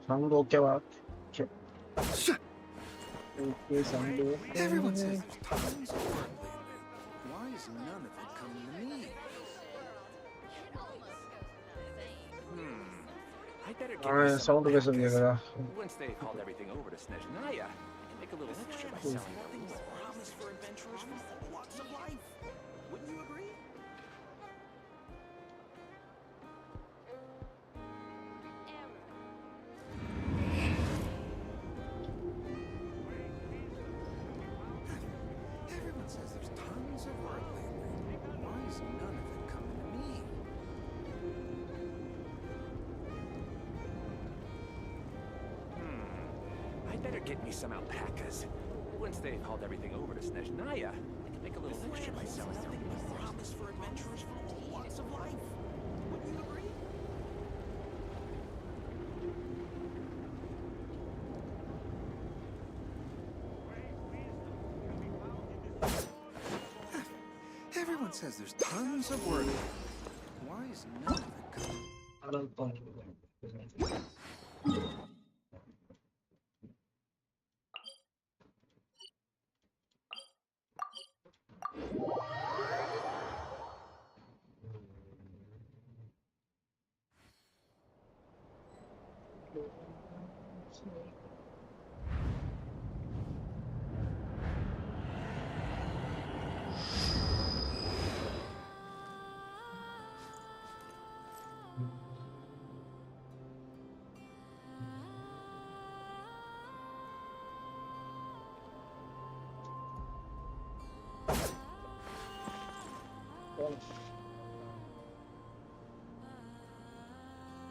Sound okay ba? Okay. Okay, sound Everyone says okay. there's tons of work lately. Why is none of it coming to me? I better get me some Sound कैसे alpacas. दिखेगा? Once they've hauled everything over to Snezhnaya, I can make a little extra by selling them. Promise for adventurers from all walks of life. Wouldn't you agree? Everyone says there's tons of work lately. Why is none of it coming to me? I better get me some alpacas. Once they've hauled everything over to Snezhnaya, I can make a little extra by selling them. Nothing but promise for adventurers from all walks of life. Wouldn't you agree? Everyone says there's tons of work. Why is none of it coming? I don't know.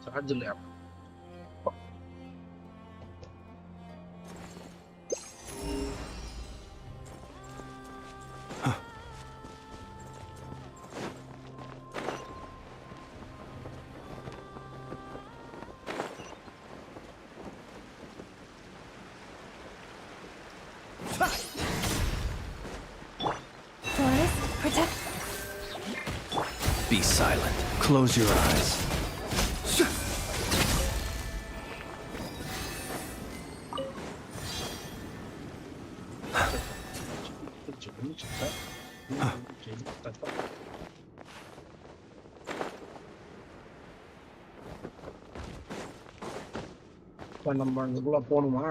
Charge le आप. Doris, protect. Be silent. Close your eyes. நம்ம இதுக்குள்ள போணுமா?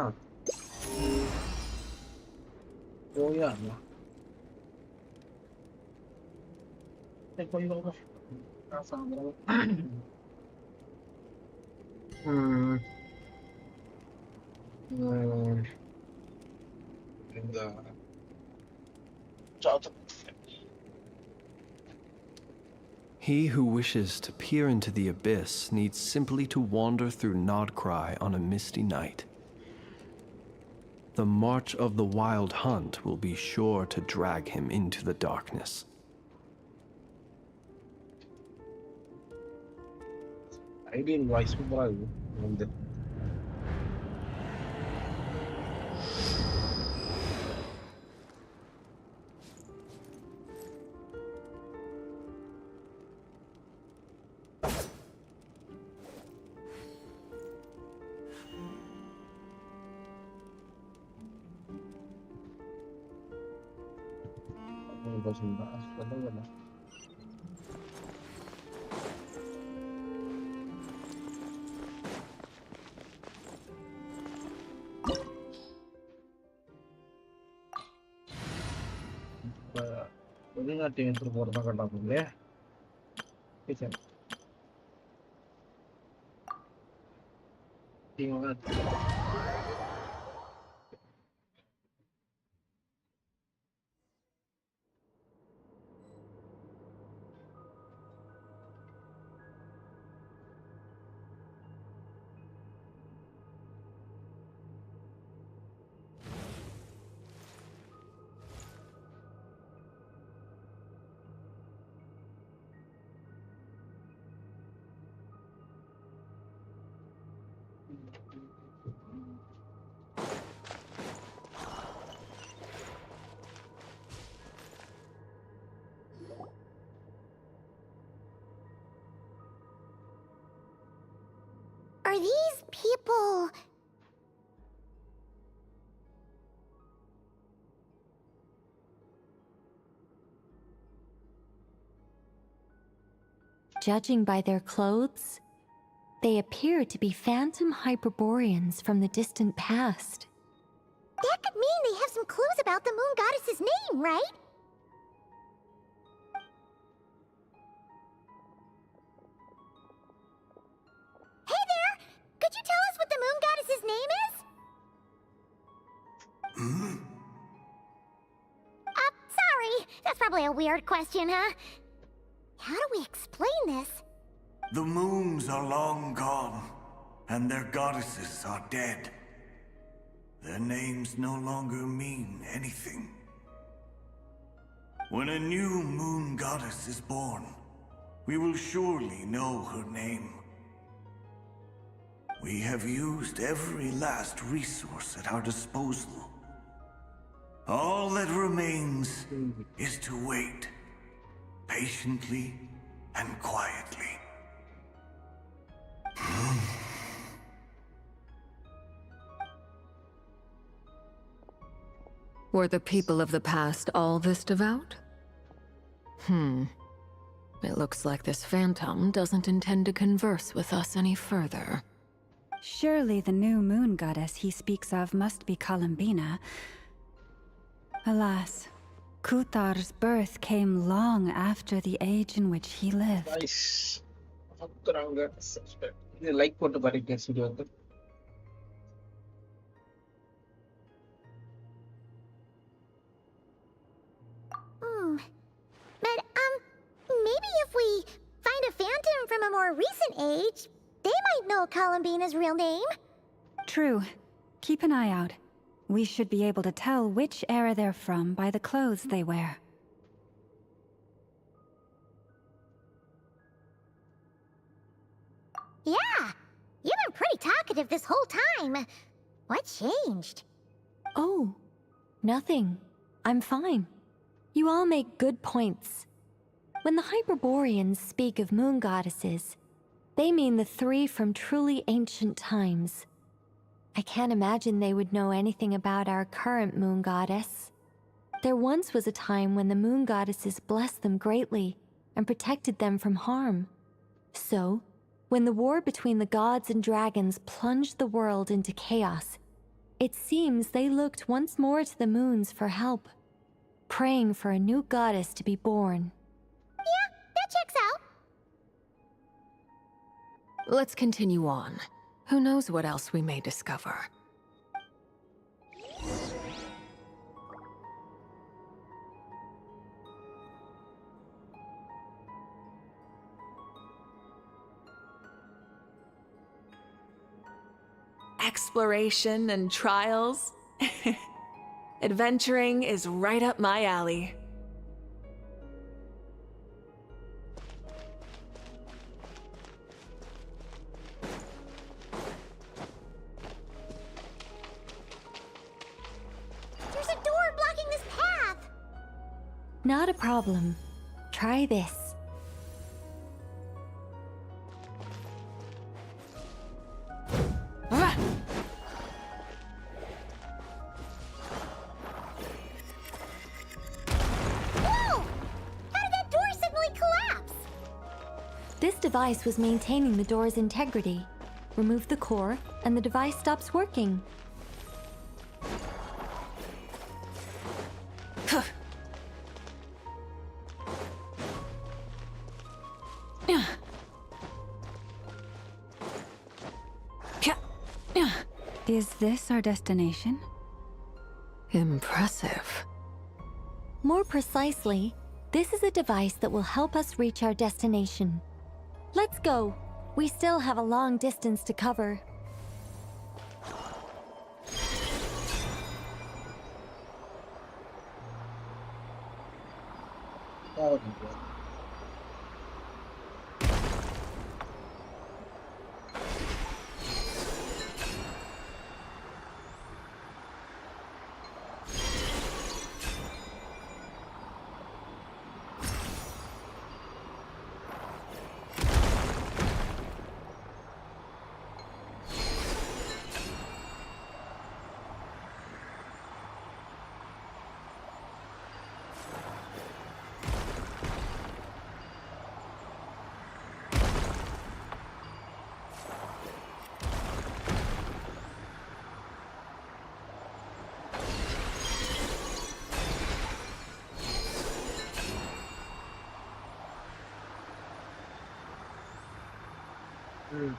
போயா? போய் வாங்க. இந்த He who wishes to peer into the abyss needs simply to wander through Nodcry on a misty night. The march of the wild hunt will be sure to drag him into the darkness. Ideal voice சூப்பரா இருக்கு வந்து. வெளிநாட்டு எடுத்துட்டு போறதா கண்டாப்புங்களே. சரி Are Are these people... Judging by their clothes, they appear to be phantom Hyperboreans from the distant past. That could mean they have some clues about the moon goddess's name, right? Hey there! Could you tell us what the moon goddess's name is? Sorry. That's probably a weird question, huh? How do we explain this? The moons are long gone, and their goddesses are dead. Their names no longer mean anything. When a new moon goddess is born, we will surely know her name. We have used every last resource at our disposal. All that remains is to wait, patiently and quietly. Were the people of the past all this devout? It looks like this phantom doesn't intend to converse with us any further. Surely the new moon goddess he speaks of must be Columbina. Alas, Kuthar's birth came long after the age in which he lived. Nice. இது like போட்டு பாருங்க வீடியோக்கு. But, maybe if we find a phantom from a more recent age, they might know Columbina's real name. True. Keep an eye out. We should be able to tell which era they're from by the clothes they wear. Yeah, you've been pretty talkative this whole time. What changed? Oh, nothing. I'm fine. You all make good points. When the Hyperboreans speak of moon goddesses, they mean the three from truly ancient times. I can't imagine they would know anything about our current moon goddess. There once was a time when the moon goddesses blessed them greatly and protected them from harm. So, when the war between the gods and dragons plunged the world into chaos, it seems they looked once more to the moons for help, praying for a new goddess to be born. Yeah, that checks out. Let's continue on. Who knows what else we may discover? Exploration and trials? Adventuring is right up my alley. There's a door blocking this path. Not a problem. Try this. Whoa! How did that door suddenly collapse? This device was maintaining the door's integrity. Remove the core, and the device stops working. Is this our destination? Impressive. More precisely, this is a device that will help us reach our destination. Let's go. We still have a long distance to cover. Oh, Hmm.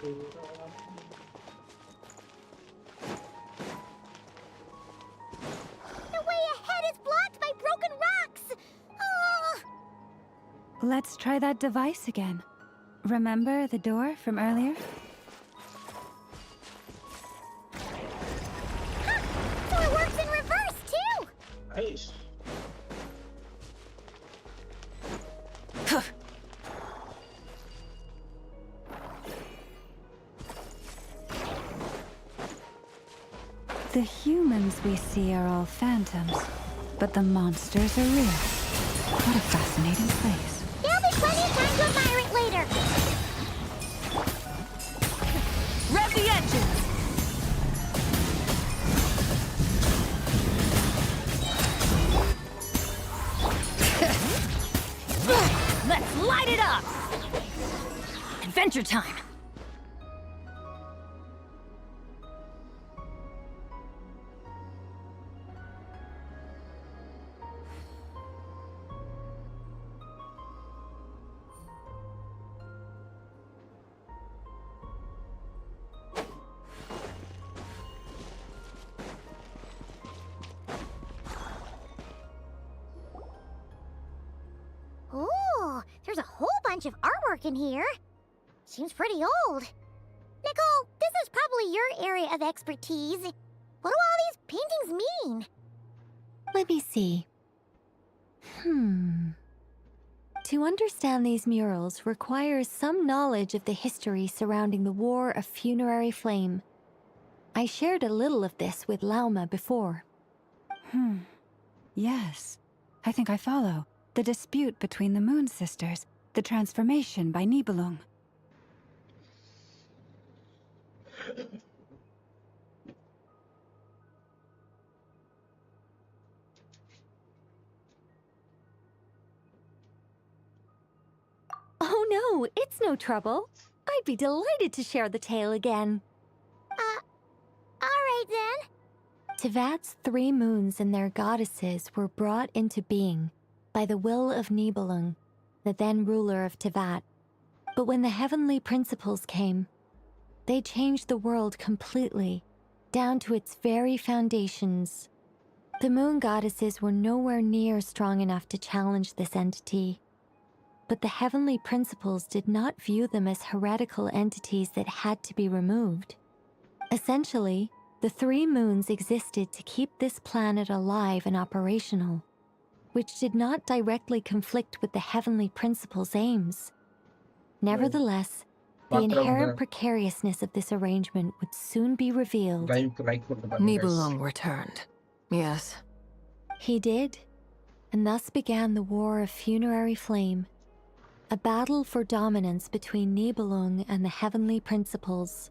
The way ahead is blocked by broken rocks! Oh! Let's try that device again. Remember the door from earlier? So it works in reverse, too! Nice. The humans we see are all phantoms, but the monsters are real. What a fascinating place. There'll be plenty of time to admire it later! Rev the engines! Let's light it up! Adventure time! Ooh, there's a whole bunch of artwork in here. Seems pretty old. Nicole, this is probably your area of expertise. What do all these paintings mean? Let me see. To understand these murals requires some knowledge of the history surrounding the War of Funerary Flame. I shared a little of this with Lauma before. Yes, I think I follow. The dispute between the Moon Sisters, the transformation by Nibelung. Oh no, it's no trouble. I'd be delighted to share the tale again. Alright then. Tevat's 3 moons and their goddesses were brought into being by the will of Nibelung, the then ruler of Tevat. But when the heavenly principles came, they changed the world completely, down to its very foundations. The moon goddesses were nowhere near strong enough to challenge this entity. But the heavenly principles did not view them as heretical entities that had to be removed. Essentially, the 3 moons existed to keep this planet alive and operational, which did not directly conflict with the heavenly principles' aims. Nevertheless, the inherent precariousness of this arrangement would soon be revealed. Nibelung returned. Yes. He did, and thus began the War of Funerary Flame, a battle for dominance between Nibelung and the heavenly principles.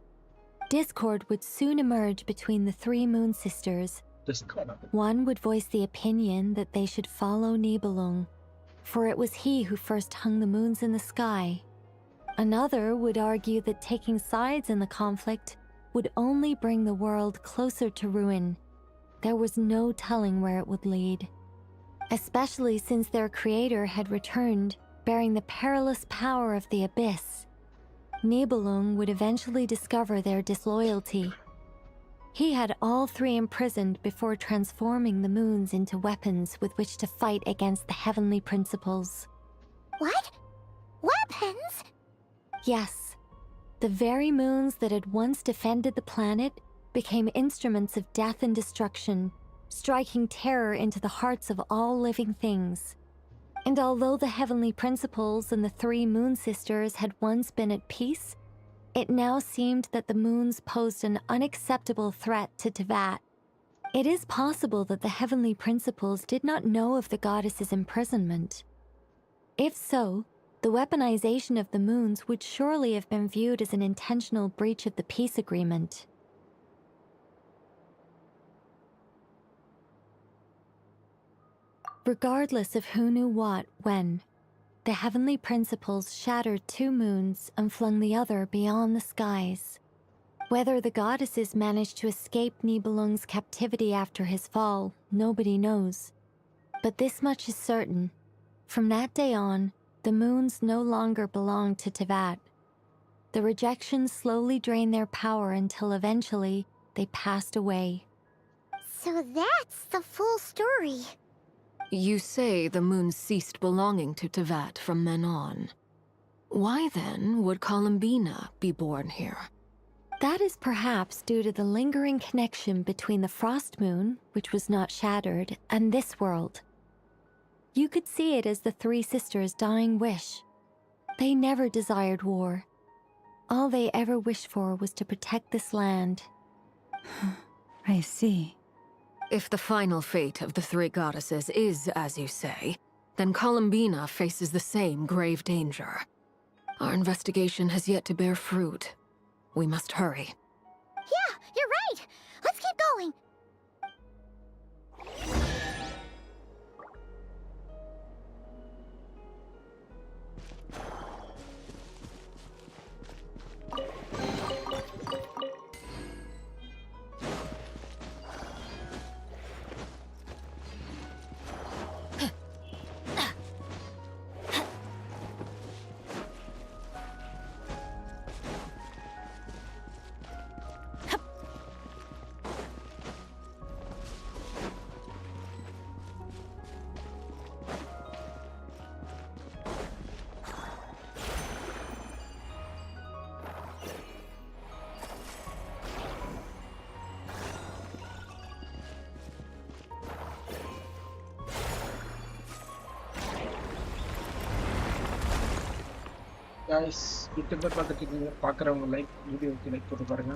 Discord would soon emerge between the 3 Moon Sisters. One would voice the opinion that they should follow Nibelung, for it was he who first hung the moons in the sky. Another would argue that taking sides in the conflict would only bring the world closer to ruin. There was no telling where it would lead, especially since their creator had returned, bearing the perilous power of the abyss. Nibelung would eventually discover their disloyalty. He had all 3 imprisoned before transforming the moons into weapons with which to fight against the heavenly principles. What? Weapons? Yes, the very moons that had once defended the planet became instruments of death and destruction, striking terror into the hearts of all living things. And although the heavenly principles and the 3 Moon Sisters had once been at peace, it now seemed that the moons posed an unacceptable threat to Tevat. It is possible that the heavenly principles did not know of the goddess's imprisonment. If so, the weaponization of the moons would surely have been viewed as an intentional breach of the peace agreement. Regardless of who knew what, when, the heavenly principles shattered 2 moons and flung the other beyond the skies. Whether the goddesses managed to escape Nibelung's captivity after his fall, nobody knows. But this much is certain. From that day on, the moons no longer belonged to Tevat. The rejections slowly drained their power until eventually they passed away. So that's the full story. You say the moon ceased belonging to Tevat from then on. Why then would Columbina be born here? That is perhaps due to the lingering connection between the Frost Moon, which was not shattered, and this world. You could see it as the 3 sisters' dying wish. They never desired war. All they ever wished for was to protect this land. I see. If the final fate of the 3 goddesses is as you say, then Columbina faces the same grave danger. Our investigation has yet to bear fruit. We must hurry. Yeah, you're right. Let's keep going. guys, யூடியூப்ல பார்த்துட்டு பார்க்குறவங்க like வீடியோக்கு like போட்டு பாருங்க.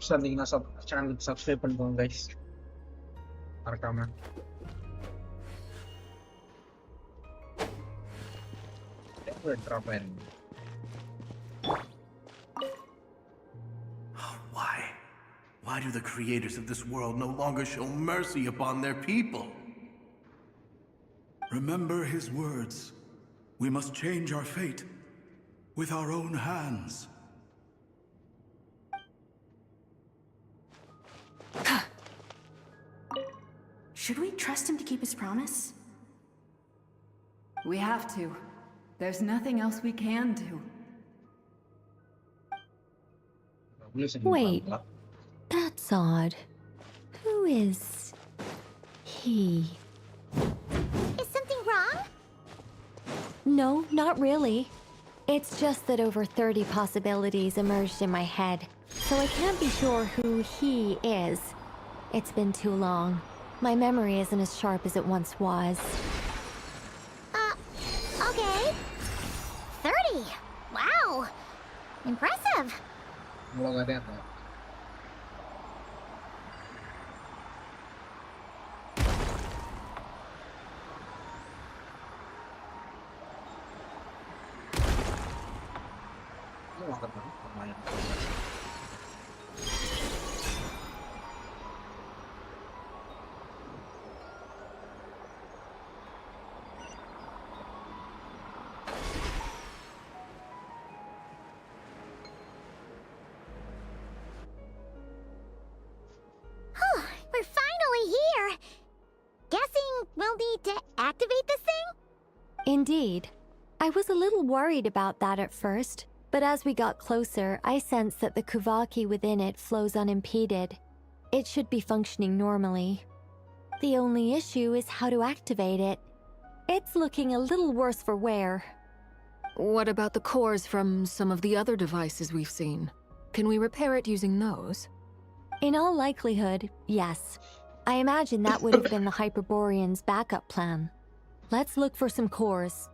இருந்தீங்கன்னா சேனலுக்கு subscribe பண்ணிக்கோங்க guys, மறக்காம. ட்ராப் ஆயிருங்க. Why do the creators of this world no longer show mercy upon their people? Remember his words. We must change our fate with our own hands. Should we trust him to keep his promise? We have to. There's nothing else we can do. Wait, that's odd. Who is he? Is something wrong? No, not really. It's just that over 30 possibilities emerged in my head, so I can't be sure who he is. It's been too long. My memory isn't as sharp as it once was. Okay. 30. Wow. Impressive. We're finally here. Guessing we'll need to activate this thing? Indeed. I was a little worried about that at first, but as we got closer, I sensed that the Kuvaki within it flows unimpeded. It should be functioning normally. The only issue is how to activate it. It's looking a little worse for wear. What about the cores from some of the other devices we've seen? Can we repair it using those? In all likelihood, yes. I imagine that would have been the Hyperborean's backup plan. Let's look for some cores.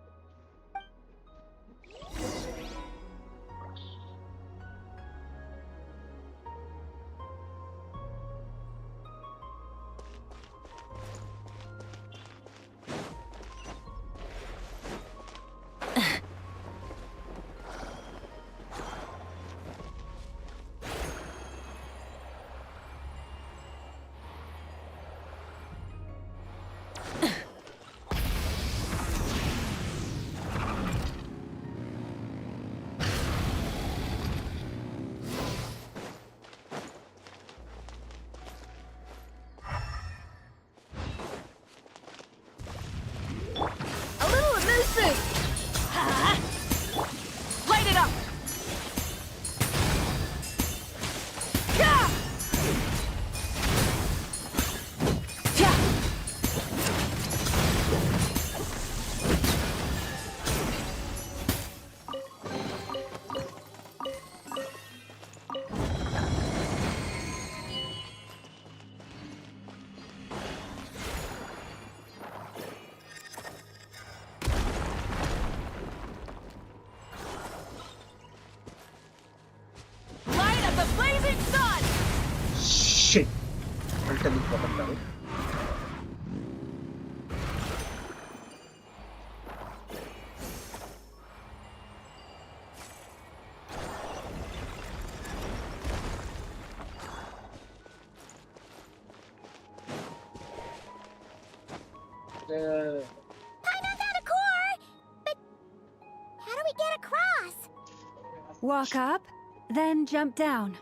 shit. Multiple button. Pannunga got a core! But how do we get across? Walk up, then jump down.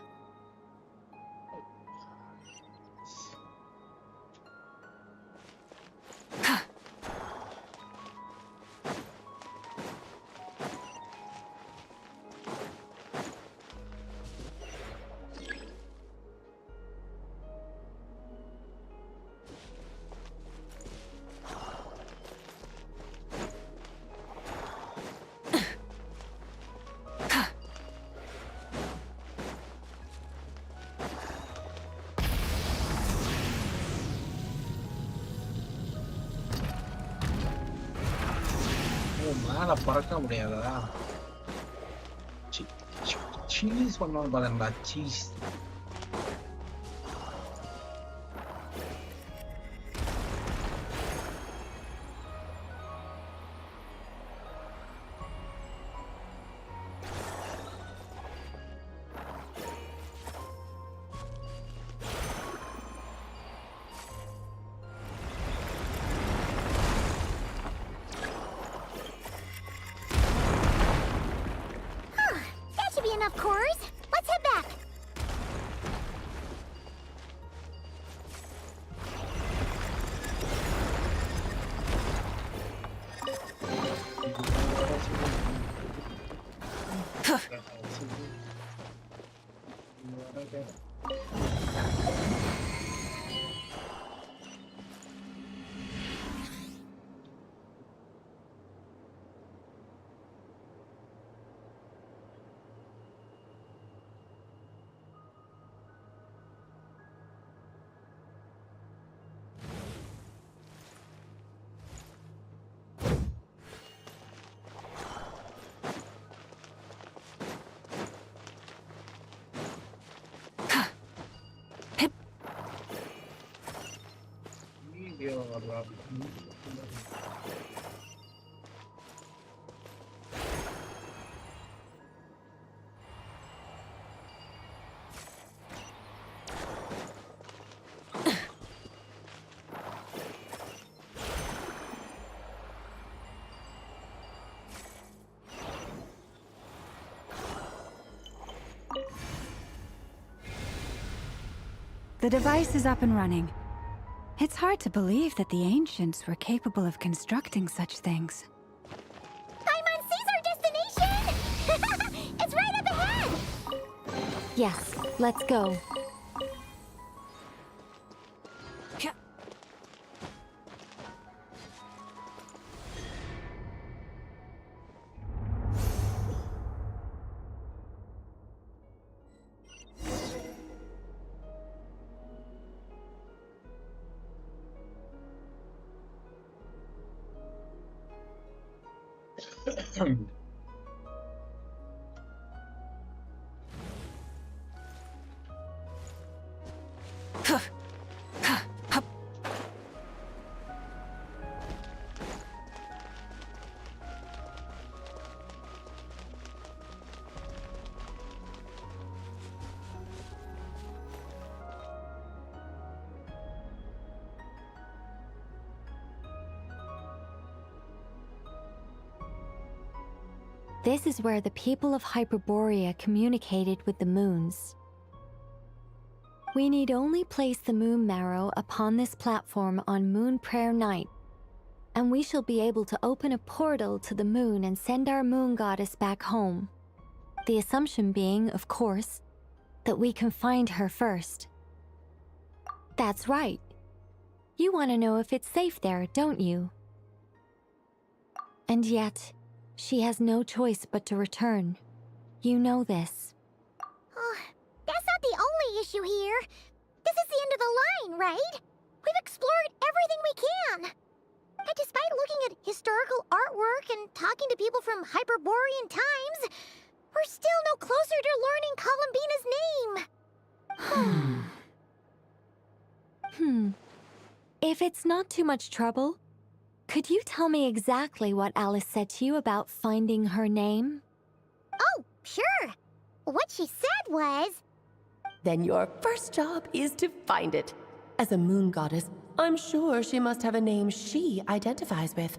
மேல பறக்க முடியாதா? Cheese பண்ணணும் பாருங்களா, cheese. That should be enough cores. Let's head back. The device is up and running. It's hard to believe that the ancients were capable of constructing such things. Paimon sees our destination! It's right up ahead! Yes, let's go. This is where the people of Hyperborea communicated with the moons. We need only place the moon marrow upon this platform on Moon Prayer Night, and we shall be able to open a portal to the moon and send our moon goddess back home. The assumption being, of course, that we can find her first. That's right. You want to know if it's safe there, don't you? And yet, she has no choice but to return. You know this. Oh, that's not the only issue here. This is the end of the line, right? We've explored everything we can. And despite looking at historical artwork and talking to people from Hyperborean times, we're still no closer to learning Columbina's name. If it's not too much trouble, could you tell me exactly what Alice said to you about finding her name? Oh, sure. What she said was... Then your first job is to find it. As a moon goddess, I'm sure she must have a name she identifies with.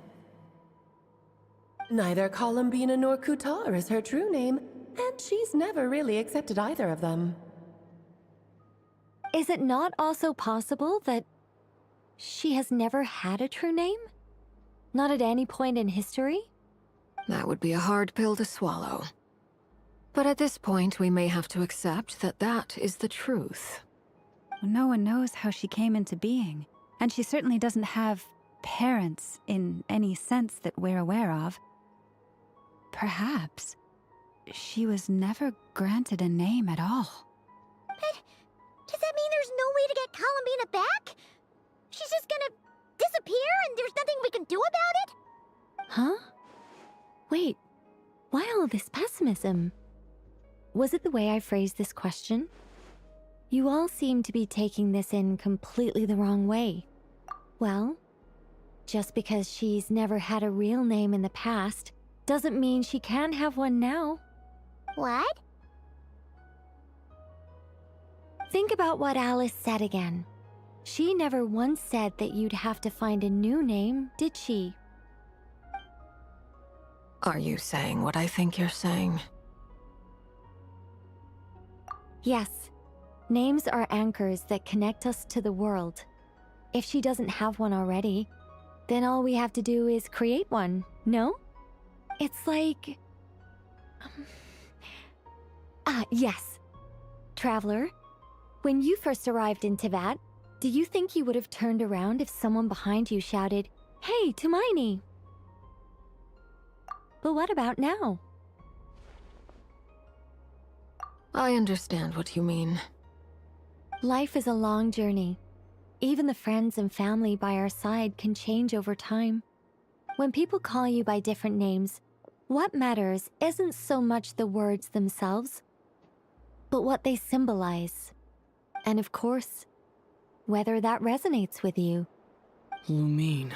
Neither Columbina nor Kutar is her true name, and she's never really accepted either of them. Is it not also possible that she has never had a true name? Not at any point in history? That would be a hard pill to swallow. But at this point, we may have to accept that that is the truth. No one knows how she came into being, and she certainly doesn't have parents in any sense that we're aware of. Perhaps she was never granted a name at all. But does that mean there's no way to get Columbina back? She's just gonna disappear and there's nothing we can do about it? Huh? Wait, why all this pessimism? Was it the way I phrased this question? You all seem to be taking this in completely the wrong way. Well, just because she's never had a real name in the past doesn't mean she can't have one now. What? Think about what Alice said again. She never once said that you'd have to find a new name, did she? Are you saying what I think you're saying? Yes. Names are anchors that connect us to the world. If she doesn't have one already, then all we have to do is create one, no? It's like... yes. Traveler, when you first arrived in Teyvat, do you think you would have turned around if someone behind you shouted, "Hey, Tumaini"? But what about now? I understand what you mean. Life is a long journey. Even the friends and family by our side can change over time. When people call you by different names, what matters isn't so much the words themselves, but what they symbolize. And of course, whether that resonates with you. Lumine.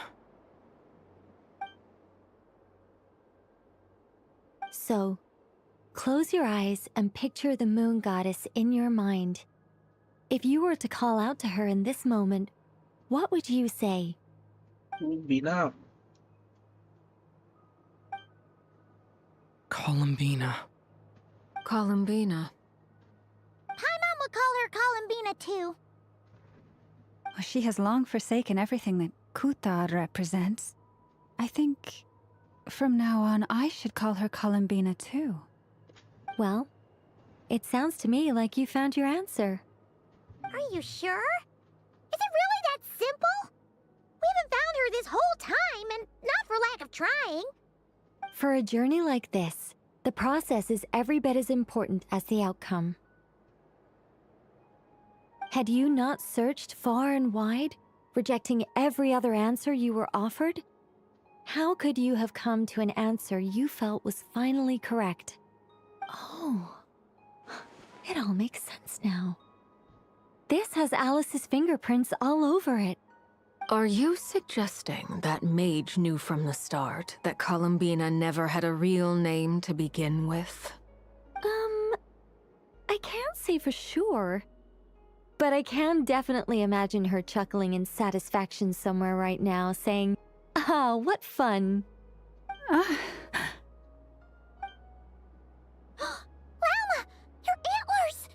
So, close your eyes and picture the moon goddess in your mind. If you were to call out to her in this moment, what would you say? Bina. Columbina. Columbina. Paimon would call her Columbina too. Well, she has long forsaken everything that Kutar represents. I think from now on I should call her Columbina too. Well, it sounds to me like you found your answer. Are you sure? Is it really that simple? We haven't found her this whole time, and not for lack of trying. For a journey like this, the process is every bit as important as the outcome. Had you not searched far and wide, rejecting every other answer you were offered? How could you have come to an answer you felt was finally correct? Oh, it all makes sense now. This has Alice's fingerprints all over it. Are you suggesting that Mage knew from the start that Columbina never had a real name to begin with? I can't say for sure. But I can definitely imagine her chuckling in satisfaction somewhere right now, saying, "Ah, what fun." Llama, your antlers!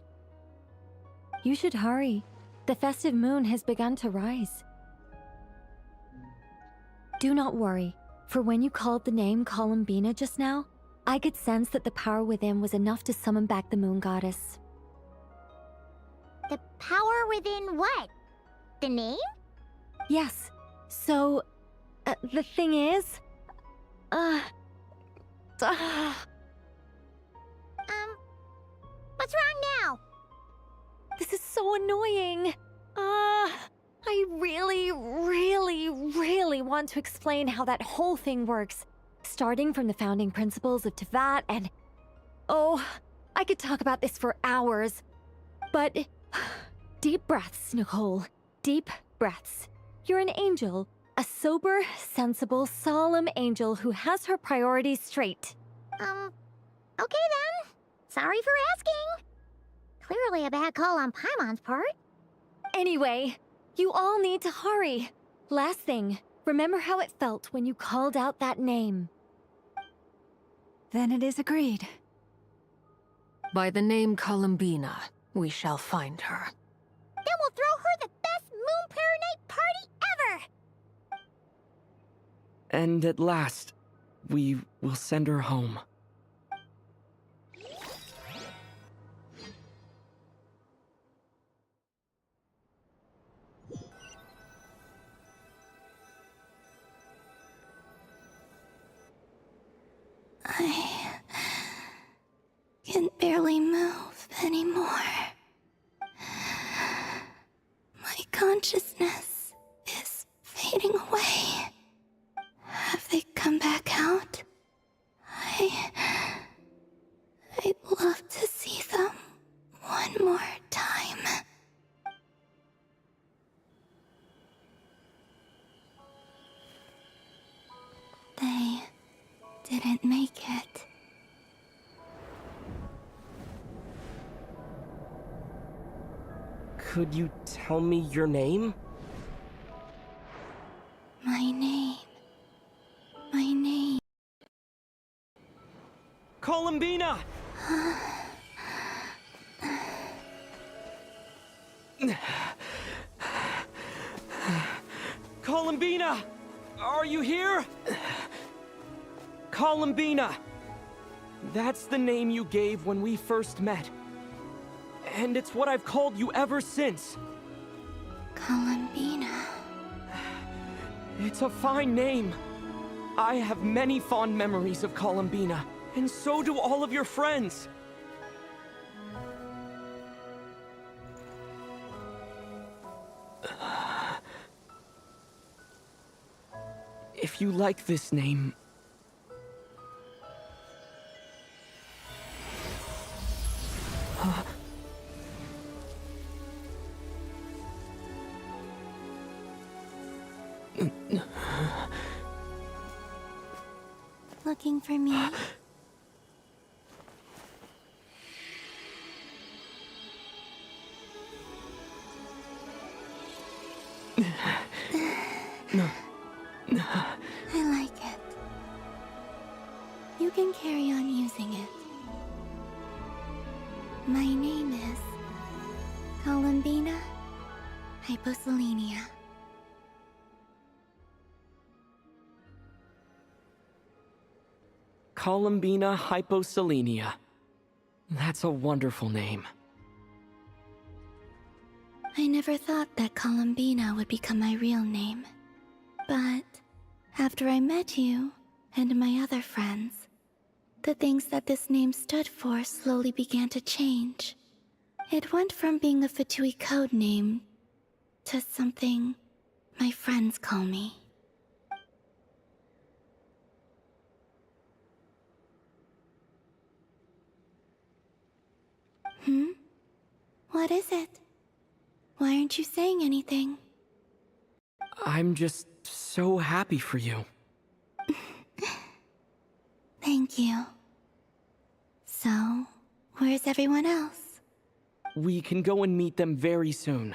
You should hurry. The festive moon has begun to rise. Do not worry, for when you called the name Columbina just now, I could sense that the power within was enough to summon back the moon goddess. The power within what? The name? Yes, so... the thing is... What's wrong now? This is so annoying. I really, really want to explain how that whole thing works. Starting from the founding principles of Teyvat and... Oh, I could talk about this for hours. But... deep breaths, Nicole. deep breaths. You're an angel. A sober, sensible, solemn angel who has her priorities straight. Okay then. Sorry for asking. Clearly a bad call on Paimon's part. Anyway, you all need to hurry. Last thing, remember how it felt when you called out that name. Then it is agreed. By the name Columbina, we shall find her. Then we'll throw her the best Moon Pair Night party ever! And at last, we will send her home. I can barely move anymore. My consciousness is fading away. Have they come back out? I'd love to see them one more time. They didn't make it. Could you tell me your name? My name. Columbina! Columbina! Are you here? Columbina! That's the name you gave when we first met. And it's what I've called you ever since. Columbina. It's a fine name. I have many fond memories of Columbina, and so do all of your friends. If you like this name... Looking for me? I like it. You can carry on using it. My name is Columbina Hyposelenia. Columbina Hyposelenia. That's a wonderful name. I never thought that Columbina would become my real name. But after I met you and my other friends, the things that this name stood for slowly began to change. It went from being a Fatui code name to something my friends call me. What is it? Why aren't you saying anything? I'm just so happy for you. Thank you. So, where's everyone else? We can go and meet them very soon.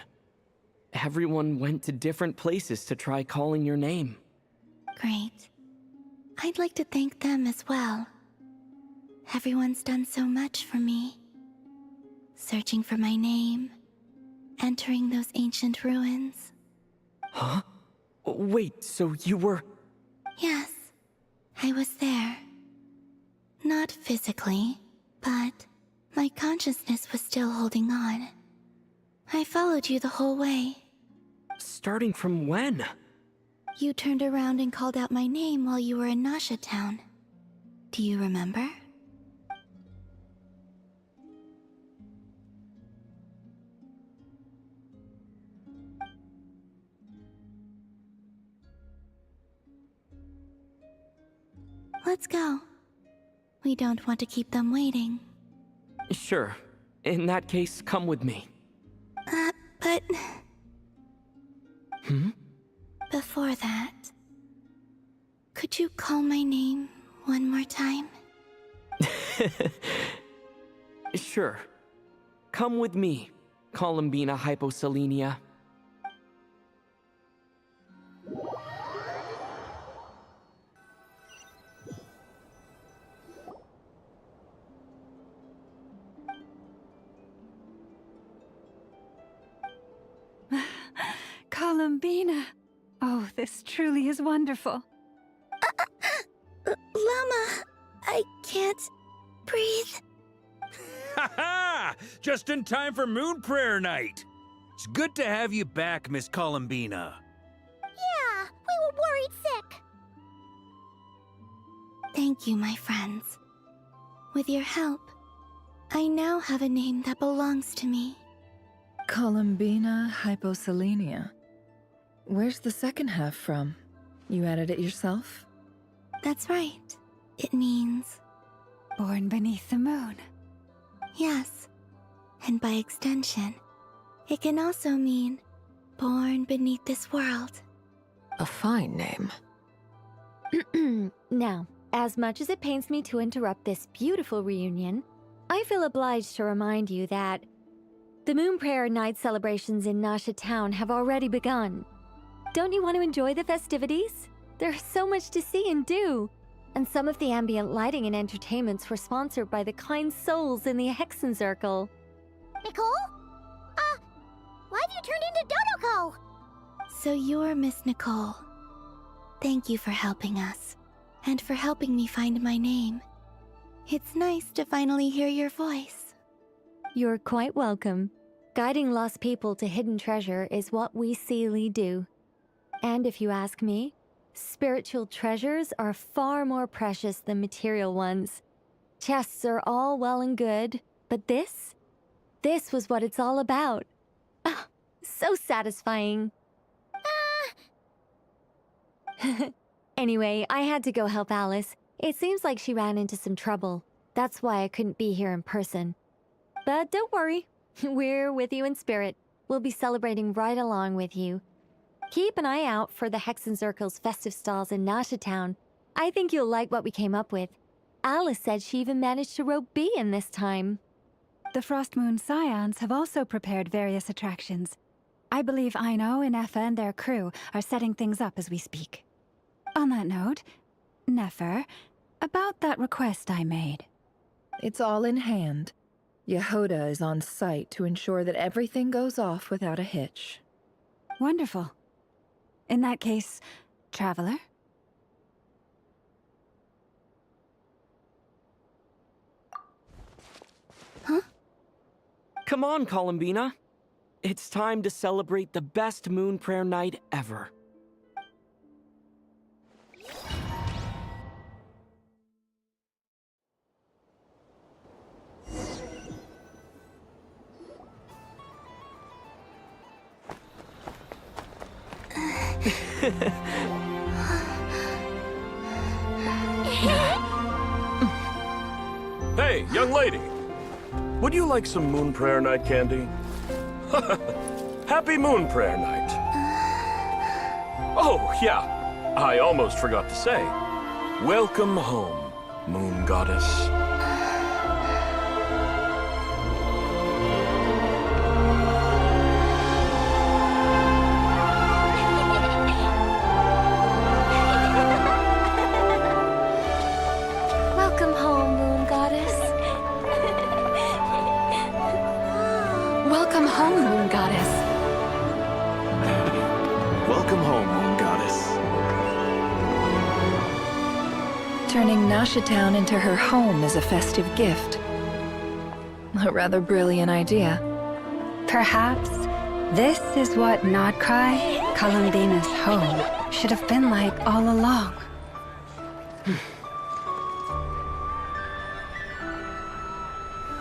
Everyone went to different places to try calling your name. Great. I'd like to thank them as well. Everyone's done so much for me. Searching for my name, entering those ancient ruins. Huh? Wait, so you were... Yes, I was there. Not physically, but my consciousness was still holding on. I followed you the whole way. Starting from when? You turned around and called out my name while you were in Nasha Town. Do you remember? Let's go. We don't want to keep them waiting. Sure. In that case, come with me. But... Before that, could you call my name one more time? Sure. Come with me, Columbina Hyposelenia. Columbina! Oh, this truly is wonderful. Llama, I can't breathe. Ha ha! Just in time for Moon Prayer Night. It's good to have you back, Miss Columbina. Yeah, we were worried sick. Thank you, my friends. With your help, I now have a name that belongs to me. Columbina Hyposelenia. Where's the second half from? You added it yourself? That's right. It means... Born beneath the moon. Yes. And by extension, it can also mean born beneath this world. A fine name. Now, as much as it pains me to interrupt this beautiful reunion, I feel obliged to remind you that the Moon Prayer Night celebrations in Nasha Town have already begun. Don't you want to enjoy the festivities? There's so much to see and do. And some of the ambient lighting and entertainments were sponsored by the kind souls in the Hexen Circle. Nicole? Why have you turned into Dodoko? So you're Miss Nicole. Thank you for helping us, and for helping me find my name. It's nice to finally hear your voice. You're quite welcome. Guiding lost people to hidden treasure is what we Seelie do. And if you ask me, spiritual treasures are far more precious than material ones. Chests are all well and good, but this was what it's all about. Ah, so satisfying. Anyway, I had to go help Alice. It seems like she ran into some trouble. That's why I couldn't be here in person. But don't worry, we're with you in spirit. We'll be celebrating right along with you. Keep an eye out for the Hexen Circle's festive stalls in Nasha Town. I think you'll like what we came up with. Alice said she even managed to rope B in this time. The Frost Moon Scions have also prepared various attractions. I believe Aino, Ineffa, and their crew are setting things up as we speak. On that note, Nefer, about that request I made. It's all in hand. Yehoda is on site to ensure that everything goes off without a hitch. Wonderful. In that case, Traveler? Huh? Come on, Columbina. It's time to celebrate the best Moon Prayer Night ever. Hey, young lady. Would you like some Moon Prayer Night candy? Happy Moon Prayer Night. Oh, yeah. I almost forgot to say. Welcome home, Moon Goddess. Welcome home, Moon Goddess. Welcome home, Moon Goddess. Welcome home, Moon Goddess. Turning Nasha Town into her home is a festive gift. A rather brilliant idea. Perhaps this is what Nodcry, Columbina's home, should have been like all along.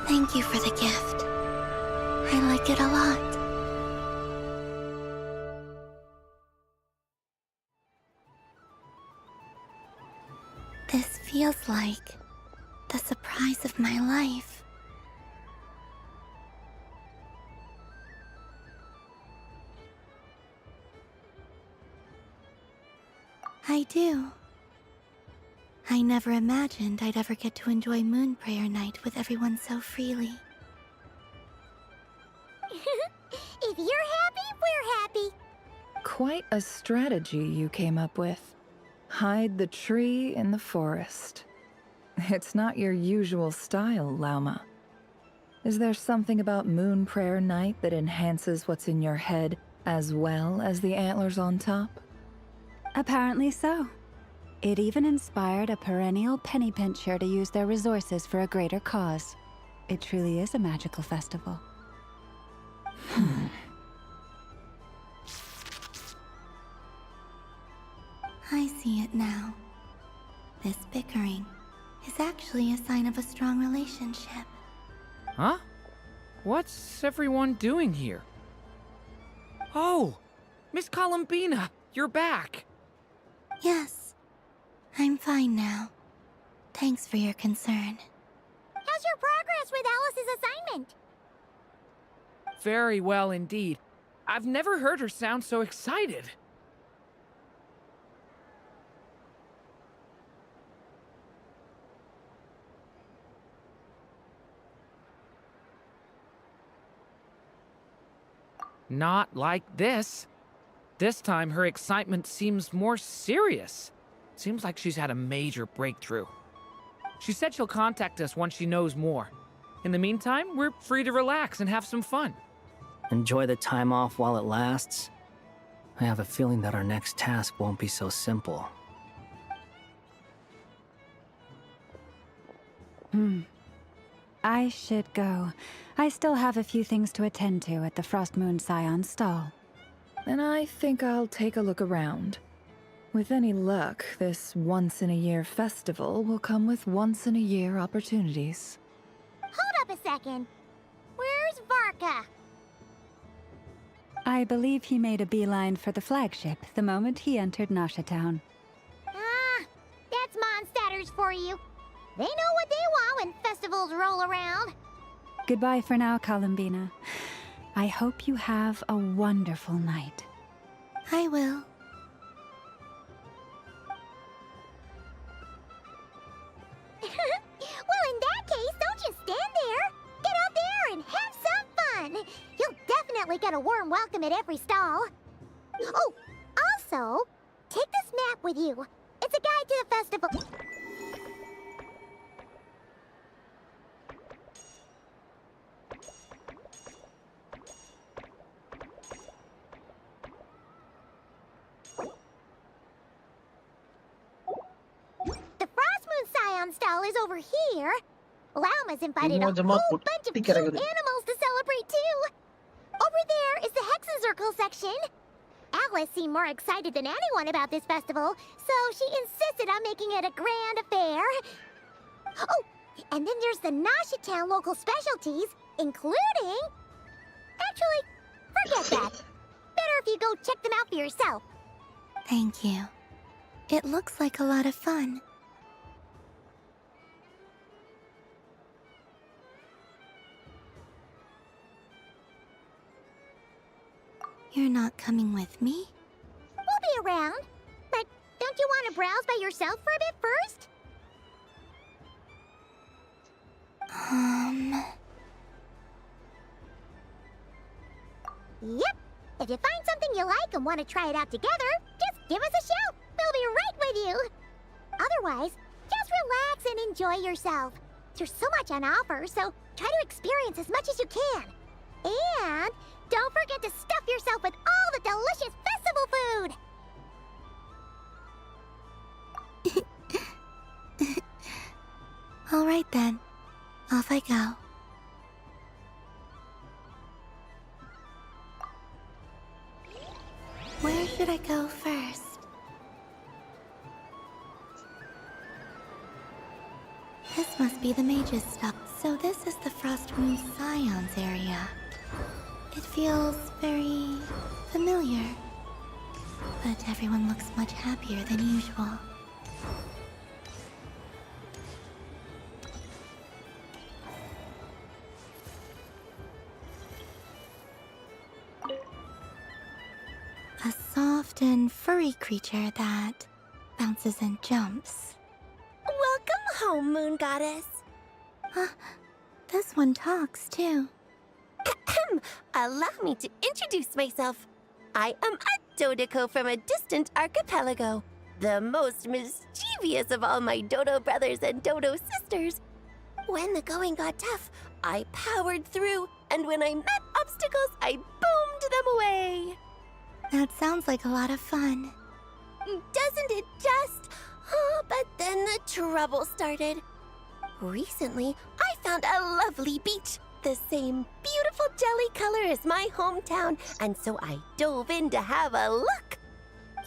Thank you for the gift. I like it a lot. This feels like the surprise of my life. I do. I never imagined I'd ever get to enjoy Moon Prayer Night with everyone so freely. If you're happy, we're happy. Quite a strategy you came up with. Hide the tree in the forest. It's not your usual style, Lauma. Is there something about Moon Prayer Night that enhances what's in your head as well as the antlers on top? Apparently so. It even inspired a perennial penny pincher to use their resources for a greater cause. It truly is a magical festival. I see it now. This bickering is actually a sign of a strong relationship. Huh? What's everyone doing here? Oh! Miss Columbina, you're back! Yes, I'm fine now. Thanks for your concern. How's your progress with Alice's assignment? Very well indeed. I've never heard her sound so excited. Not like this. This time, her excitement seems more serious. Seems like she's had a major breakthrough. She said she'll contact us once she knows more. In the meantime, we're free to relax and have some fun. Enjoy the time off while it lasts. I have a feeling that our next task won't be so simple. I should go. I still have a few things to attend to at the Frost Moon Scion stall. And I think I'll take a look around. With any luck, this once-in-a-year festival will come with once-in-a-year opportunities. Hold up a second. Where's Varka? I believe he made a beeline for the flagship the moment he entered Nasha Town. Ah, that's Mondstadters for you. They know what they want when festivals roll around. Goodbye for now, Columbina. I hope you have a wonderful night. I will. Well, in that case, don't just stand there. Get out there and have some fun. You'll definitely get a warm welcome at every stall. Oh, also, take this map with you. It's a guide to the festival. The Frost Moon Scion stall is over here. Lauma's invited a whole bunch of cute animals to celebrate too. Over there is the Hexen section. Alice seemed more excited than anyone about this festival, so she insisted on making it a grand affair. Oh, and then there's the Nasha Town local specialties, including... Actually, forget that. Better if you go check them out for yourself. Thank you. It looks like a lot of fun. You're not coming with me? We'll be around. But don't you want to browse by yourself for a bit first? Yep. If you find something you like and want to try it out together, just give us a shout. We'll be right with you. Otherwise, just relax and enjoy yourself. There's so much on offer, so try to experience as much as you can. And don't forget to stuff yourself with all the delicious festival food! All right then. Off I go. Where should I go first? This must be the mage's stuff. So this is the Frost Moon Scions area. It feels very familiar. But everyone looks much happier than usual. A soft and furry creature that bounces and jumps. Welcome home, Moon Goddess. This one talks, too. Allow me to introduce myself. I am a Dodoco from a distant archipelago, the most mischievous of all my Dodo brothers and Dodo sisters. When the going got tough, I powered through, and when I met obstacles, I boomed them away. That sounds like a lot of fun. Doesn't it just? Oh, but then the trouble started. Recently, I found a lovely beach, the same beautiful jelly color as my hometown, and so I dove in to have a look.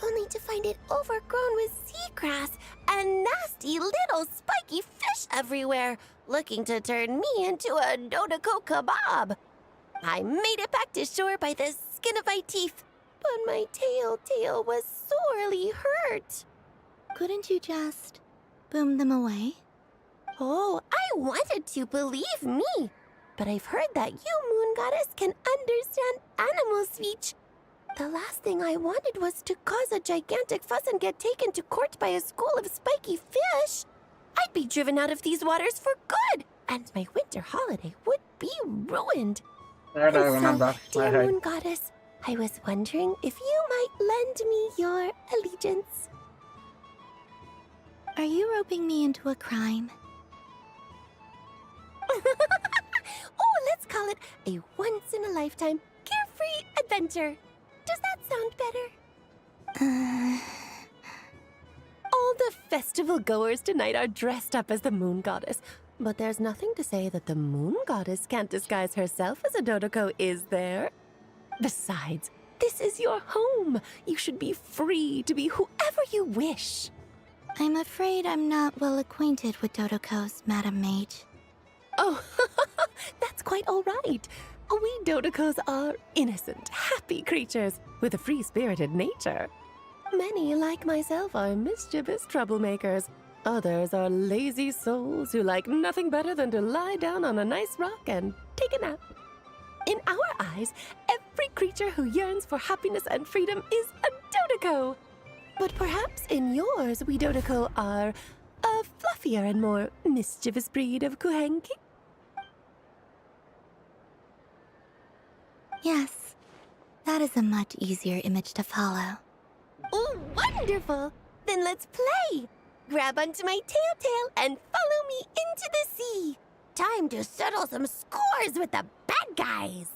Only to find it overgrown with seagrass and nasty little spiky fish everywhere, looking to turn me into a Dodoco kebab. I made it back to shore by the skin of my teeth, but my tail was sorely hurt. Couldn't you just boom them away? Oh, I wanted to, believe me. But I've heard that you, Moon Goddess, can understand animal speech. The last thing I wanted was to cause a gigantic fuss and get taken to court by a school of spiky fish. I'd be driven out of these waters for good, and my winter holiday would be ruined. And so, dear Moon Goddess, I was wondering if you might lend me your allegiance. Are you roping me into a crime? Oh, let's call it a once-in-a-lifetime carefree adventure. Does that sound better? All the festival goers tonight are dressed up as the Moon Goddess, but there's nothing to say that the Moon Goddess can't disguise herself as a Dodoco, is there? Besides, this is your home. You should be free to be whoever you wish. I'm afraid I'm not well acquainted with Dodocos, Madam Mage. Oh, that's quite all right. We Dodocos are innocent, happy creatures with a free-spirited nature. Many, like myself, are mischievous troublemakers. Others are lazy souls who like nothing better than to lie down on a nice rock and take a nap. In our eyes, every creature who yearns for happiness and freedom is a Dodoco. But perhaps in yours, we Dodoco are a fluffier and more mischievous breed of Kuhenki? Yes, that is a much easier image to follow. Oh, wonderful! Then let's play! Grab onto my tail and follow me into the sea! Time to settle some scores with the bad guys!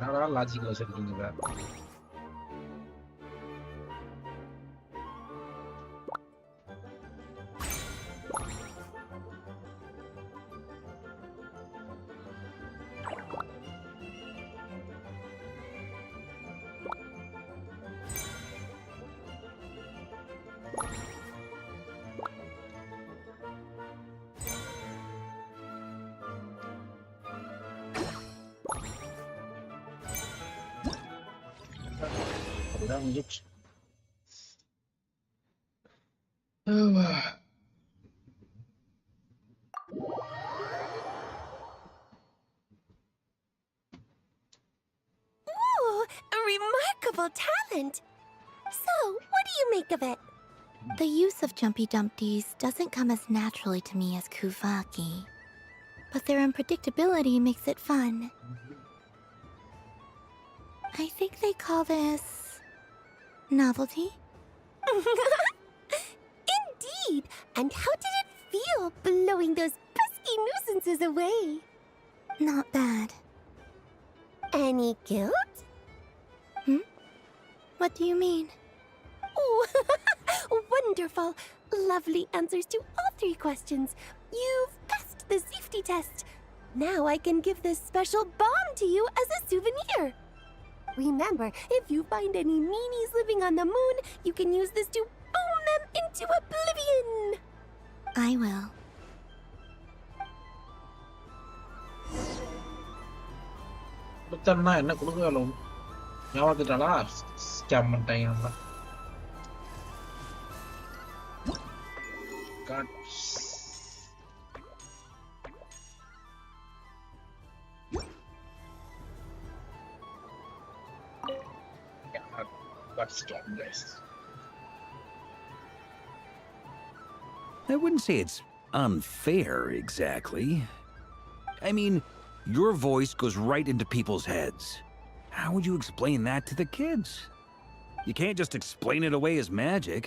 என்னடா logic வச்சிருக்கீங்க? இதான் முடிஞ்சிச்சு. Ooh, a remarkable talent! So, what do you make of it? The use of Jumpy Dumpties doesn't come as naturally to me as Kuvaki. But their unpredictability makes it fun. I think they call this... novelty? Indeed! And how did it feel blowing those pesky nuisances away? Not bad. Any guilt? Hmm? What do you mean? Oh, wonderful! Lovely answers to all 3 questions. You've passed the safety test. Now I can give this special bomb to you as a souvenir. Remember, if you find any meanies living on the moon, you can use this to boom them into oblivion. I will. புத்தன்னா என்ன கொடுக்கணும் ஞாபகத்துட்டாளா scam பண்ணிட்டாங்க நம்ம. God. Got scammed, guys. I wouldn't say it's unfair, exactly. I mean, your voice goes right into people's heads. How would you explain that to the kids? You can't just explain it away as magic.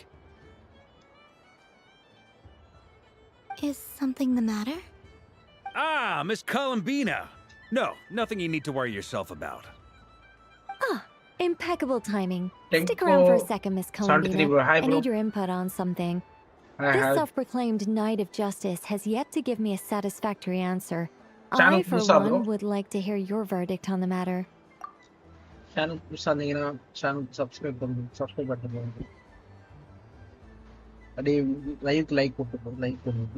Is something the matter? Ah, Miss Columbina! No, nothing you need to worry yourself about. Ah, impeccable timing. Stick around for a second, Miss Columbina. I need your input on something. This self-proclaimed Knight of Justice has yet to give me a satisfactory answer. I, for one, would like to hear your verdict on the matter. Channel subscribe பண்ணுங்க. அப்படியே like போட்டுக்கோங்க. Like பண்ணுங்க.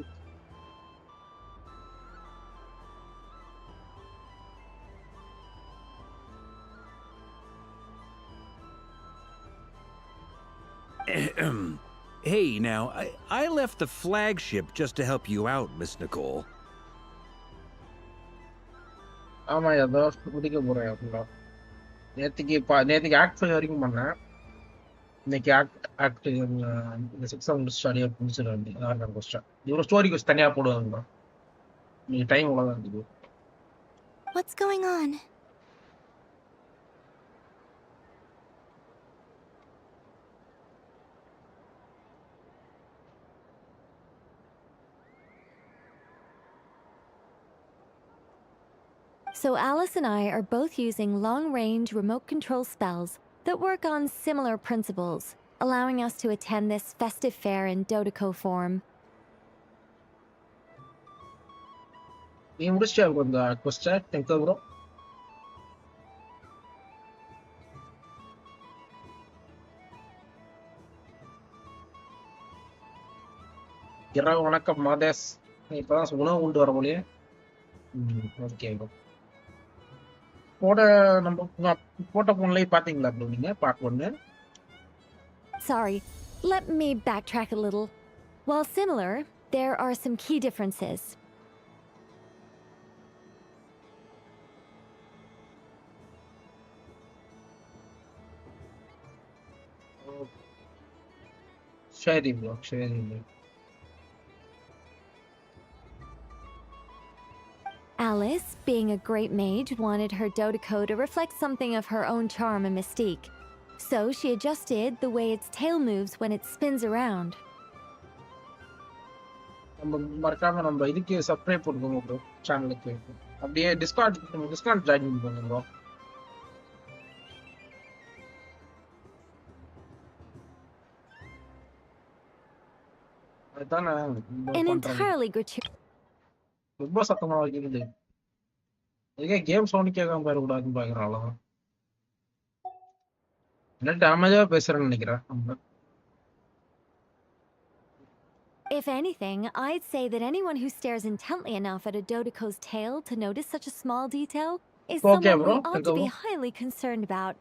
Hey, now, I left the flagship just to help you out, Miss Nicole. ஆமா ஏதோ முடிக்க போறேன் அப்படின்னா நேற்றுக்கு ஆக்ட் வரைக்கும் பண்ணேன். இன்னைக்கு ஆக்ட் இந்த 6 ஸ்டடியாக முடிச்சிடும். நான் கொஸ்டன் இவ்வளோ ஸ்டோரி கொஞ்சம் தனியாக போடுவாங்க. நீங்கள் டைம் இவ்வளோதான் இருக்குது. What's going on? So Alice and I are both using long-range remote control spells that work on similar principles, allowing us to attend this festive fair in Dodoco form. நீ முடிச்சியா அந்த question thank you bro. இரவு வணக்கம் மாதேஷ். இப்பதான் உணவு கொண்டு வர போலியே. Okay bro. போட்ட போன்லயே பாத்தீங்களா ப்ரோ நீங்க part 1? Sorry, let me backtrack a little. While similar, there are some key differences. சரி ப்ரோ சரி bro. Alice, being a great mage, wanted her Dodoco to reflect something of her own charm and mystique. So she adjusted the way its tail moves when it spins around. நம்ம மறக்காம நம்ம இதுக்கு subscribe பண்ணுங்க bro சேனலுக்கு. அப்படியே Discord join பண்ணுங்க bro. அதான் An entirely gratuitous. ரொம்ப சத்தமா இருக்குது. இதுக்கே கேம் சவுண்ட் கேட்காம போயிடக்கூடாதுன்னு பாக்குறாங்களா? என்ன டேமேஜா பேசுறேன்னு நினைக்கிறேன். If anything, I'd say that anyone who stares intently enough at a Dodoco's tail to notice such a small detail is someone we ought to be highly concerned about.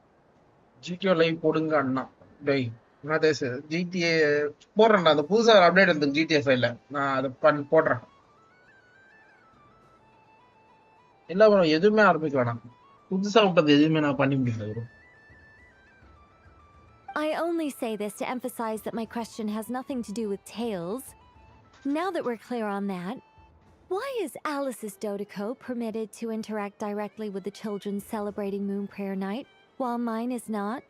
GTA live போடுங்க அண்ணா. டேய் நான் தேசு GTA போடுறேன்டா. அந்த புதுசா update வந்து GTA ஃபைல்ல நான் அதை போடுறேன். இல்ல ப்ரோ எதுவுமே ஆரம்பிக்க வேணாம். புதுசா விட்டது எதுவுமே நான் பண்ணி முடியல bro. I only say this to emphasize that my question has nothing to do with tails. Now that we're clear on that, why is Alice's Dodiko permitted to interact directly with the children celebrating Moon Prayer Night, while mine is not?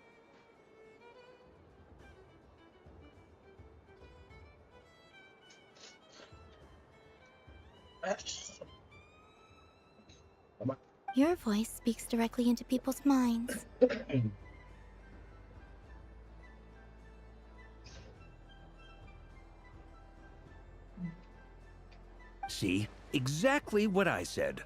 Your voice speaks directly into people's minds. See? Exactly what I said.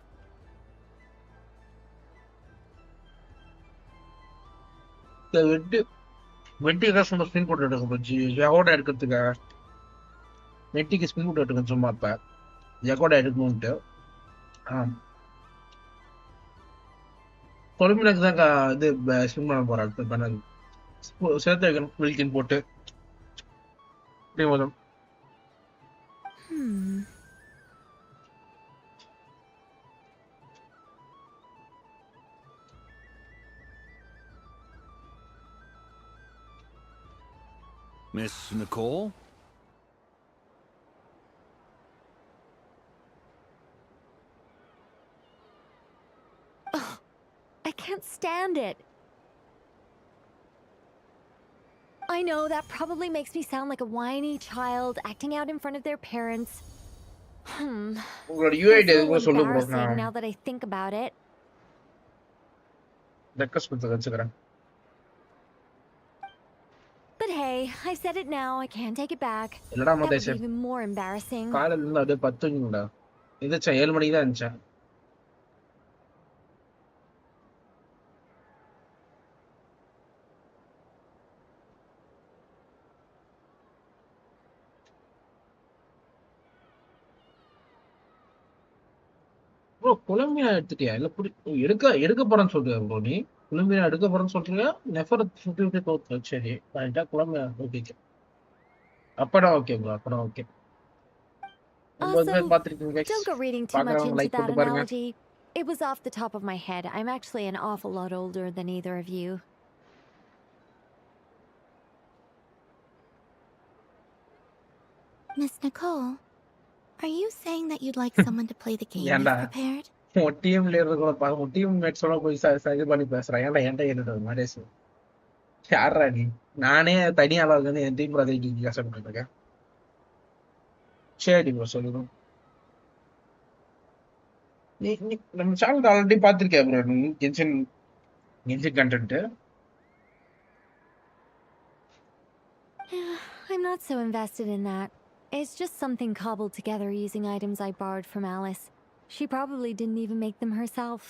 வெட்டி கஷ்டம் spin போட்டு எடுக்க ஜெகோட எடுக்கிறதுக்காக வெட்டிக்கு spin போட்டு எடுக்க சும்மா இப்ப ஜெகோட எடுக்கணும்ட்டு கொழும்பினக்கு தான் இது ஸ்பின் பண்ண போறேன். அடுத்து பண்ணது சேர்த்து வைக்கணும் மில்கின் போட்டு போதும். Miss Nicole? Oh, I can't stand it. I know that probably makes me sound like a whiny child acting out in front of their parents. It's a little embarrassing now that I think about it. But hey, I said it now, I can't take it back. That would be even more embarrassing. காலையில அது 10:00 இதுச்சா 7 மணிக்கு தான் இருந்துச்சா. Bro Colombia எடுத்துட்டியா? இல்ல எடுக்க போறேன்னு சொல்றியா ப்ரோ? நீ கொலம்பியா எடுக்க போறேன்னு சொல்றியா? நெஃபர் 50-50 தோத்து. சரி பாயிண்டா கொலம்பியா ஓகே. அப்படா ஓகே ப்ரோ, அப்படா okay. Also, don't go reading too much into that analogy. It was off the top of my head. I'm actually an awful lot older than either of you. Miss Nicole, are you saying that you'd like someone to play the game you've prepared? டீம்ல இருக்கற பாரு டீம்மேட்ஸோட போய் இது பண்ணி பேசுறேன். ஏன்டா என்னடா மாடேஸ் யாரா நீ? நானே தனியாளா வந்து என் டீம் பிரதிநிதிக்கு கஷ்டப்பட்டு இருக்கேன். சரி ப்ரோ சொல்லுங்க. நீ நம்ம சேனல் ஆல்ரெடி பாத்திருக்கியா ப்ரோ? நீ கென்ஷன் content. I'm not so invested in that. It's just something cobbled together using items I borrowed from Alice. She probably didn't even make them herself.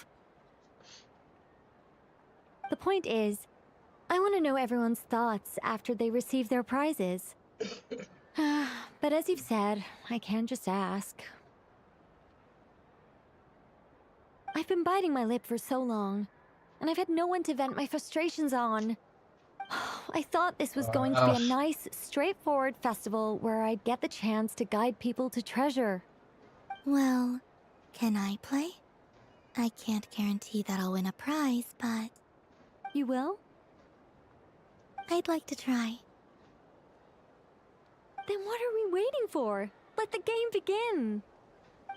The point is, I want to know everyone's thoughts after they receive their prizes. But as you've said, I can't just ask. I've been biting my lip for so long, and I've had no one to vent my frustrations on. I thought this was going to be a nice, straightforward festival where I'd get the chance to guide people to treasure. Well, can I play? I can't guarantee that I'll win a prize, but... You will? I'd like to try. Then what are we waiting for? Let the game begin!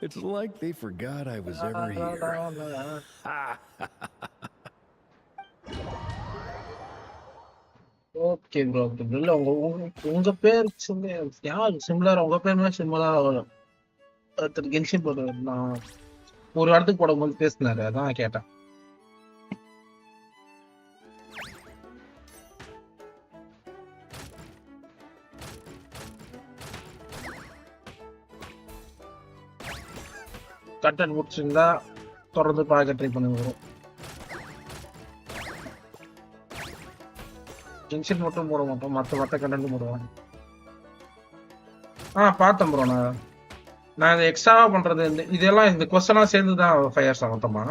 It's like they forgot I was ever here. Okay bro. இல்ல உங்க பேர் யார் சிமிலரா? உங்க பேர் மாதிரி சிமிலரா வரும். Genshin போட நான் ஒரு இடத்துக்கு போடும்போது பேசினாரு, அதான் கேட்டேன். கண்டென்ட் முடிச்சிருந்தா தொடர்ந்து பார்க்க ட்ரை பண்ணுங்க. ஜங்ஷன் மட்டும் போட மாட்டோம், மற்ற கண்டென்ட் போடுவாங்க. பார்த்தேன் ப்ரோ. நான் இதை எக்ஸ்ட்ராவா பண்றது இதெல்லாம் இந்த கொஸ்டெல்லாம் சேர்ந்து தான் 5 hours மொத்தமா.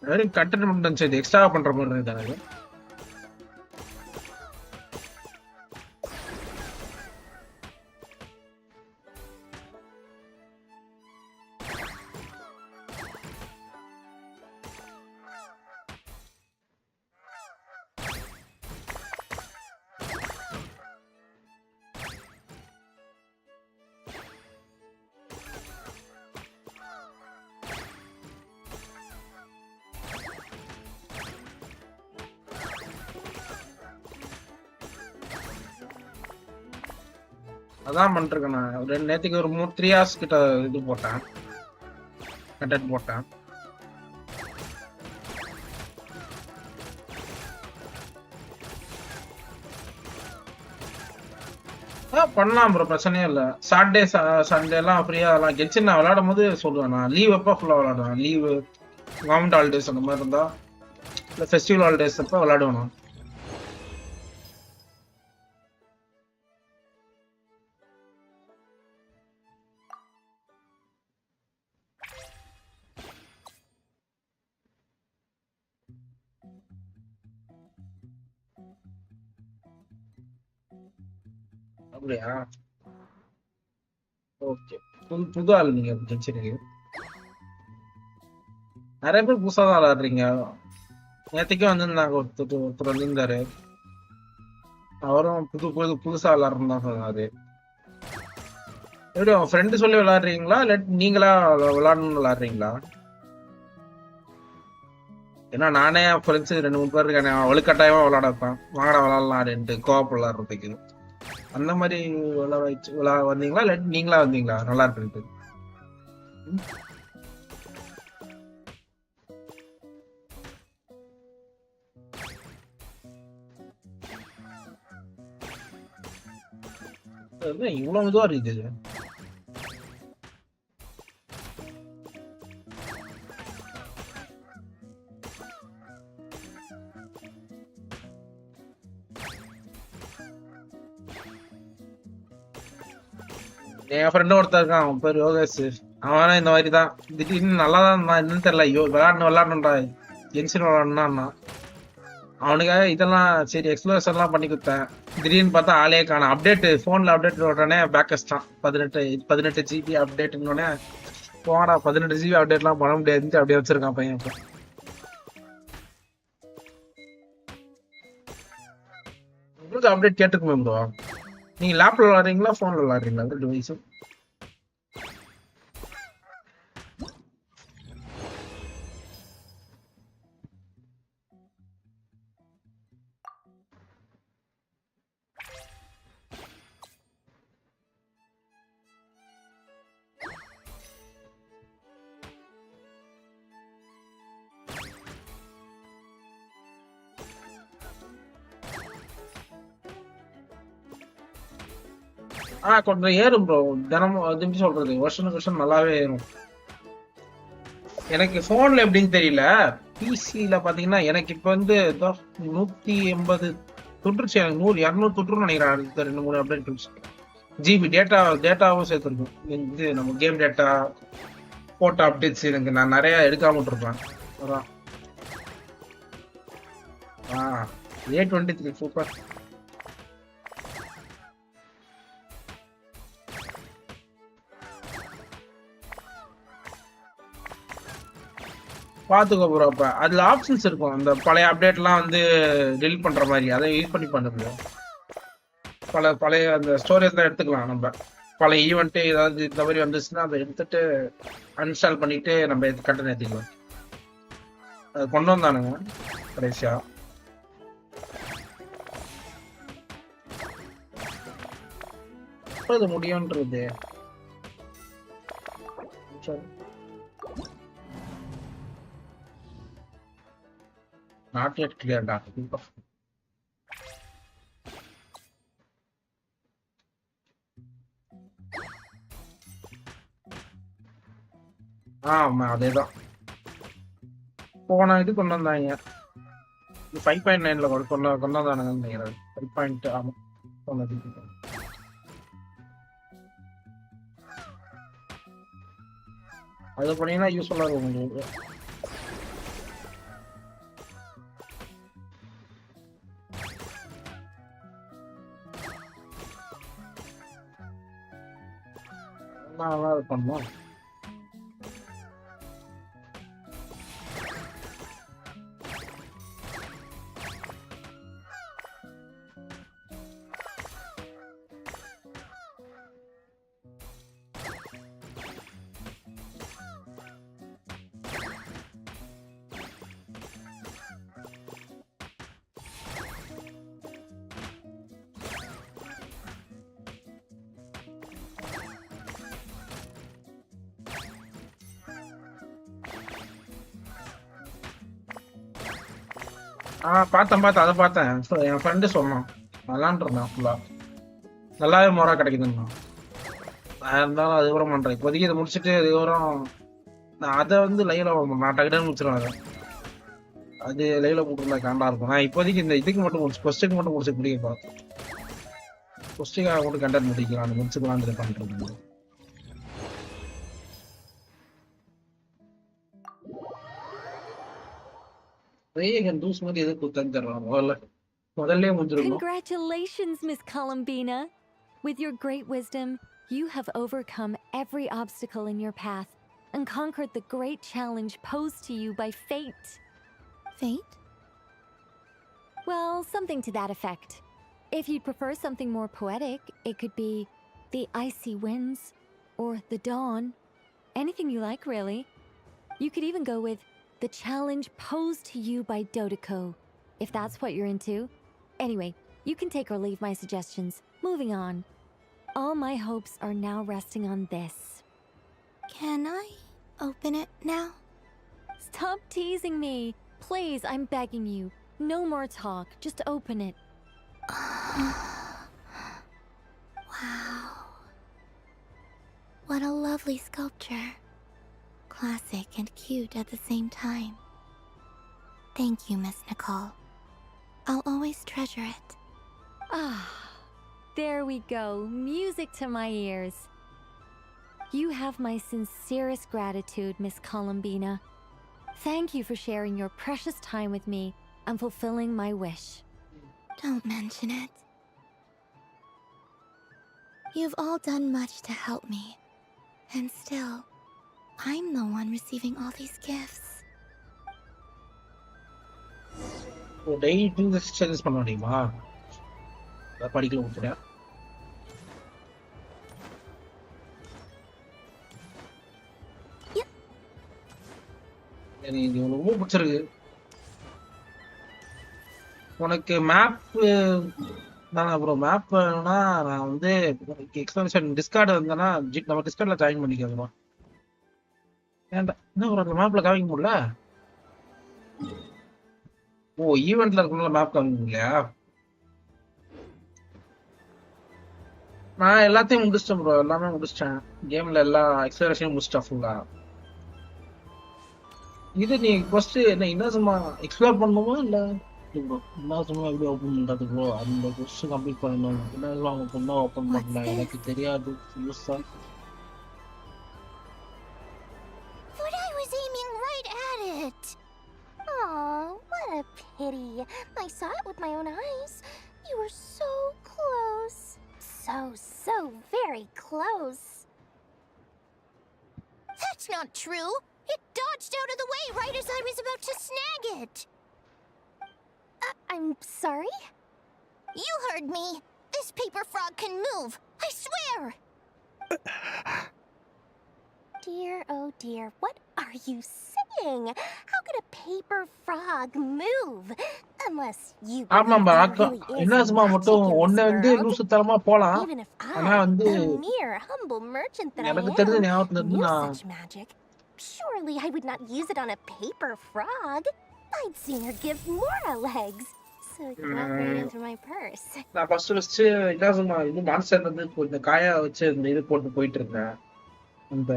வெறும் கண்டென்ட் மட்டும் இருந்துச்சு, இது எக்ஸ்ட்ராவா பண்ற மாதிரி இருந்தது. அதான் பண்ணிருக்கேன் நான். நேற்றுக்கு ஒரு 3 hours கிட்ட இது போட்டேன், கண்டென்ட் போட்டேன். பண்ணலாம் ப்ரோ, பிரச்சனையே இல்லை. சாட்டர்டே சண்டே எல்லாம் ஃப்ரீயா அதெல்லாம் கென்ஷின் நான் விளையாடும் போது சொல்லுவேன். நான் லீவ் அப்போ ஃபுல்லாக விளையாடுவேன். லீவு, கவர்மெண்ட் ஹாலிடேஸ் அந்த மாதிரி இருந்தா, இல்லை ஃபெஸ்டிவல் ஹாலிடேஸ் அப்போ விளையாடுவேன் நான். அப்படியா? ஓகே. புது ஆள் நீங்க கென்ஷனுக்கு. நிறைய பேர் புதுசா தான் விளையாடுறீங்க. நேற்றுக்கே வந்திருந்தாங்க, ஒருத்தர் வந்திருந்தாரு. அவரும் புதுசா விளையாடுறோம் தான் சொன்னாரு. எப்படி உங்க ஃப்ரெண்டு சொல்லி விளையாடுறீங்களா இல்லை நீங்களா விளையாடணும்னு விளையாடுறீங்களா? ஏன்னா நானே ஃப்ரெண்ட்ஸ் 2-3 பேர் இருக்கானே, வலுக்கட்டாயமா விளையாட வைப்பேன். வாங்கடா விளையாடலாம் அப்படின்ட்டு, கோஆப் விளையாடுறதுக்கு. அந்த மாதிரி வந்தீங்களா இல்லை நீங்களா வந்தீங்களா நல்லா இருக்குன்ட்டு? இவ்வளவு இதுவா இருக்குது. என் ஃப்ரெண்டும் ஒருத்தர் இருக்கான், அவன் பேர் யோகேஷ். அவனா இந்த மாதிரி தான் திடீர்னு நல்லா தான் இருந்தான். என்னன்னு தெரியல, விளையாடணும்டா ஜென்ஷன் விளையாடணும்னா அவனுக்காக இதெல்லாம் சரி எக்ஸ்ப்ளோரேஷன் எல்லாம் பண்ணி கொடுத்தேன். திடீர்னு பார்த்தா ஆளே காணும். அப்டேட் ஃபோன்ல அப்டேட் உடனே பேக்கஸ் தான் 18 GB அப்டேட்னு போடா. 18 GB அப்டேட்லாம் பண்ண முடியாதுன்னு அப்படியே வச்சிருக்கான் பையன். இப்போ உங்களுக்கு அப்டேட் கேட்டுக்குமே ப்ரோ. நீங்க லேப்ல விளையாடுறீங்களா போன்ல விளையாடுறீங்களா? அந்த டிவைஸும் கொஞ்சம் ஏறும் ப்ரோ. தினமும் அது எப்படி சொல்றது, வருஷம் நல்லாவே ஏறும். எனக்கு போன்ல எப்படின்னு தெரியல, பிசில பாத்தீங்கன்னா எனக்கு இப்ப வந்து 180 தொட்டுருச்சு. எனக்கு 100-200 தொட்டுருன்னு நினைக்கிறேன். 2-3 அப்டேட் ஜிபி டேட்டாவும் சேர்த்துருக்கும். இது நம்ம கேம் டேட்டா, போட்டோ அப்டேட்ஸ் எனக்கு நான் நிறைய எடுக்காம விட்டுருப்பேன். அதான் A23 சூப்பர். பாத்துக்கோ ப்ரோ. அப்ப அதுல ஆப்ஷன்ஸ் இருக்கும், அந்த பழைய அப்டேட்லாம் வந்து டெலிட் பண்ற மாதிரி, அதை யூஸ் பண்ணி பண்ணுங்க. பழைய அந்த ஸ்டோரேஜ் தான் எடுத்துக்கலாம். நம்ம பழைய ஈவெண்ட் ஏதாவது இந்த மாதிரி வந்துச்சுன்னா அதை எடுத்துட்டு அன்இன்ஸ்டால் பண்ணிட்டு நம்ம கண்டென்ட் ஏற்றிக்கலாம். அது கொண்டு வந்தானுங்க கடைசியா. இது முடியும்ன்றது not yet clear data. ஆமா அதேதான் போன இது கொண்டு வந்தாங்க. 5.9ல கொண்டு வந்தானுங்கன்னு நினைக்கிறேன். 5. ஆமா சொன்னது. அது பண்ணீங்கன்னா யூஸ்ஃபுல்லா இருக்கும் உங்களுக்கு. நான் பண்ணோம். பார்த்தேன் அதை பார்த்தேன். என் ஃப்ரெண்டு சொன்னான் நல்லான்றான் ஃபுல்லா நல்லாவே மொரா கிடைக்குதுன்னா. நான் இருந்தாலும் அதுக்கப்புறம் பண்றேன். இப்போதைக்கு இதை முடிச்சுட்டு அதுக்கப்புறம் நான் அதை வந்து லைவ்ல நான் டக்குன்னு முடிச்சிருவேன். அது லைவ்ல போட்டுருந்தா காண்டா இருக்கும். நான் இப்போதைக்கு இந்த இதுக்கு மட்டும் முடிச்சு கொஸ்டின் மட்டும் முடிச்சு முடிய பார்த்தேன். கொஸ்டிக்காக மட்டும் கண்டென்ட் முடிக்கலாம் அந்த முடிச்சுக்கலான்னு பண்ணிட்டு. Congratulations, Miss Columbina. With your great wisdom, you have overcome every obstacle in your path and conquered the great challenge posed to you by fate. Fate? Well, something to that effect. If you'd prefer something more poetic, it could be the icy winds or the dawn. Anything you like, really. You could even go with the challenge posed to you by Dodeko, if that's what you're into. Anyway, you can take or leave my suggestions. Moving on. All my hopes are now resting on this. Can I open it now? Stop teasing me. Please, I'm begging you. No more talk. Just open it. Wow. What a lovely sculpture. Classic and cute at the same time. Thank you, Miss Nicole. I'll always treasure it. Ah, there we go. Music to my ears. You have my sincerest gratitude, Miss Columbina. Thank you for sharing your precious time with me and fulfilling my wish. Don't mention it. You've all done much to help me. And still, I'm the one receiving all these gifts. Daily changes பண்ண முடியுமா? படிக்கல விட்டுறேன். எனக்கு இது ரொம்ப பிடிச்சிருக்கு. உனக்கு map நான் அப்புறம் மேப் வேணும்னா நான் வந்து எக்ஸ்பென்ஷன் டிஸ்கார்டு வந்தேன்னா நம்ம டிஸ்கார்ட்ல ஜாயின் பண்ணிக்கலாம். ஏன்டா என்ன ஒரு மேப்ல காமிக்க முடியல? ஓ ஈவெண்ட்ல இருக்கனால மேப் காமிக்க முடியலையா? நான் எல்லாத்தையும் முடிச்சிட்டேன் ப்ரோ. எல்லாமே முடிச்சிட்டேன். கேம்ல எல்லா எக்ஸ்ப்ளோரேஷனும் முடிச்சிட்டேன் ஃபுல்லா. இது நீ ஃபர்ஸ்ட் என்ன சும்மா எக்ஸ்ப்ளோர் பண்ணணுமா இல்ல என்ன சும்மா எப்படி ஓபன் பண்றது ப்ரோ? அந்த கொஸ்டின் கம்ப்ளீட் பண்ணணும். என்ன அவங்க பொண்ணா ஓபன் பண்ணல எனக்கு தெரியாது. யூஸா But I was aiming right at it. Aw, what a pity. I saw it with my own eyes. You were so close. So very close. That's not true. It dodged out of the way right as I was about to snag it. I'm sorry? You heard me. This paper frog can move. I swear. Dear, oh dear, what are you saying? How could a paper frog move? Unless you ஆமாம்பா என்ன சும்மா மட்டும் ஒண்ணு வந்து லூசு தரமா போலாம். ஆனா வந்து mere humble merchant that எனக்கு I தெரிஞ்ச am, ஞாபகத்துல இருந்து knew நான் such magic. Surely I would not use it on a paper frog. I'd sooner give Mora legs. So it could walk right into my purse. நான் first என்ன சும்மா இது monster வந்து இந்த காயா வச்சு இந்த இது போட்டு போயிட்டு இருந்தேன். அந்த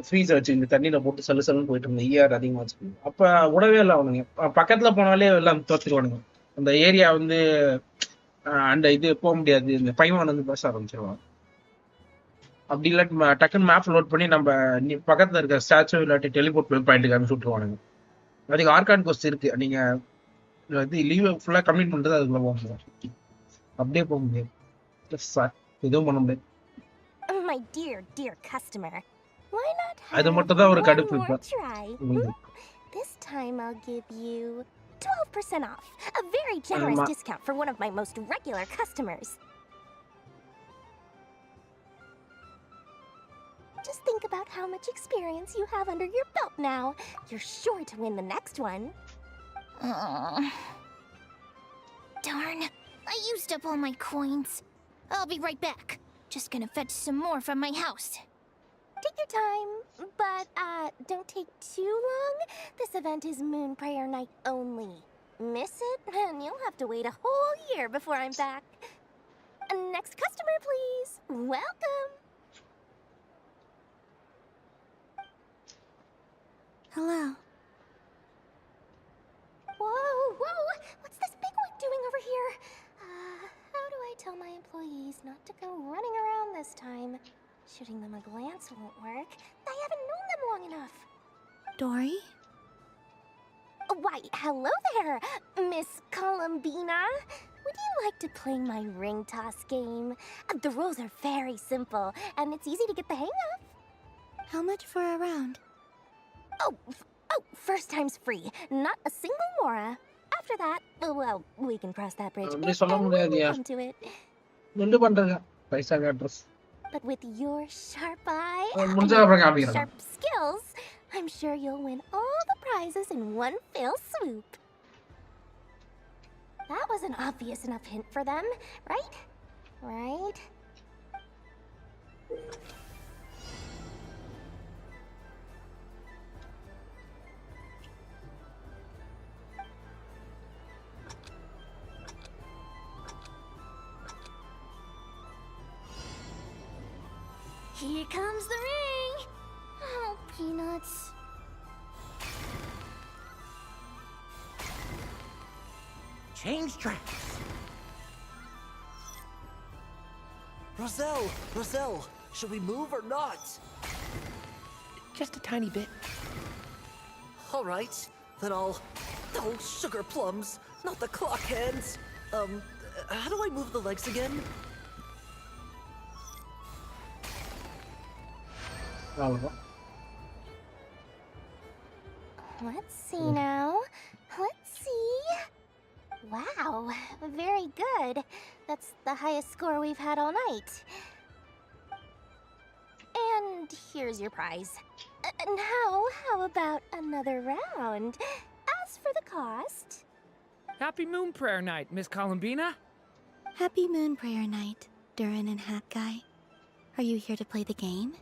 ஃப்ரீஸ் வச்சு இந்த தண்ணியில போட்டு சல்லுன்னு போயிட்டு இருந்தேன். ஈஆர் அதிகமா வச்சு அப்ப உடவே இல்லை அவனுங்க. பக்கத்துல போனாலே எல்லாம் தோத்துருவானுங்க. அந்த ஏரியா வந்து அந்த இது போக முடியாது. இந்த பைவான் வந்து பேச ஆரம்பிச்சிருவான். அப்படி இல்லாட்டி டக்குன்னு மேப் லோட் பண்ணி நம்ம பக்கத்துல இருக்க ஸ்டாச்சு இல்லாட்டி டெலிபோர்ட் பாயிண்ட்டுக்கு அனுப்பிச்சு விட்டுருவானுங்க. அதுக்கு ஆர்கான் கோஸ்ட் இருக்கு. நீங்க வந்து லீவ் ஃபுல்லா கம்ப்ளீட் பண்றது அதுக்குள்ள போக முடியாது. அப்படியே போக முடியாது. எதுவும் பண்ண முடியாது. My dear customer. Why not அது have மட்டும் தான் ஒரு one கடுப்பு more இப்ப. try? This time I'll give you 12% off. A very generous ஆமா. discount for one of my most regular customers. Just think about how much experience you have under your belt now. You're sure to win the next one. Darn, I used up all my coins. I'll be right back. Just gonna fetch some more from my house. Take your time, but don't take too long. This event is Moon Prayer Night only. miss it, and you'll have to wait a whole year before I'm back. Next customer, please. Welcome. Hello. Whoa! What's this big one doing over here? How do I tell my employees not to go running around this time? Shooting them a glance won't work. I haven't known them long enough. Dory? Why, hello there, Miss Columbina. Would you like to play my ring toss game? The rules are very simple, and it's easy to get the hang of. How much for a round? Oh, first time's free. Not a single mora. After that, well, we can cross that bridge if and when we come to it. But with your sharp eye and sharp skills, I'm sure you'll win all the prizes in one fell swoop. That was an obvious enough hint for them, right? Right? Here comes the ring! Oh, peanuts. Change tracks. Roselle, should we move or not? Just a tiny bit. All right, then I'll... Oh, sugar plums, not the clock hands. How do I move the legs again? Let's see now. Let's see. Wow, very good. That's the highest score we've had all night. And here's your prize. Now, how about another round? As for the cost... Happy Moon Prayer Night, Miss Columbina. Happy Moon Prayer Night, Durin and Hat Guy. Are you here to play the game?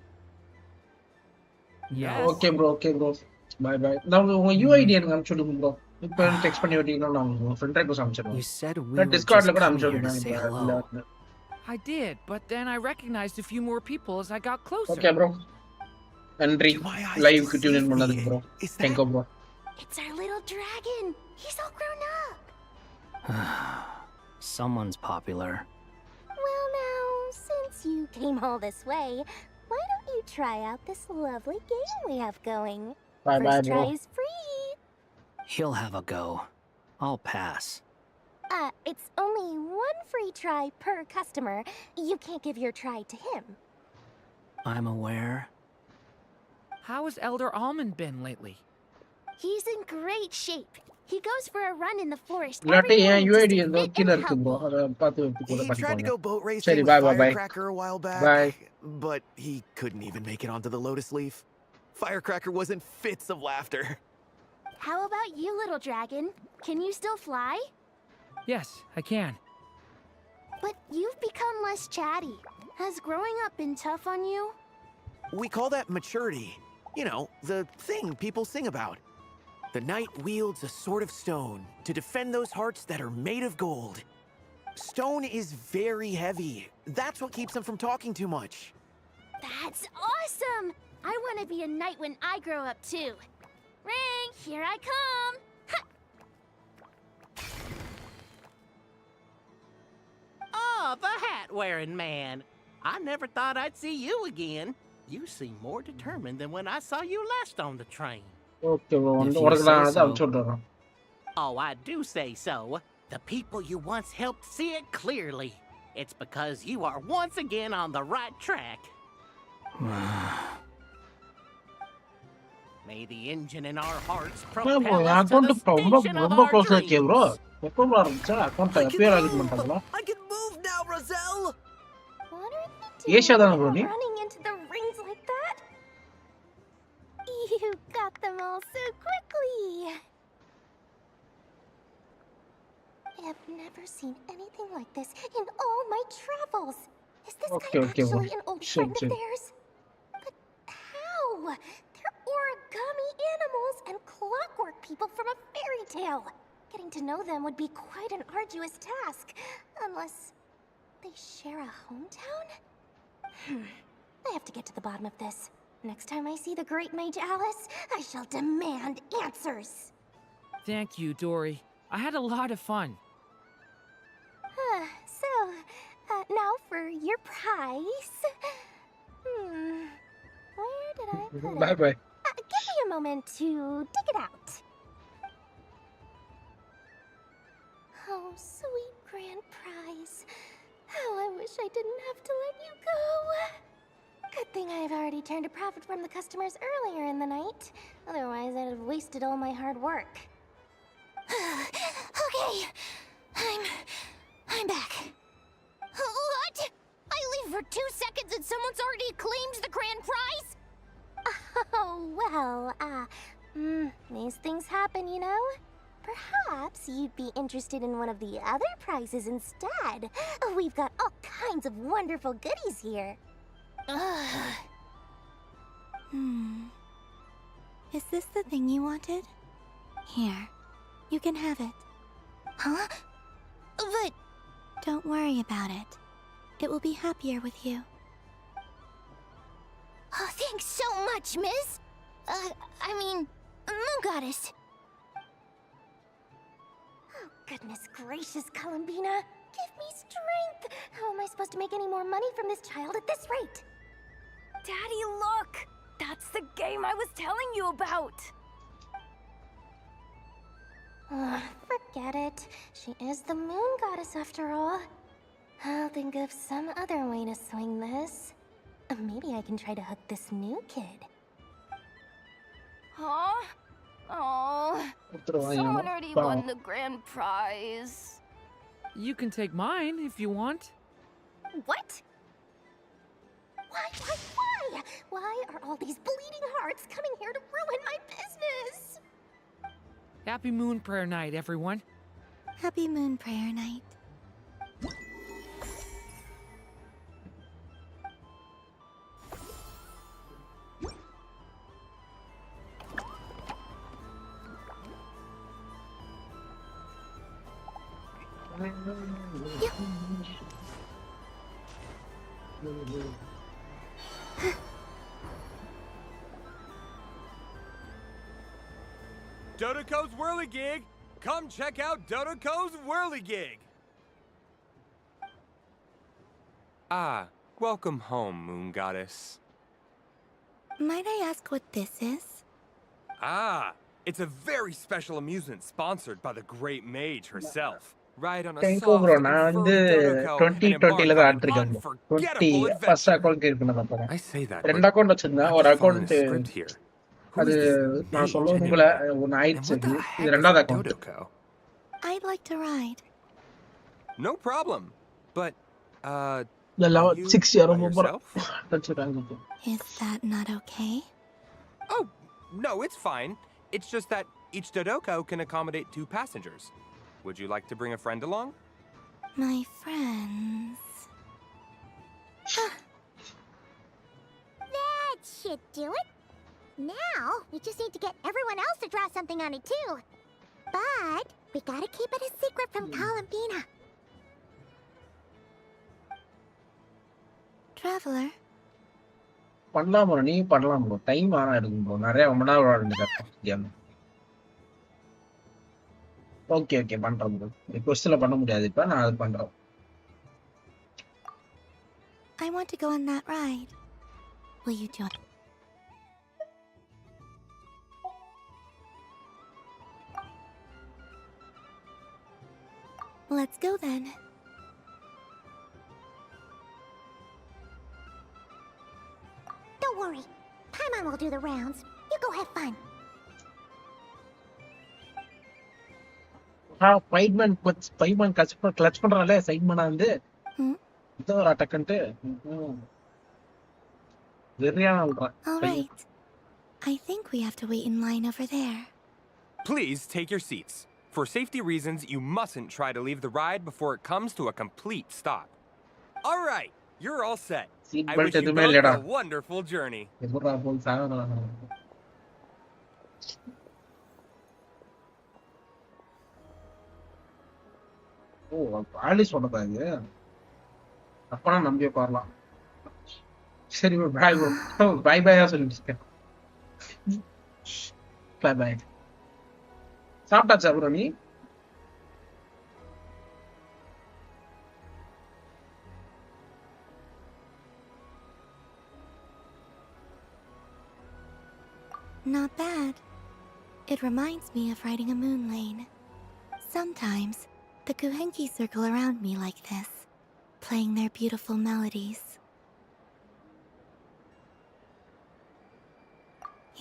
Yes. Okay, bro. Bye. Now, UID and I'm shooting, bro. Text friend request You said we were just Discord coming here to say hello. I did, but then I recognized a few more people as I got closer. Okay, bro. Henry, live tune in பண்ணதுக்கு bro. Thank you, bro. It's our little dragon. He's all grown up. Someone's popular. Well now, since you came all this way, why don't you try out this lovely game we have going? Bye, First bro. try is free. He'll have a go. I'll pass. It's only one free try per customer. You can't give your try to him. I'm aware. How has Elder Almond been lately? He's in great shape. He goes for a run in the forest இல்லாட்டி every ஏன் morning UID just to ஏதோ fit கீழ and இருக்கு healthy. bro. அத பார்த்து கூட He tried to go boat racing சரி with bye bye. Firecracker a while back, Bye. but he couldn't even make it onto the Lotus Leaf. Firecracker was in fits of laughter. How about you, little dragon? Can you still fly? Yes, I can. But you've become less chatty. Has growing up been tough on you? We call that maturity. You know, the thing people sing about. The knight wields a sword of stone to defend those hearts that are made of gold. Stone is very heavy. That's what keeps him from talking too much. That's awesome! I want to be a knight when I grow up too. Ring, here I come! Ha! Ah, the hat-wearing man. I never thought I'd see you again. You seem more determined than when I saw you last on the train. Okay, bro. If you உனக்கு say நான் so. அனுப்பிச்சு விட்டுறேன். Oh, I do say so. The people you once helped see it clearly. It's because you are once again on the right track. May the engine in our hearts propel bro, us to account the station of ரொம்ப our close இருக்கே bro. dreams. எப்போ ஆரம்பிச்சா account எப்போ login பண்றாங்களா? I can move now, Roselle! What are they ஏஷா தான bro நீ? running into the rings like that? You got them all so quickly. I've never seen anything like this in all my travels. Is this guy actually an old friend of theirs? But how? They're origami animals and clockwork people from a fairy tale. Getting to know them would be quite an arduous task, unless they share a hometown? I have to get to the bottom of this. Next time I see the Great Mage Alice, I shall demand answers. Thank you, Dory. I had a lot of fun. Now for your prize. Where did I put it? Bye-bye. Give me a moment to dig it out. Oh, sweet grand prize. How I wish I didn't have to let you go. Good thing I've already turned a profit from the customers earlier in the night. Otherwise, I'd have wasted all my hard work. Okay, I'm back. What? I leave for 2 seconds and someone's already claimed the grand prize? Oh, well, these things happen, you know? Perhaps you'd be interested in one of the other prizes instead. We've got all kinds of wonderful goodies here. Is this the thing you wanted? Here, you can have it. Huh? But... Don't worry about it. It will be happier with you. Oh, thanks so much, miss! Moon Goddess. Oh, goodness gracious, Columbina. Give me strength! How am I supposed to make any more money from this child at this rate? Daddy, look! That's the game I was telling you about! Forget it. She is the Moon Goddess after all. I'll think of some other way to swing this. Maybe I can try to hook this new kid. Huh? Oh, someone already won the grand prize. You can take mine if you want. What? Why? Why are all these bleeding hearts coming here to ruin my business? Happy Moon Prayer Night, everyone. Happy Moon Prayer Night. Dodoco's Whirligig! Come check out Dodoco's Whirligig! Ah, welcome home, Moon Goddess. Might I ask what this is? Ah, it's a very special amusement sponsored by the Great Mage herself. Ride on a Thank you, soft bro. and நான் வந்து Dodoco and 2020 ல embark தான் on an ஆடிருக்கேன். 20 unforgettable first adventure. Account create பண்ணத போறேன். I say that, ரெண்டு account வச்சிருந்தேன். I'm ஒரு just following account a script here. Who அது is this நான் mage சொல்லுவேன்ல anyway? ஒன்னு And ஆயிடுச்சு. what the இது heck is ரெண்டாவது a account. Dodoco? I'd like to ride. No problem. But, The are level you 6 year by old yourself? Is that not okay? Oh, no, it's fine. It's just that each Dodoco can accommodate 2 passengers. Would you like to bring a friend along? My friends. That should do it. Now, we just need to get everyone else to draw something on it too. But, we gotta keep it a secret from Columbina. Traveler. பண்ணலாம் bro, நீ பண்ணலாம் bro. Time ஆனா எடுக்கும் bro. நிறைய ரொம்ப நேரம் விளையாட வேண்டியதா கேம். ஓகே பண்றேன் ப்ரோ. ரிக்வெஸ்ட்ல பண்ண முடியாது இப்ப, நான் அது பண்றேன். I want to go on that ride. Will you join? Let's go then. Don't worry. Paimon will do the rounds. You go have fun. ஃபைட்மேன் கிளட்ச் பண்றானே சைட்மேனா வந்து. இது ஒரு அட்டாக்ன்ட். வெறியான ஆள்றான். All right. I think we have to wait in line over there. Please take your seats. For safety reasons, you mustn't try to leave the ride before it comes to a complete stop. All right, you're all set. I wish you both a wonderful journey. ஓ Alice சொன்னதா இது? அப்பனா நம்பியே பாரலாம். சரி bye bro. பாய் பாயா சொல்லிட்டு பாய் பாய். சாப்பிட்டாச்சா bro நீ? Not bad. It reminds me of riding a moon lane. Sometimes, the Kuhenki circle around me like this, playing their beautiful melodies.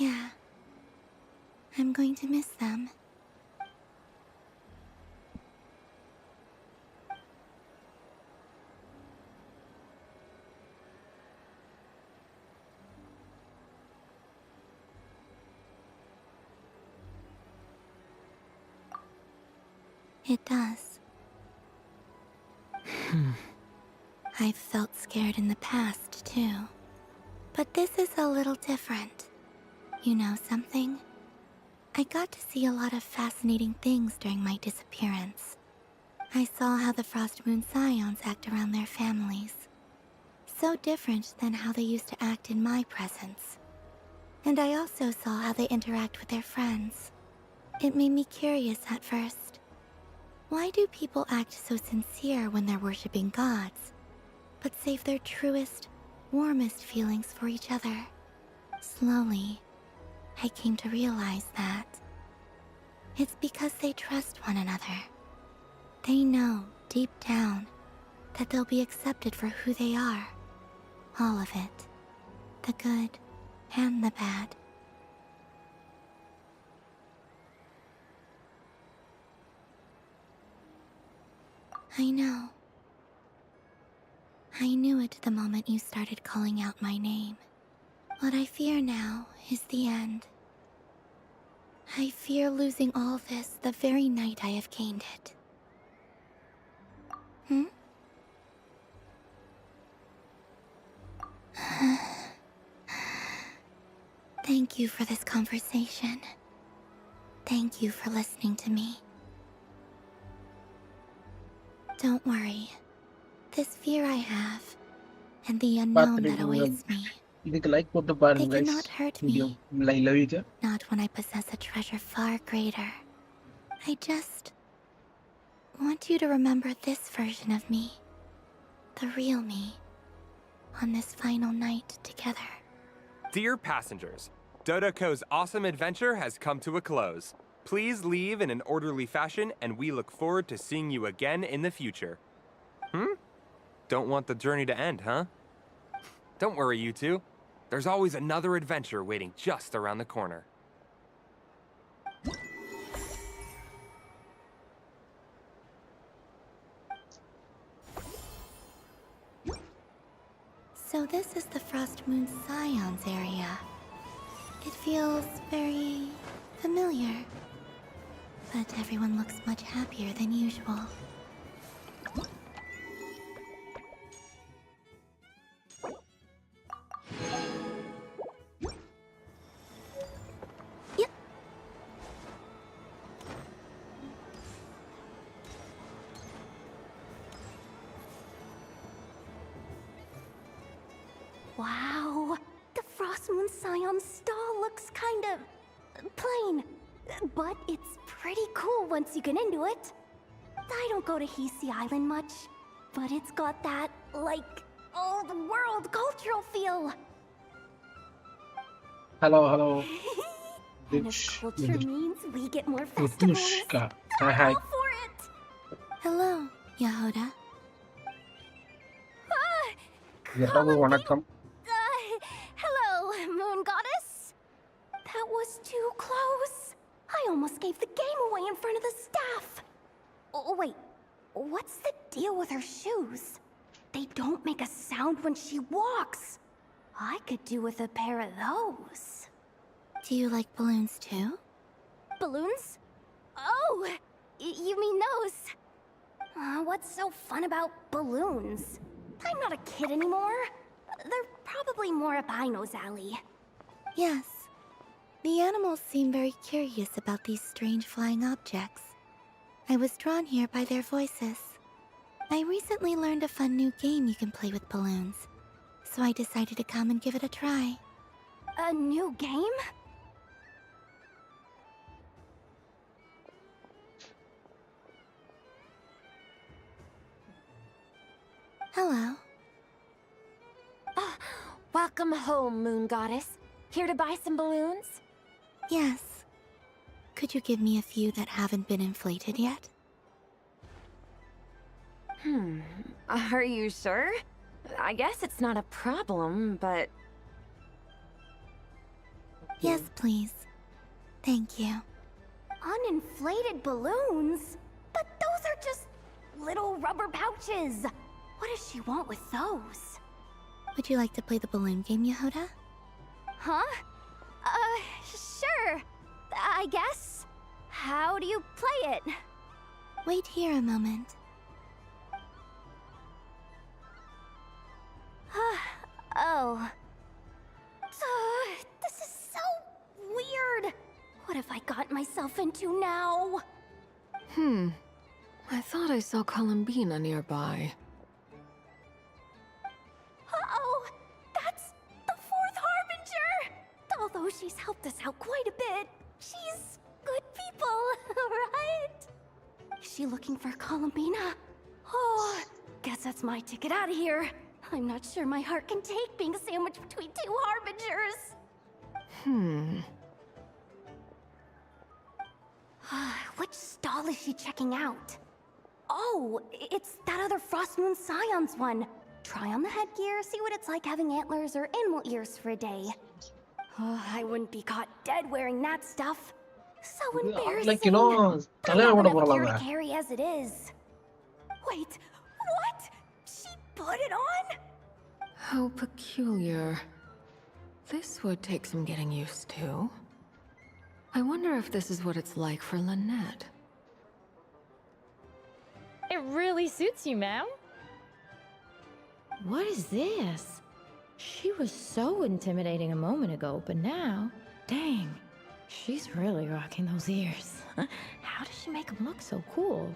Yeah. I'm going to miss them. It does. I've felt scared in the past, too. But this is a little different. You know something? I got to see a lot of fascinating things during my disappearance. I saw how the Frost Moon Scions act around their families. So different than how they used to act in my presence. And I also saw how they interact with their friends. It made me curious at first. Why do people act so sincere when they're worshipping gods, but save their truest, warmest feelings for each other? Slowly, I came to realize that it's because they trust one another. They know, deep down, that they'll be accepted for who they are. All of it. The good and the bad. I know. I knew it the moment you started calling out my name. What I fear now is the end. I fear losing all this the very night I have gained it. Thank you for this conversation. Thank you for listening to me. Don't worry. This fear I have, and the unknown that awaits me, they cannot hurt me. Not when I possess a treasure far greater. I just want you to remember this version of me. The real me. On this final night together. Dear passengers, Dodoko's awesome adventure has come to a close. Please leave in an orderly fashion, and we look forward to seeing you again in the future. Don't want the journey to end, huh? Don't worry, you two. There's always another adventure waiting just around the corner. So this is the Frost Moon Scions area. It feels very familiar. But everyone looks much happier than usual. Yep. Wow, the Frost Moon Scion stall looks kind of plain, but it's pretty cool once you get into it. I don't go to Hisi Island much, but it's got that, like, old world cultural feel. Hello. And if culture means we get more festivals, I'm all for it. Hello, Yahoda. Hello, Moon Goddess. That was too close. I almost gave the game away in front of the staff. Oh, wait, what's the deal with her shoes? They don't make a sound when she walks. I could do with a pair of those. Do you like balloons too? Balloons? Oh, you mean those? What's so fun about balloons? I'm not a kid anymore. They're probably more up Aino's alley. Yes. The animals seem very curious about these strange flying objects. I was drawn here by their voices. I recently learned a fun new game you can play with balloons, so I decided to come and give it a try. A new game? Hello. Welcome home, Moon Goddess. Here to buy some balloons? Yes. Could you give me a few that haven't been inflated yet? Are you sure? I guess it's not a problem, but... Yes, please. Thank you. Uninflated balloons? But those are just little rubber pouches. What does she want with those? Would you like to play the balloon game, Yehoda? Huh? Sure. I guess. How do you play it? Wait here a moment. Oh. This is so weird. What have I got myself into now? I thought I saw Columbina nearby. Uh-oh! That's the fourth Harbinger! Although she's helped us out quite a bit, she's good people, right? Is she looking for Columbina? Oh, guess that's my ticket out of here. I'm not sure my heart can take being sandwiched between two Harbingers. Which stall is she checking out? Oh, it's that other Frost Moon Scion's one. Try on the headgear, see what it's like having antlers or animal ears for a day. Oh, I wouldn't be caught dead wearing that stuff. So embarrassing. Like, you know, I have enough gear to போடலாம். carry as it is. Wait, what? She put it on? How peculiar. This would take some getting used to. I wonder if this is what it's like for Lynette. It really suits you, ma'am. What is this? She was so intimidating a moment ago, but now, dang, she's really rocking those ears. How does she make them look so cool?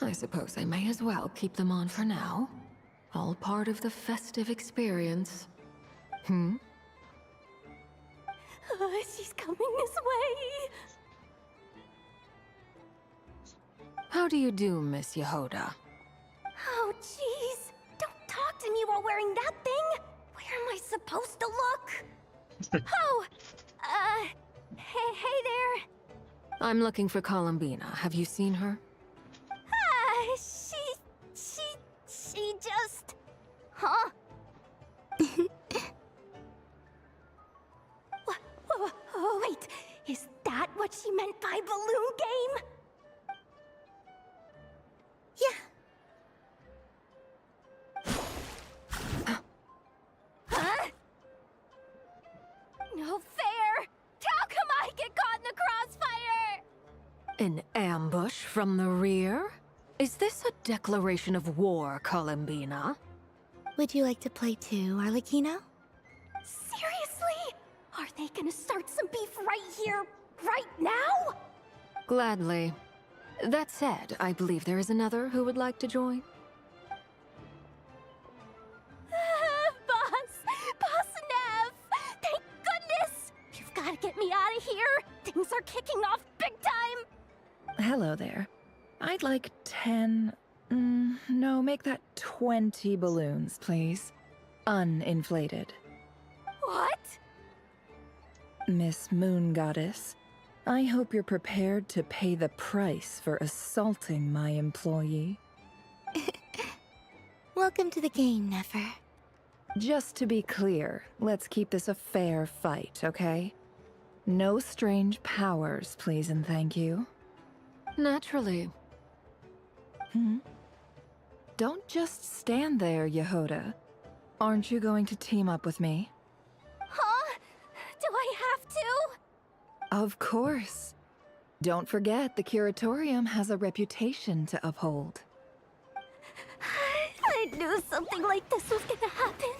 I suppose I may as well keep them on for now. All part of the festive experience. She's coming this way. How do you do, Miss Yehoda? Oh, jeez. Don't talk to me while wearing that thing. Where am I supposed to look? Oh, hey there. I'm looking for Columbina. Have you seen her? She just... Huh? Wait, is that what she meant by balloon game? Huh? No fair! How come I get caught in the crossfire? An ambush from the rear? Is this a declaration of war, Columbina? Would you like to play too, Arlecchino? Seriously? Are they gonna start some beef right here, right now? Gladly. That said, I believe there is another who would like to join. Boss Nev! Thank goodness! You've gotta get me out of here! Things are kicking off big time! Hello there. I'd like 10... no, make that 20 balloons, please. Uninflated. What? Miss Moon Goddess, I hope you're prepared to pay the price for assaulting my employee. Welcome to the game, Nefer. Just to be clear, let's keep this a fair fight, okay? No strange powers, please and thank you. Naturally. Don't just stand there, Yehoda. Aren't you going to team up with me? Huh? Do I have to? Of course. Don't forget, the Curatorium has a reputation to uphold. I knew something like this was gonna happen.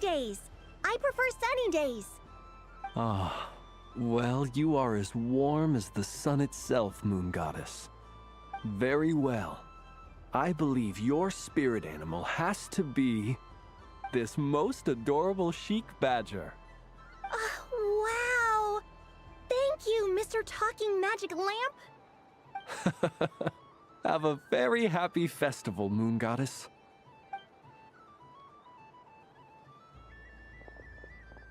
days. I prefer sunny days. Ah, well, you are as warm as the sun itself, Moon Goddess. Very well. I believe your spirit animal has to be this most adorable chic badger. Wow! Thank you, Mr. Talking Magic Lamp. Have a very happy festival, Moon Goddess.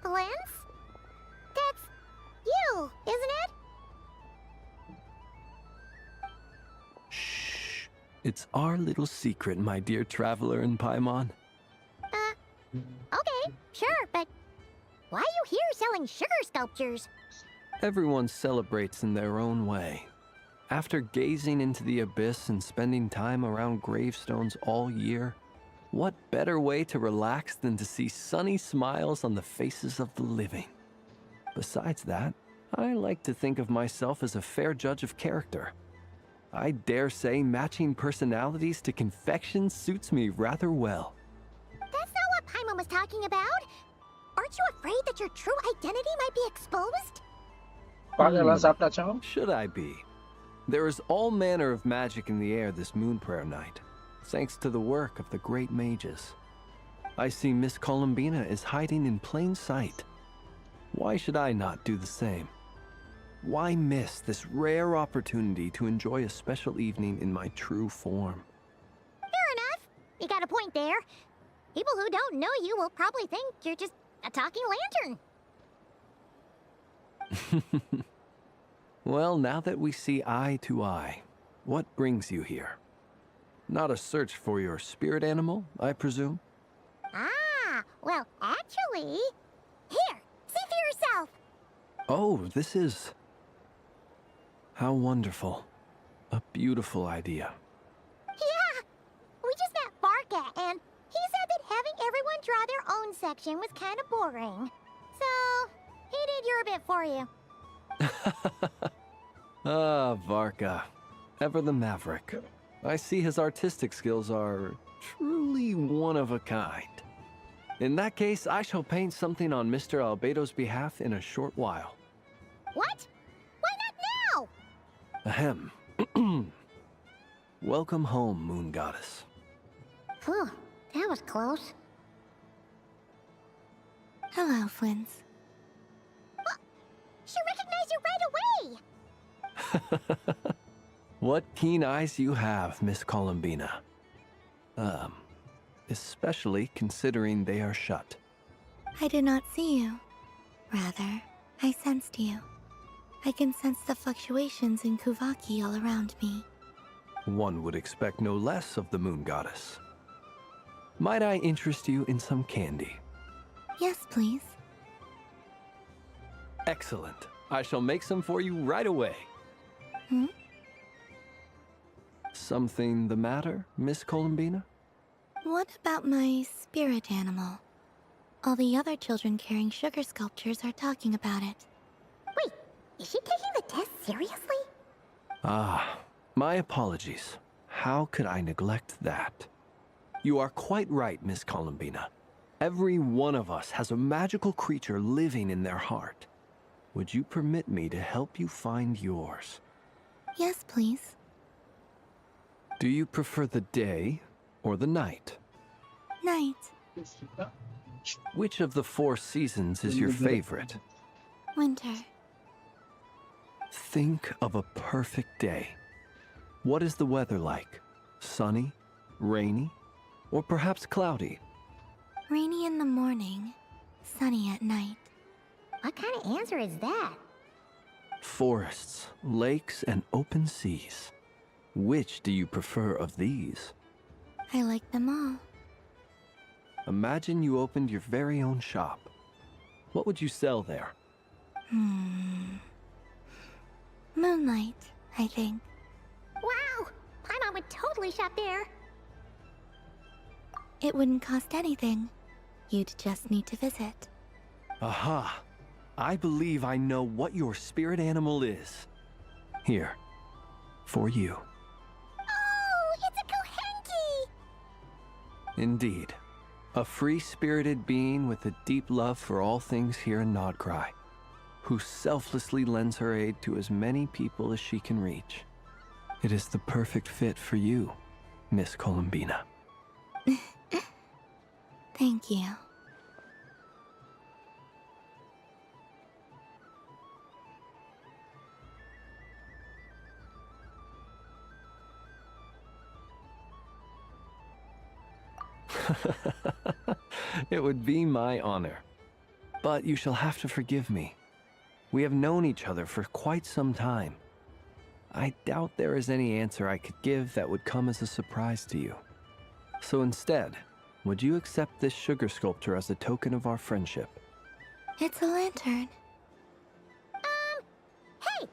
Lance? That's you, isn't it? Shh. It's our little secret, my dear traveler in Paimon. Okay, sure, but why are you here selling sugar sculptures? Everyone celebrates in their own way. After gazing into the abyss and spending time around gravestones all year, what better way to relax than to see sunny smiles on the faces of the living? Besides that, I like to think of myself as a fair judge of character. I dare say matching personalities to confection suits me rather well. That's not what Paimon was talking about. Aren't you afraid that your true identity might be exposed? Should I be? There is all manner of magic in the air this moon prayer night, thanks to the work of the great mages. I see Miss Columbina is hiding in plain sight. Why should I not do the same? Why miss this rare opportunity to enjoy a special evening in my true form? Fair enough. You got a point there. People who don't know you will probably think you're just a talking lantern. Well, now that we see eye to eye, what brings you here? Not a search for your spirit animal, I presume? Ah, well, actually... Here, see for yourself. Oh, this is... How wonderful. A beautiful idea. Yeah, we just met Barca, and he said that having everyone draw their own section was kind of boring. So, he did your bit for you. Ah, Varka. Ever the maverick. I see his artistic skills are truly one of a kind. In that case, I shall paint something on Mr. Albedo's behalf in a short while. What? Why not now? Ahem. Welcome home, Moon Goddess. Phew, that was close. Hello, Flins. She recognized you right away! What keen eyes you have, Miss Columbina. Especially considering they are shut. I did not see you. Rather, I sensed you. I can sense the fluctuations in Kuvaki all around me. One would expect no less of the Moon Goddess. Might I interest you in some candy? Yes, please. Excellent. I shall make some for you right away. Hmm? Something the matter, Miss Columbina? What about my spirit animal? All the other children carrying sugar sculptures are talking about it. Wait, is she taking the test seriously? Ah, my apologies. How could I neglect that? You are quite right, Miss Columbina. Every one of us has a magical creature living in their heart. Would you permit me to help you find yours? Yes, please. Do you prefer the day or the night? Night. Which of the 4 seasons is your favorite? Winter. Think of a perfect day. What is the weather like? Sunny, rainy, or perhaps cloudy? Rainy in the morning, sunny at night. What kind of answer is that? Forests, lakes, and open seas. Which do you prefer of these? I like them all. Imagine you opened your very own shop. What would you sell there? Moonlight, I think. Wow! Paimon would totally shop there. It wouldn't cost anything. You'd just need to visit. Aha! I believe I know what your spirit animal is. Here, for you. Oh, it's a Kohenki! Indeed. A free-spirited being with a deep love for all things here in Nodcry, who selflessly lends her aid to as many people as she can reach. It is the perfect fit for you, Miss Columbina. Thank you. It would be my honor. But you shall have to forgive me. We have known each other for quite some time. I doubt there is any answer I could give that would come as a surprise to you. So instead, would you accept this sugar sculpture as a token of our friendship? It's a lantern. Hey,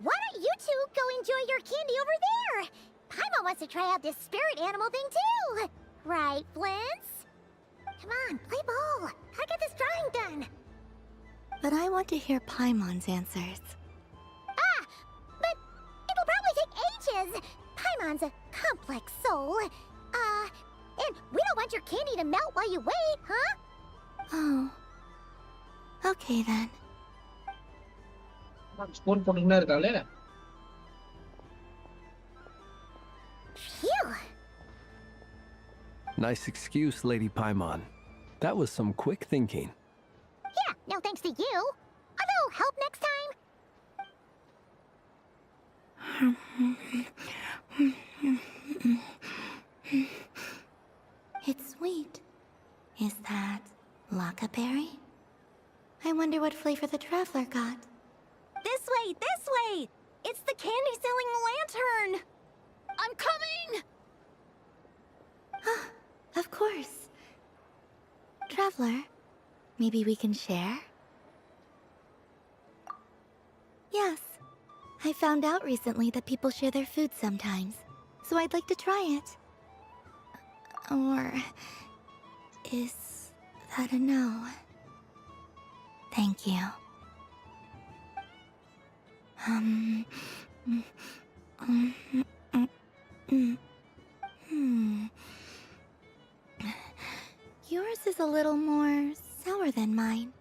why don't you two go enjoy your candy over there? Paimon wants to try out this spirit animal thing too. Right, Flint's? Come on, play ball. I got this drawing done. But I want to hear Paimon's answers. But it'll probably take ages. Paimon's a complex soul. And we don't want your candy to melt while you wait, huh? Oh. Okay then. Score போட்டுக்கிட்டே இருக்காளே. Phew. Nice excuse, Lady Paimon. That was some quick thinking. Yeah, no thanks to you. A little help next time. It's sweet. Is that lockaberry? I wonder what flavor the traveler got. This way, this way! It's the candy-selling lantern! I'm coming! Of course. Traveler, maybe we can share? Yes. I found out recently that people share their food sometimes, so I'd like to try it. Or is that a no? Thank you. Yours is a little more sour than mine.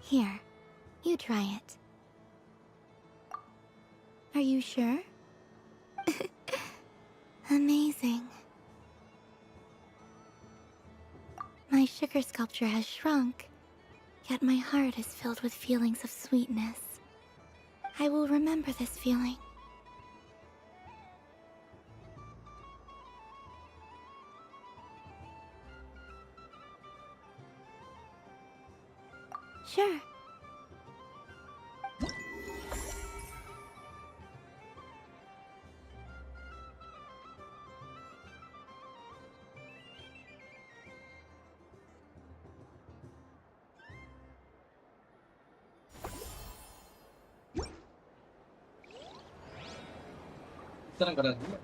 Here, you try it. Are you sure? Amazing. My sugar sculpture has shrunk, yet my heart is filled with feelings of sweetness. I will remember this feeling. Sure. இத்தனை கடை இருக்கு.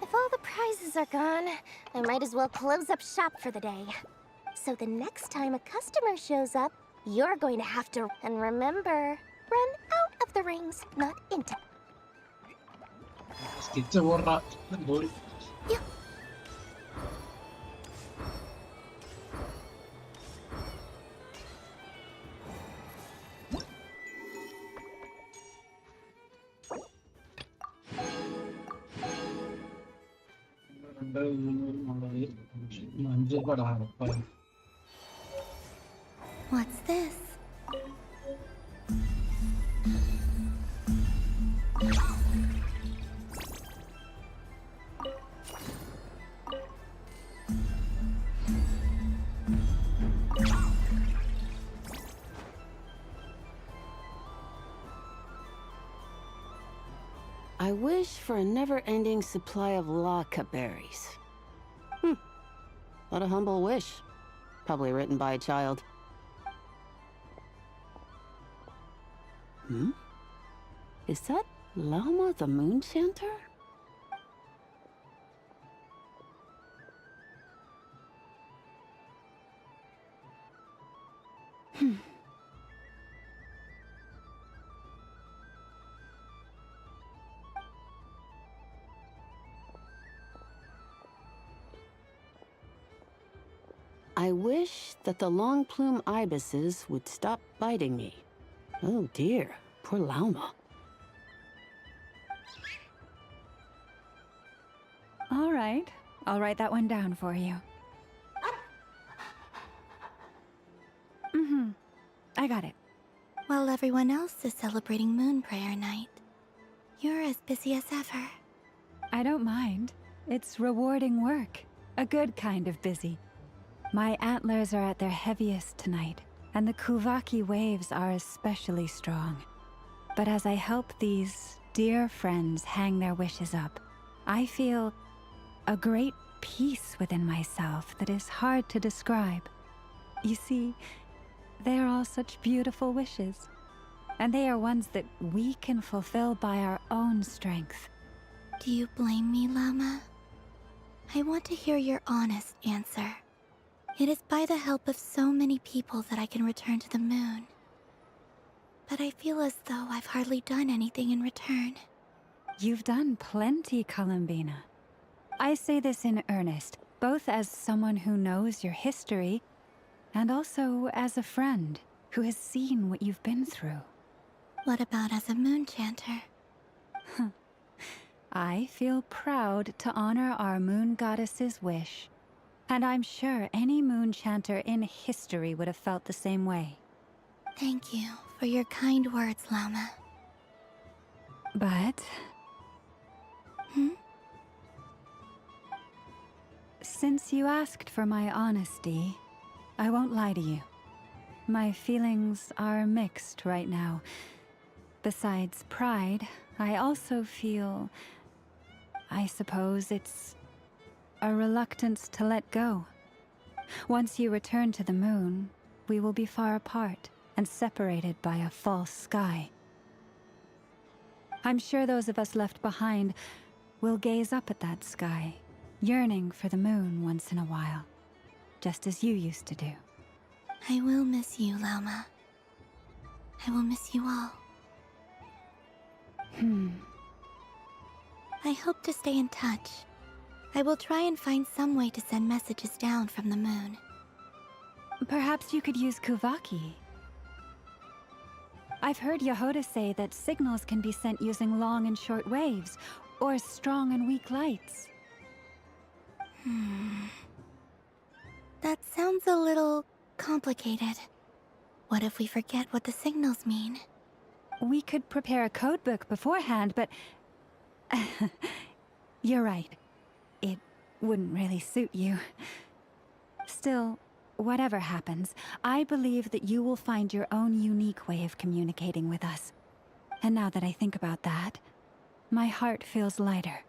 If all the prizes are gone, I might as well close up shop for the day. So the next time a customer shows up, you're going to have to... And remember, run out of the rings, not into... ஸ்கெட்சை போடுறா. போய். What's this? I wish for a never-ending supply of laka berries. What a humble wish. Probably written by a child. Is that Llama the Moon Chanter? I wish that the long plume ibises would stop biting me. Oh dear, poor Llama. All right, I'll write that one down for you. I got it. While everyone else is celebrating Moon Prayer Night, you're as busy as ever. I don't mind. It's rewarding work. A good kind of busy. My antlers are at their heaviest tonight, and the Kuvaki waves are especially strong. But as I help these dear friends hang their wishes up, I feel a great peace within myself that is hard to describe. You see, they are all such beautiful wishes, and they are ones that we can fulfill by our own strength. Do you blame me, Llama? I want to hear your honest answer. It is by the help of so many people that I can return to the moon. But I feel as though I've hardly done anything in return. You've done plenty, Columbina. I say this in earnest, both as someone who knows your history, and also as a friend who has seen what you've been through. What about as a moon chanter? I feel proud to honor our moon goddess's wish, and I'm sure any moon chanter in history would have felt the same way. Thank you for your kind words, Llama. But... Since you asked for my honesty, I won't lie to you. My feelings are mixed right now. Besides pride, I also feel... I suppose it's a reluctance to let go. Once you return to the moon, we will be far apart and separated by a false sky. I'm sure those of us left behind will gaze up at that sky, yearning for the moon once in a while, just as you used to do. I will miss you, Llama. I will miss you all. I hope to stay in touch. I will try and find some way to send messages down from the moon. Perhaps you could use Kuvaki. I've heard Yehoda say that signals can be sent using long and short waves, or strong and weak lights. That sounds a little complicated. What if we forget what the signals mean? We could prepare a codebook beforehand, but... You're right. It wouldn't really suit you. Still, whatever happens, I believe that you will find your own unique way of communicating with us. And now that I think about that, my heart feels lighter.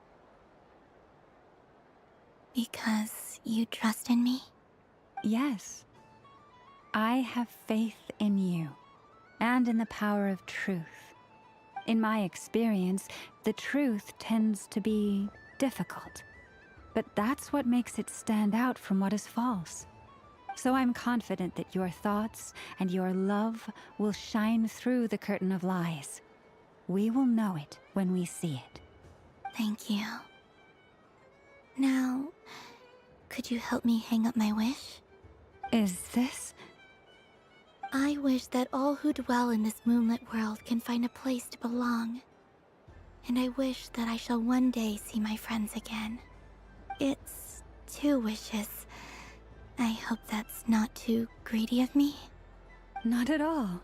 Because you trust in me? Yes. I have faith in you, and in the power of truth. In my experience, the truth tends to be difficult. But that's what makes it stand out from what is false. So I'm confident that your thoughts and your love will shine through the curtain of lies. We will know it when we see it. Thank you. Now, could you help me hang up my wish? Is this... I wish that all who dwell in this moonlit world can find a place to belong. And I wish that I shall one day see my friends again. It's 2 wishes. I hope that's not too greedy of me. Not at all.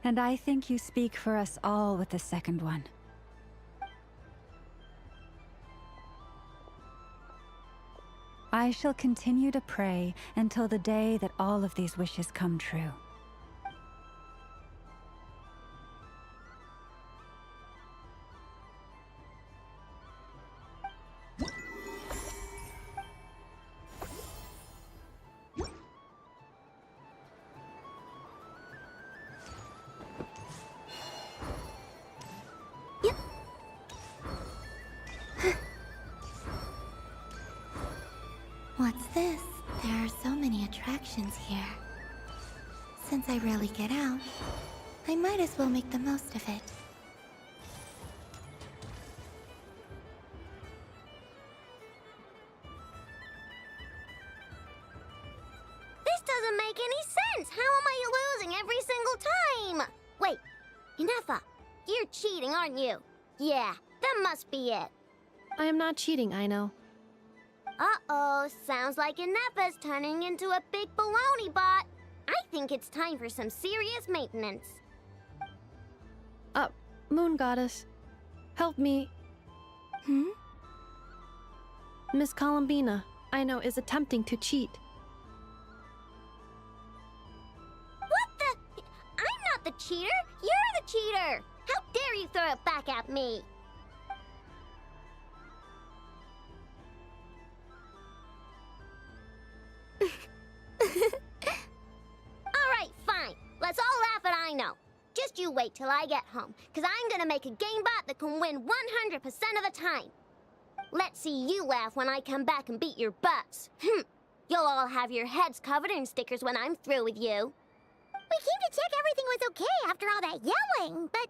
And I think you speak for us all with the second one. I shall continue to pray until the day that all of these wishes come true. What's this? There are so many attractions here. Since I rarely get out, I might as well make the most of it. This doesn't make any sense! How am I losing every single time? Wait, Inefa, you're cheating, aren't you? Yeah, that must be it. I am not cheating, Aino. Uh-oh, sounds like Inefa's turning into a big baloney bot. I think it's time for some serious maintenance. Moon Goddess, help me. Miss Columbina, Aino is attempting to cheat. What the? I'm not the cheater! You're the cheater! How dare you throw it back at me? Alright, fine. Let's all laugh at Aino. Just you wait till I get home, because I'm gonna make a game bot that can win 100% of the time. Let's see you laugh when I come back and beat your butts. You'll all have your heads covered in stickers when I'm through with you. We came to check everything was okay after all that yelling, but,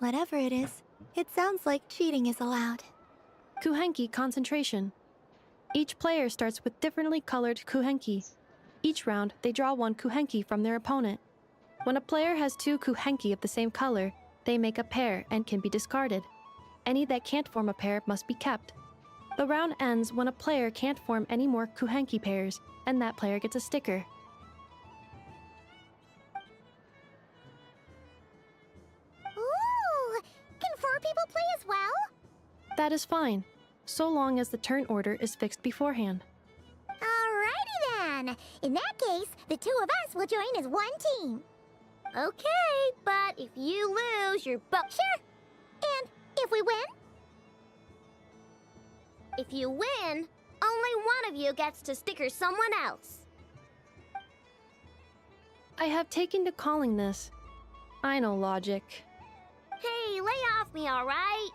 Whatever it is, it sounds like cheating is allowed. Kuhenki concentration. Each player starts with differently colored kuhenki. Each round, they draw one kuhenki from their opponent. When a player has two kuhenki of the same color, they make a pair and can be discarded. Any that can't form a pair must be kept. The round ends when a player can't form any more kuhenki pairs, and that player gets a sticker. Ooh! Can 4 people play as well? That is fine, so long as the turn order is fixed beforehand. Alrighty then! In that case, the 2 of us will join as one team. Okay, but if you lose, you're both... Sure! And if we win? If you win, only one of you gets to sticker someone else. I have taken to calling this. I know logic. Hey, lay off me, alright?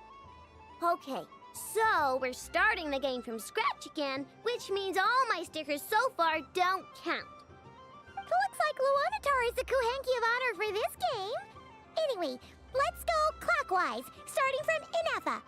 Okay, so we're starting the game from scratch again, which means all my stickers so far don't count. Looks like Luonatar is the Kuhenki of honor for this game. Anyway, let's go clockwise, starting from Inefa.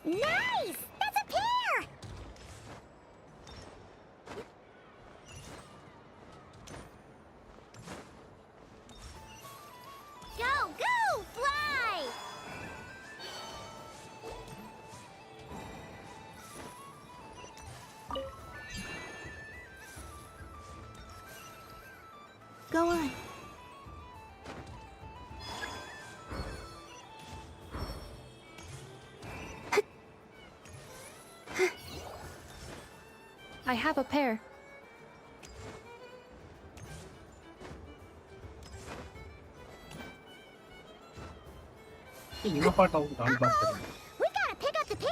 Nice! That's a pair! Go, go! Fly! Go on. I have a pair. We gotta pick up the pace!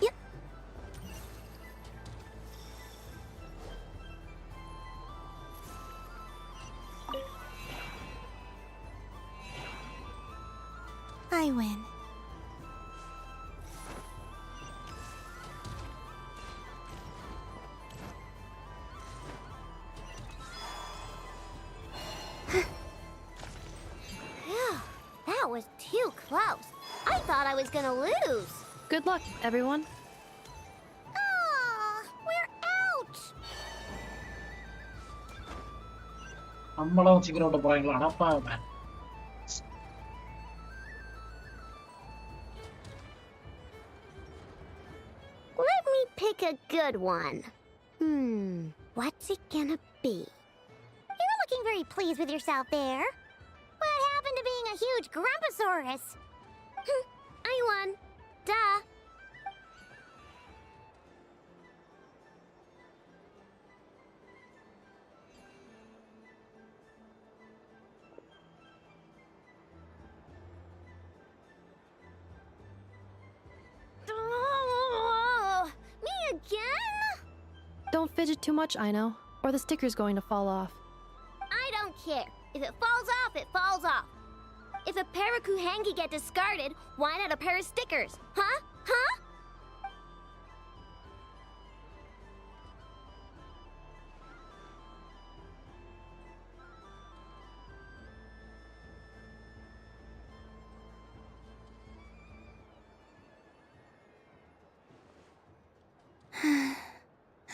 Yep. I win. Phew, that was too close. I thought I was gonna lose. Good luck, everyone. Aw, we're out! நம்மளும் சீக்கிரம் விட்டு போறாங்களா அடப்பா Let me pick pick a good one. What's it gonna be? You're looking very pleased with yourself there. What happened to being a huge Grumposaurus? I won. Duh. Oh, me again? Don't fidget too much, Ino, or the sticker's going to fall off. I don't care. If it falls off, it falls off. If a pair of Kuhengi get discarded, why not a pair of stickers? Huh? Huh?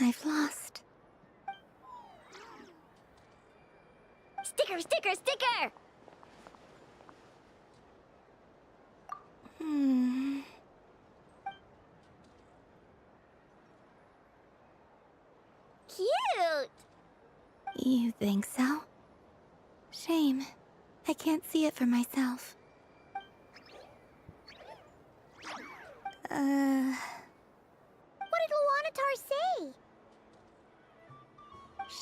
I've lost. Sticker, sticker, sticker! Cute! You think so? Shame. I can't see it for myself. What did Luanatar say?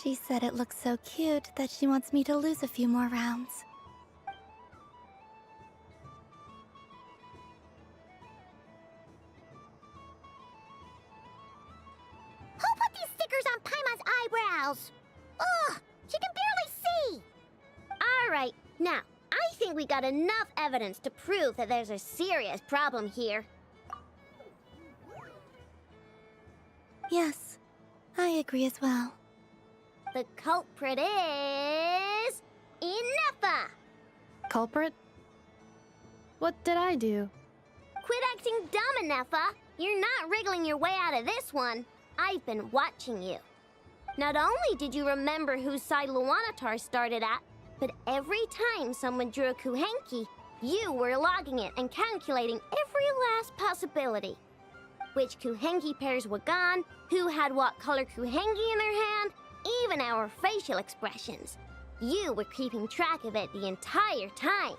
She said it looks so cute that she wants me to lose a few more rounds. Who put these stickers on Paimon's eyebrows? Ugh, she can barely see! Alright, now, I think we got enough evidence to prove that there's a serious problem here. Yes, I agree as well. The culprit is... Inefa! Culprit? What did I do? Quit acting dumb, Inefa! You're not wriggling your way out of this one. I've been watching you. Not only did you remember whose side Luanatar started at, but every time someone drew a Kuhenki, you were logging it and calculating every last possibility. Which Kuhenki pairs were gone, who had what color Kuhenki in their hand, even our facial expressions. You were keeping track of it the entire time.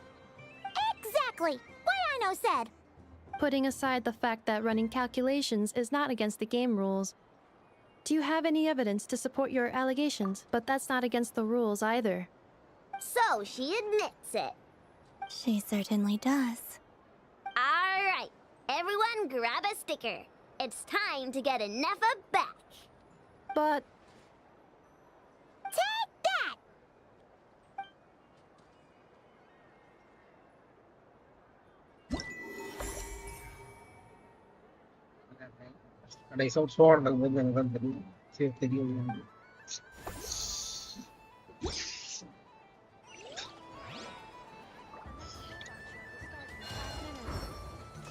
Exactly! What Ino said! Putting aside the fact that running calculations is not against the game rules, do you have any evidence to support your allegations? But that's not against the rules either. So she admits it. She certainly does. Alright, everyone grab a sticker. It's time to get Inefa back. But... Take that! கடை சோறு எனக்கு தெரியும் சரி தெரியும்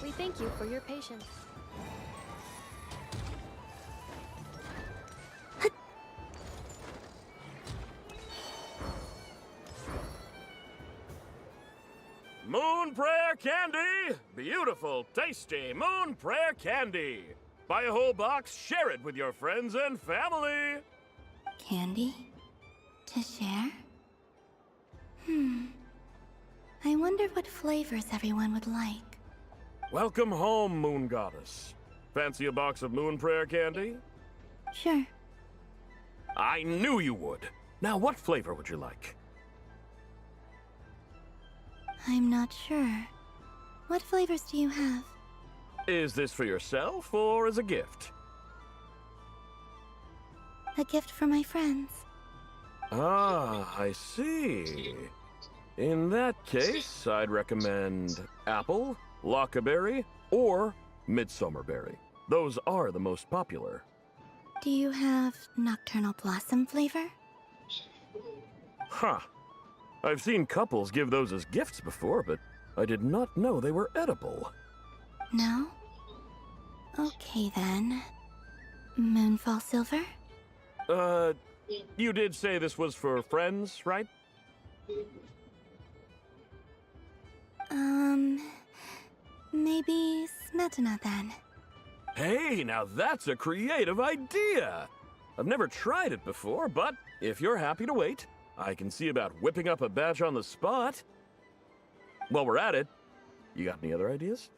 We thank you for your patience. Moon Prayer Candy! Beautiful, tasty Moon Prayer Candy! Buy a whole box, share it with your friends and family! Candy? To share? I wonder what flavors everyone would like. Welcome home, Moon Goddess. Fancy a box of Moon Prayer Candy? Sure. I knew you would. Now, what flavor would you like? I'm not sure. What flavors do you have? Is this for yourself or as a gift? A gift for my friends. Ah, I see. In that case, I'd recommend apple, lockaberry, or midsummerberry. Those are the most popular. Do you have nocturnal blossom flavor? Huh. I've seen couples give those as gifts before, but I did not know they were edible. No? Okay then. Moonfall silver? You did say this was for friends, right? Maybe Smetana then. Hey, now that's a creative idea! I've never tried it before, but if you're happy to wait, I can see about whipping up a batch on the spot. While we're at it, you got any other ideas?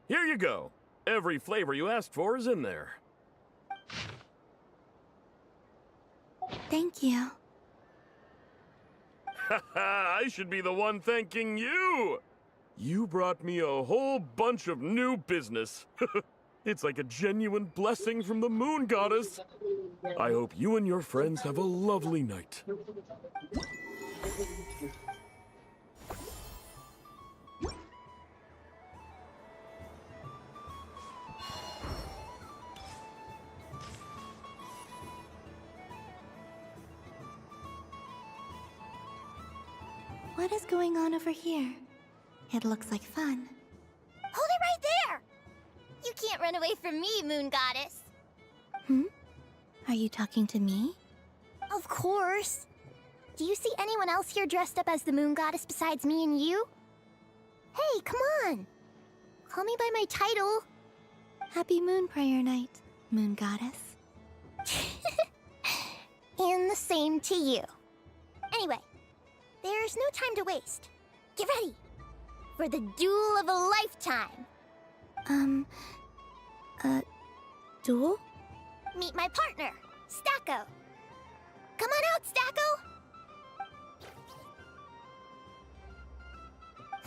Here you go. Every flavor you asked for is in there. Thank you. I should be the one thanking you! You brought me a whole bunch of new business. It's like a genuine blessing from the Moon Goddess. I hope you and your friends have a lovely night. What is going on over here? It looks like fun. Hold it right there! You can't run away from me, Moon Goddess. Hmm? Are you talking to me? Of course. Do you see anyone else here dressed up as the Moon Goddess besides me and you? Hey, come on! Call me by my title. Happy Moon Prayer Night, Moon Goddess. And the same to you. Anyway, there's no time to waste. Get ready for the duel of a lifetime. Duel? Meet my partner, Stacko. Come on out, Stacko!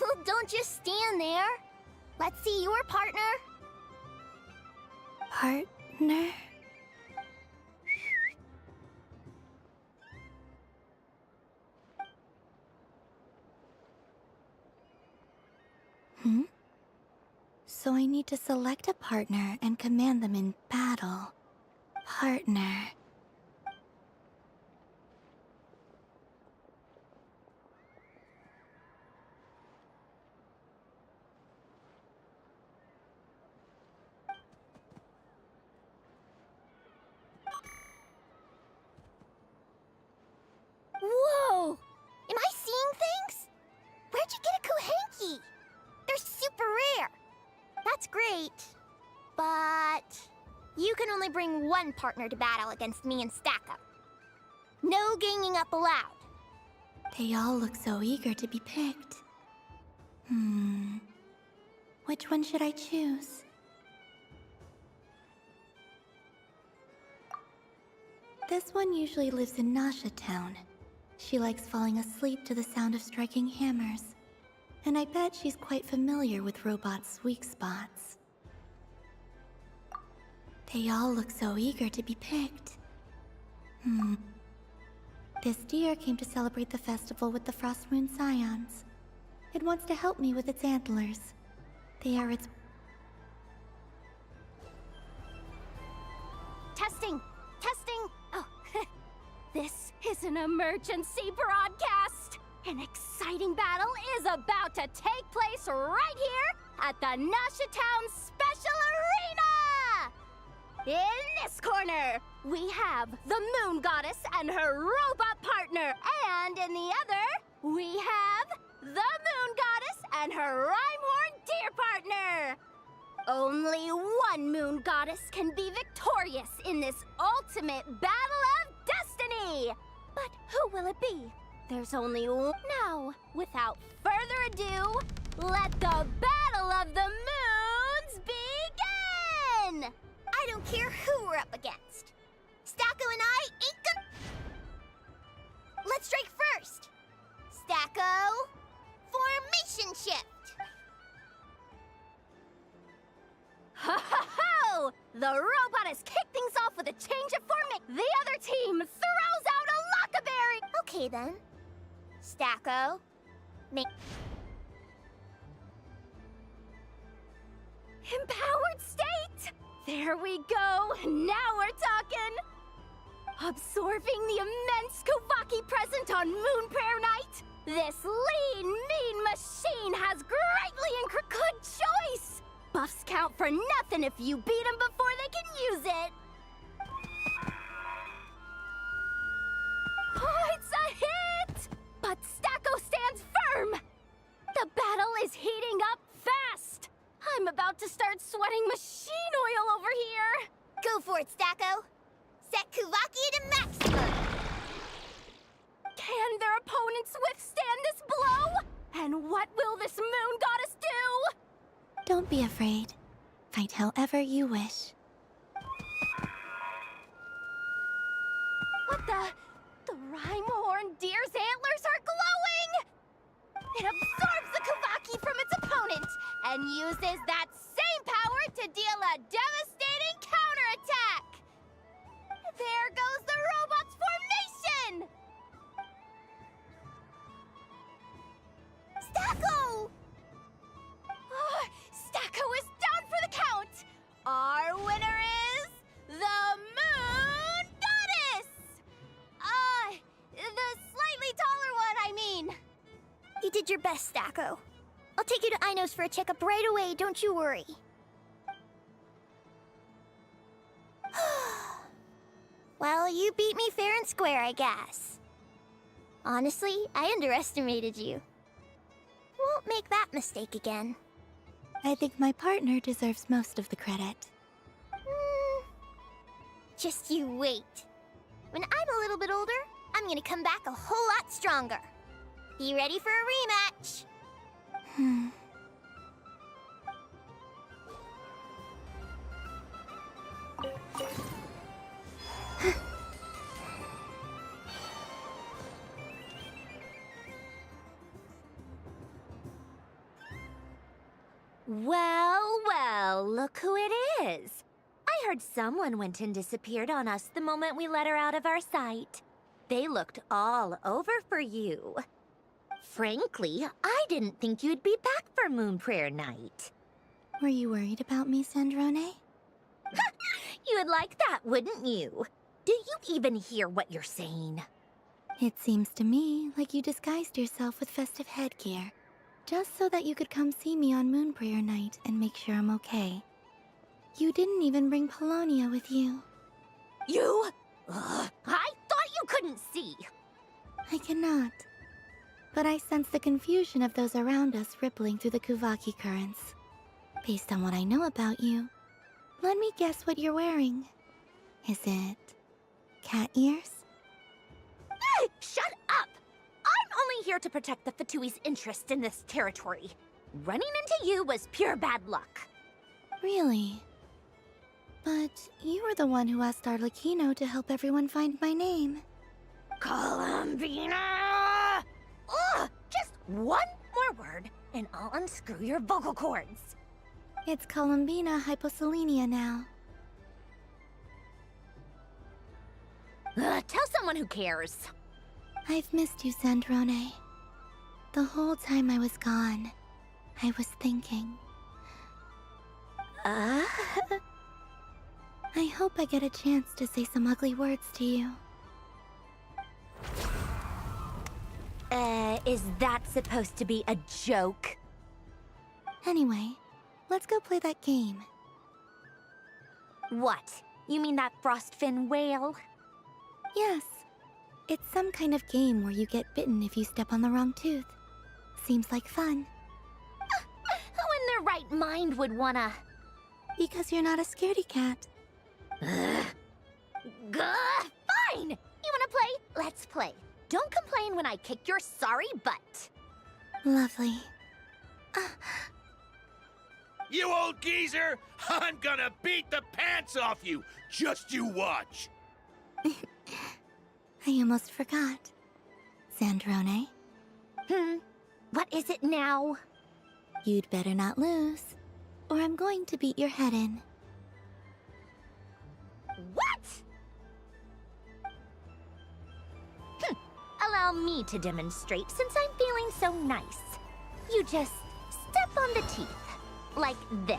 Well, don't just stand there. Let's see your partner. Partner? Hmm? So I need to select a partner and command them in battle. Partner. Whoa! Am I seeing things? Where'd you get a Kuhenki? They're super rare. That's great. But you can only bring one partner to battle against me and Stacko. No ganging up allowed. They all look so eager to be picked. Which one should I choose? This one usually lives in Nasha Town. She likes falling asleep to the sound of striking hammers. And I bet she's quite familiar with robots' weak spots. They all look so eager to be picked. This deer came to celebrate the festival with the Frost Moon Scions. It wants to help me with its antlers. They are its... Testing! Testing! Oh, this is an emergency broadcast! An exciting battle is about to take place right here at the Nasha Town Special Arena! In this corner, we have the Moon Goddess and her robot partner. And in the other, we have the Moon Goddess and her Rhymehorn deer partner. Only one Moon Goddess can be victorious in this ultimate battle of destiny. But who will it be? There's only one. Now, without further ado, let the Battle of the Moons begin! I don't care who we're up against. Stacko and I ain't gonna... Let's strike first. Stacko, formation shift. Ho ho ho! The The robot has kicked things off with a change of formation. The other team throws out a Lockaberry. Okay then. Stacko. Empowered state! There we go. Now we're talking. Absorbing the immense Kuvaki present on Moon Prayer Night, this lean, mean machine has greatly increased. Good choice! Buffs count for nothing if you beat them before they can use it. Oh, it's a hit! But Stacko stands firm. The battle is heating up fast. I'm about to start sweating machine oil over here. Go for it, Stacko. Set Kuvaki to maximum. Can their opponents withstand this blow? And what will this moon goddess do? Don't be afraid. Fight however you wish. What the rhyme horn deer's antlers are glowing! It absorbs the Kuvaki from its opponent and uses that same power to deal a devastating counterattack! There goes the robot's formation! Stacko! Oh, Stacko is down for the count! Our winner is the Moon Goddess! The slightly taller one, I mean. You did your best, Stacko. I'll take you to Ino's for a checkup right away, don't you worry. Well, you beat me fair and square, I guess. Honestly, I underestimated you. Won't make that mistake again. I think my partner deserves most of the credit. Just you wait. When I'm a little bit older, I'm gonna come back a whole lot stronger. Be ready for a rematch. Well, well, look who it is. I heard someone went and disappeared on us the moment we let her out of our sight. They looked all over for you. Frankly, I didn't think you'd be back for Moon Prayer Night. Were you worried about me, Sandrone? You would like that, wouldn't you? Do you even hear what you're saying? It seems to me like you disguised yourself with festive headgear, just so that you could come see me on Moon Prayer Night and make sure I'm okay. You didn't even bring Polonia with you. You? I thought you couldn't see. I cannot. But I sense the confusion of those around us rippling through the Kuvaki currents. Based on what I know about you, let me guess what you're wearing. Is it cat ears? Shut up! I'm only here to protect the Fatui's interest in this territory. Running into you was pure bad luck. Really? But you were the one who asked Arlecchino to help everyone find my name. Columbina! Ugh! Just one more word, and I'll unscrew your vocal cords. It's Columbina hyposelenia now. Tell someone who cares. I've missed you, Sandrone. The whole time I was gone, I was thinking. I hope I get a chance to say some ugly words to you. Is that supposed to be a joke? Anyway, let's go play that game. What? You mean that frostfin whale? Yes. It's some kind of game where you get bitten if you step on the wrong tooth. Seems like fun. Who in their right mind would wanna... Because you're not a scaredy cat. Fine! You wanna play? Let's play. Don't complain when I kick your sorry butt. Lovely. You old geezer! I'm gonna beat the pants off you! Just you watch! I almost forgot. Sandrone? What is it now? You'd better not lose, or I'm going to beat your head in. allow me to demonstrate since I'm feeling so nice. You just step on the teeth, like this.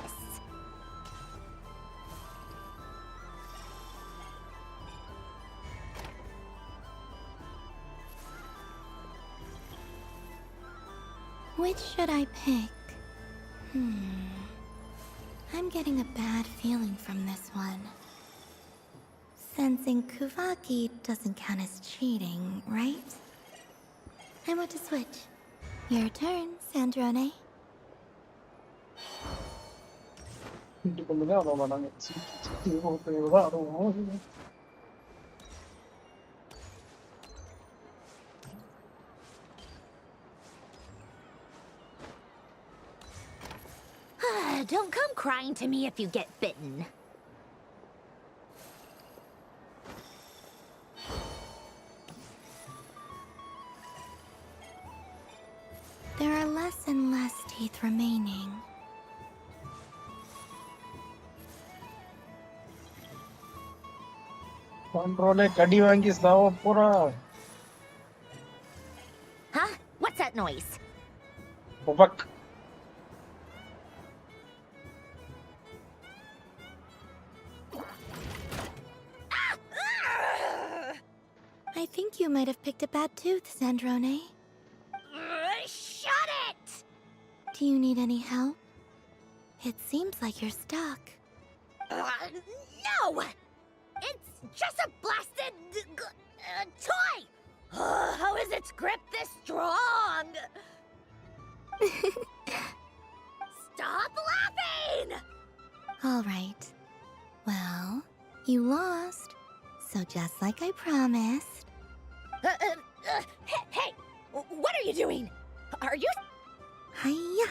Which should I pick? I'm getting a bad feeling from this one. Sensing Kuvaki doesn't count as cheating, right? I want to switch. Your turn, Sandrone. Don't come crying to me if you get bitten. There are less and less teeth remaining. Control kadi wangi sawa pura. Huh? What's that noise? Bobak. I think you might have picked a bad tooth, Sandrone. Shut it! Do you need any help? It seems like you're stuck. No! It's just a blasted toy! How is its grip this strong? Stop laughing! All right. Well, you lost. So just like I promised. Hey! What are you doing? Are you... Hiya!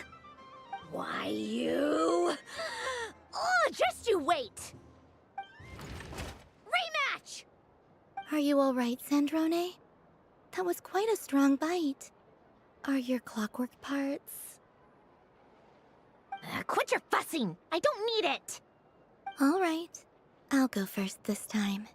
Why, you... Oh, just you wait! Rematch! Are you all right, Sandrone? That was quite a strong bite. Are your clockwork parts? Quit your fussing! I don't need it! All right. I'll go first this time.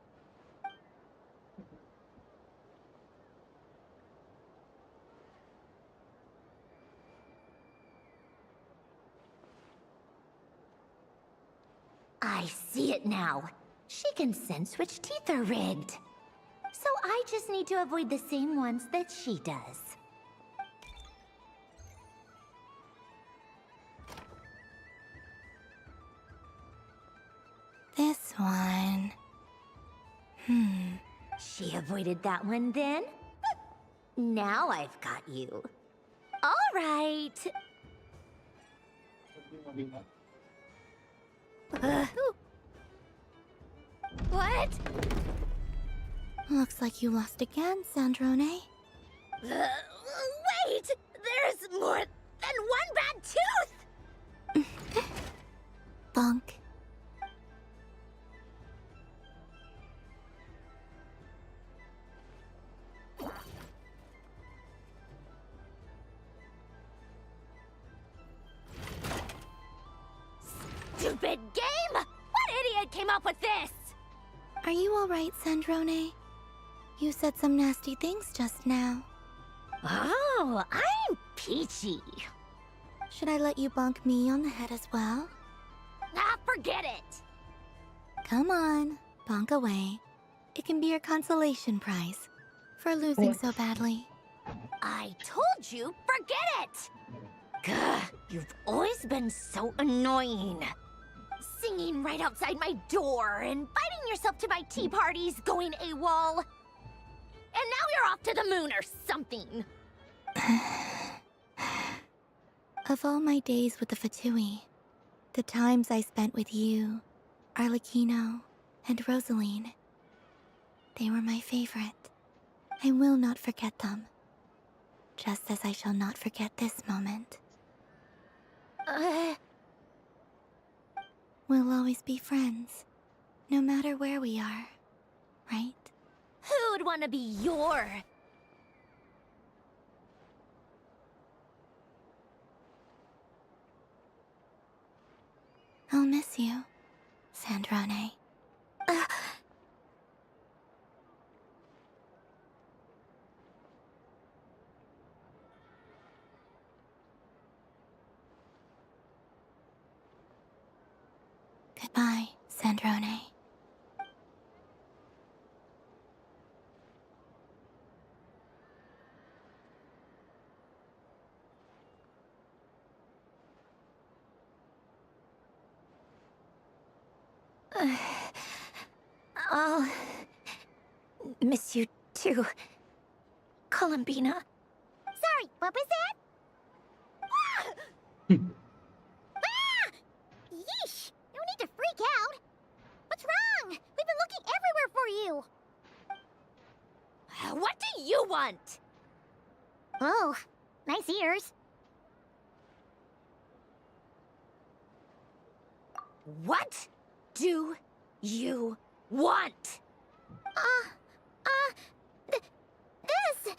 I see it now. She can sense which teeth are rigged. So I just need to avoid the same ones that she does. This one. She avoided that one then? Now I've got you. All right. What? Looks like you lost again, Sandrone. Wait! There's more than one bad tooth! Bonk. Stupid game! What idiot came up with this? Are you all right, Sandrone? You said some nasty things just now. Oh, I'm peachy. Should I let you bonk me on the head as well? Ah, forget it. Come on, bonk away. It can be your consolation prize for losing so badly. I told you, forget it! Gah, you've always been so annoying. Singing right outside my door, inviting yourself to my tea parties, going AWOL. And now you're off to the moon or something. Of all my days with the Fatui, the times I spent with you, Arlecchino, and Rosaline, they were my favorite. I will not forget them. Just as I shall not forget this moment. We'll always be friends, no matter where we are, right? Who would want to be your... I'll miss you, Sandrone. Goodbye, Sandrone. I'll miss you too, Columbina. Sorry, what was that? Ah! Yeesh! No need to freak out. What's wrong? We've been looking everywhere for you. What do you want? Oh, nice ears. What do you want? This.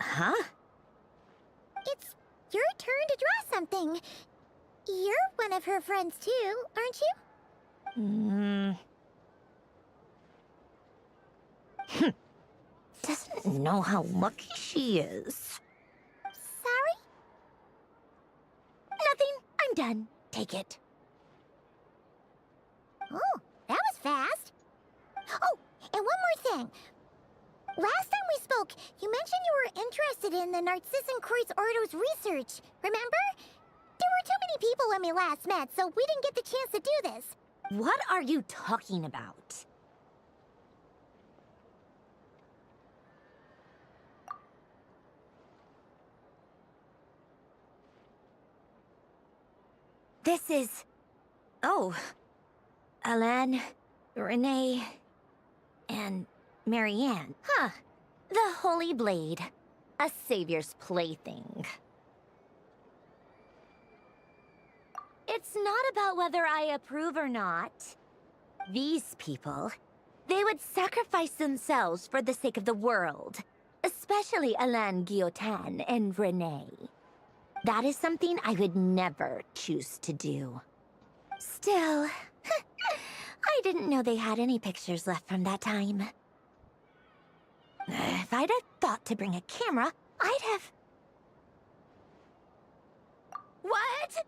Huh? It's your turn to draw something. You're one of her friends too, aren't you? Doesn't know how lucky she is. Sorry? Nothing. I'm done. Take it. Oh, that was fast. Oh, and one more thing. Last time we spoke, you mentioned you were interested in the Narcissan Kreuz Ordo's research, remember? There were too many people when we last met, so we didn't get the chance to do this. What are you talking about? This is... Oh. Alan, Renee, and Marianne. Huh. The Holy Blade. A savior's plaything. It's not about whether I approve or not. These people, they would sacrifice themselves for the sake of the world. Especially Alain Guillotin and Renee. That is something I would never choose to do. Still, I didn't know they had any pictures left from that time. If I'd have thought to bring a camera, I'd have... What?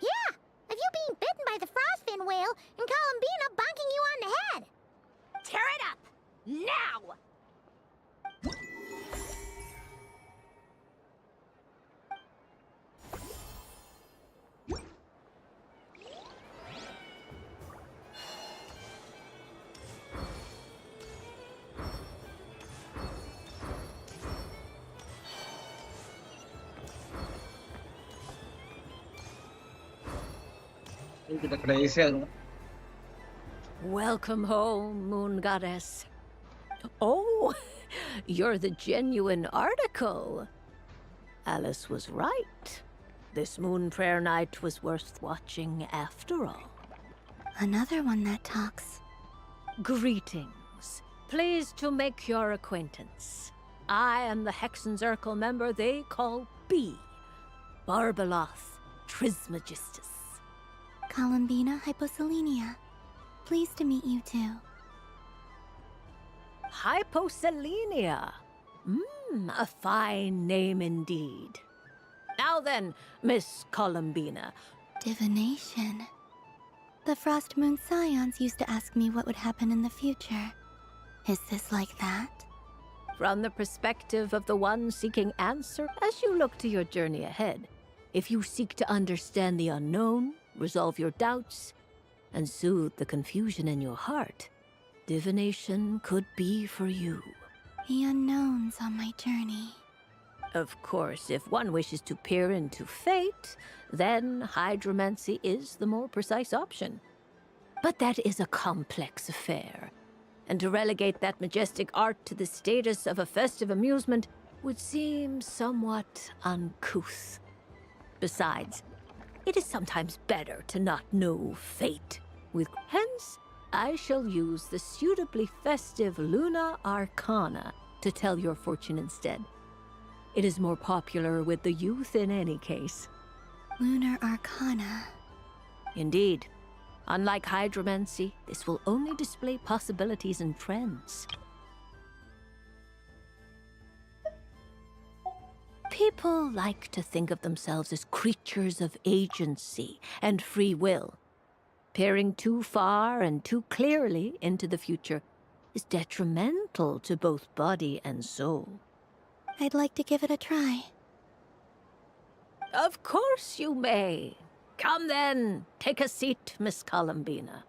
Yeah, of you being bitten by the frostfin whale and Columbina bonking you on the head. Tear it up! Now! Welcome home, Moon Goddess. Oh, you're the genuine article. Alice was right. This Moon Prayer Night was worth watching after all. Another one that talks. Greetings. Pleased to make your acquaintance. I am the Hexenzirkel member they call B. Barbeloth Trismegistus. Columbina Hyposelenia. Pleased to meet you too. Hyposelenia. A fine name indeed. Now then, Miss Columbina. Divination. The Frost Moon Scions used to ask me what would happen in the future. Is this like that? From the perspective of the one seeking answer, as you look to your journey ahead, if you seek to understand the unknown, resolve your doubts, and soothe the confusion in your heart, divination could be for you. The unknowns on my journey. Of course, if one wishes to peer into fate, then hydromancy is the more precise option. But that is a complex affair, and to relegate that majestic art to the status of a festive amusement would seem somewhat uncouth. Besides, it is sometimes better to not know fate. Hence, I shall use the suitably festive Luna Arcana to tell your fortune instead. It is more popular with the youth in any case. Lunar Arcana. Indeed. Unlike hydromancy, this will only display possibilities and trends. People like to think of themselves as creatures of agency and free will. Peering too far and too clearly into the future is detrimental to both body and soul. I'd like to give it a try. Of course you may. Come then, take a seat, Miss Columbina.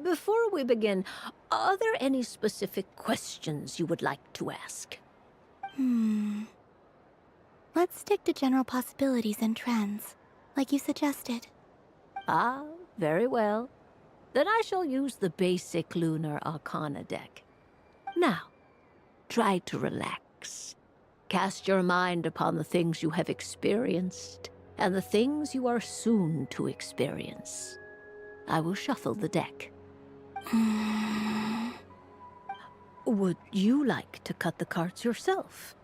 Before we begin, are there any specific questions you would like to ask? Let's stick to general possibilities and trends, like you suggested. Ah, very well. Then I shall use the basic Lunar Arcana deck. Now, try to relax. Cast your mind upon the things you have experienced and the things you are soon to experience. I will shuffle the deck. Would you like to cut the cards yourself?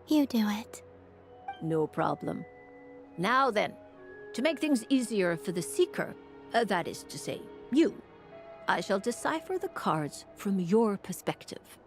You do it. No problem. Now then, to make things easier for the Seeker, that is to say, you, I shall decipher the cards from your perspective.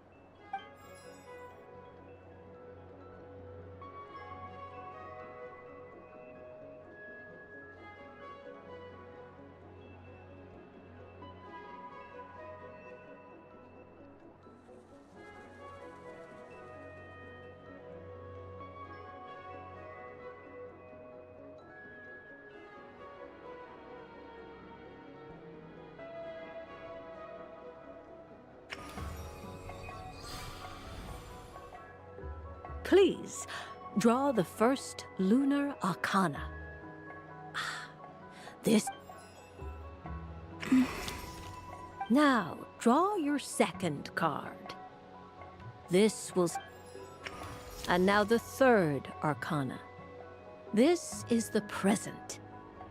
Please, draw the first Lunar Arcana. This... Now, draw your second card. This will... And now the third Arcana. This is the present,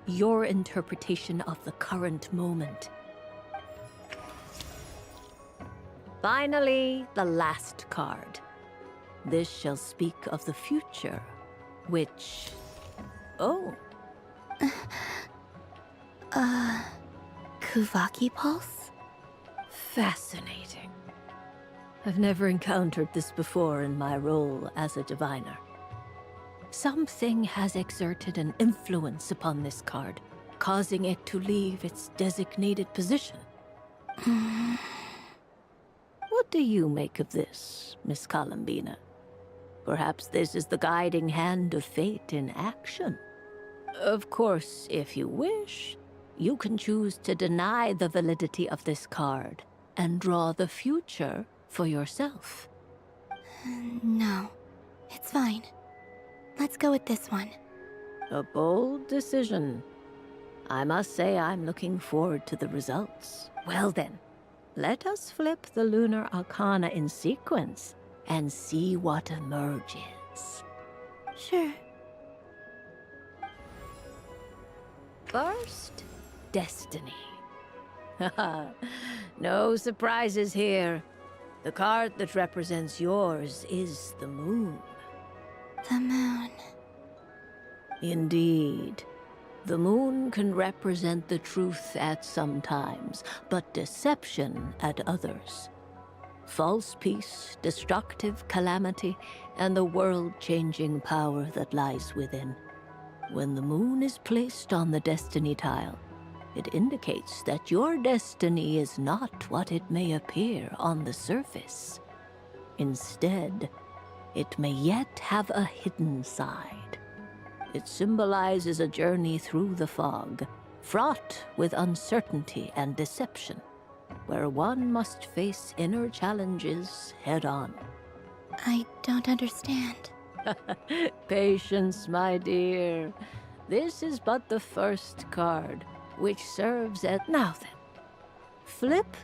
your interpretation of the current moment. Finally, the last card. This shall speak of the future, which... Oh. Kuvaki Pulse? Fascinating. I've never encountered this before in my role as a diviner. Something has exerted an influence upon this card, causing it to leave its designated position. What do you make of this, Miss Columbina? Perhaps this is the guiding hand of fate in action. Of course, if you wish, you can choose to deny the validity of this card and draw the future for yourself. No, it's fine. Let's go with this one. A bold decision. I must say I'm looking forward to the results. Well then, let us flip the Lunar Arcana in sequence and see what emerges. Sure. First, Destiny. No surprises here. The card that represents yours is the moon. The moon. Indeed. The moon can represent the truth at some times, but deception at others. False peace, destructive calamity, and the world-changing power that lies within. When the moon is placed on the destiny tile, it indicates that your destiny is not what it may appear on the surface. Instead, it may yet have a hidden side. It symbolizes a journey through the fog, fraught with uncertainty and deception, where one must face inner challenges head-on. I don't understand. Patience, my dear. This is but the first card, which serves as... Now then, flip.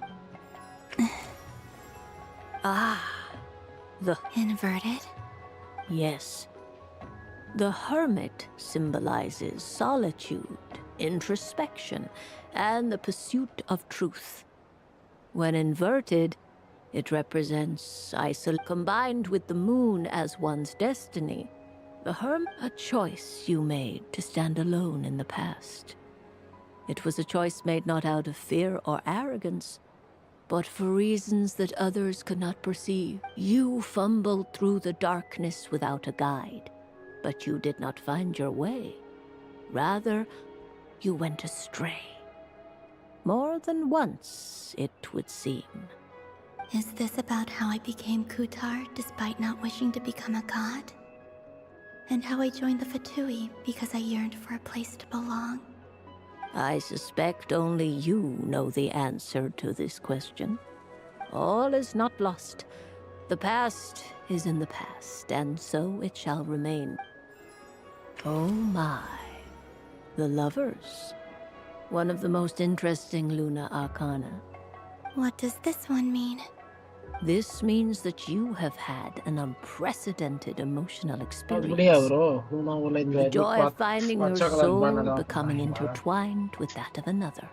The... Inverted? Yes. The Hermit symbolizes solitude, introspection, and the pursuit of truth. When inverted, it represents isolation. Combined with the moon as one's destiny, the Hermit, a choice you made to stand alone in the past. It was a choice made not out of fear or arrogance, But for reasons that others could not perceive, you fumbled through the darkness without a guide. But you did not find your way. Rather, you went astray. More than once, it would seem. Is this about how I became Kutar despite not wishing to become a god? And how I joined the Fatui because I yearned for a place to belong? I suspect only you know the answer to this question. All is not lost. The past is in the past, and so it shall remain. Oh my. The lovers. One of the most interesting Luna Arcana. What does this one mean? This means that you have had an unprecedented emotional experience. The joy of finding your soul becoming intertwined with that of another.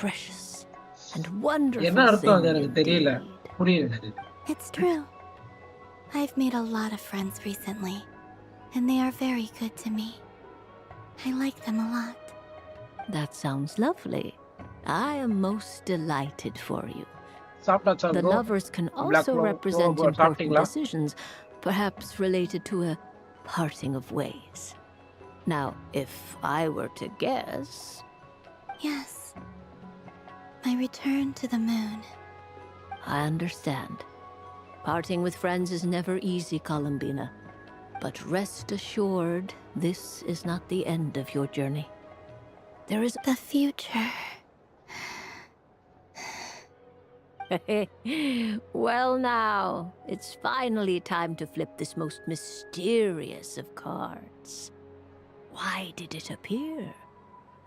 Precious and wonderful thing indeed. It's true. I've made a lot of friends recently, and they are very good to me. I like them a lot. That sounds lovely. I am most delighted for you. The lovers can also represent important decisions, perhaps related to a parting of ways. Now, if I were to guess... Yes. My return to the moon. I understand. Parting with friends is never easy, Columbina. But rest assured, this is not the end of your journey. There is the future. Well now, it's finally time to flip this most mysterious of cards. Why did it appear?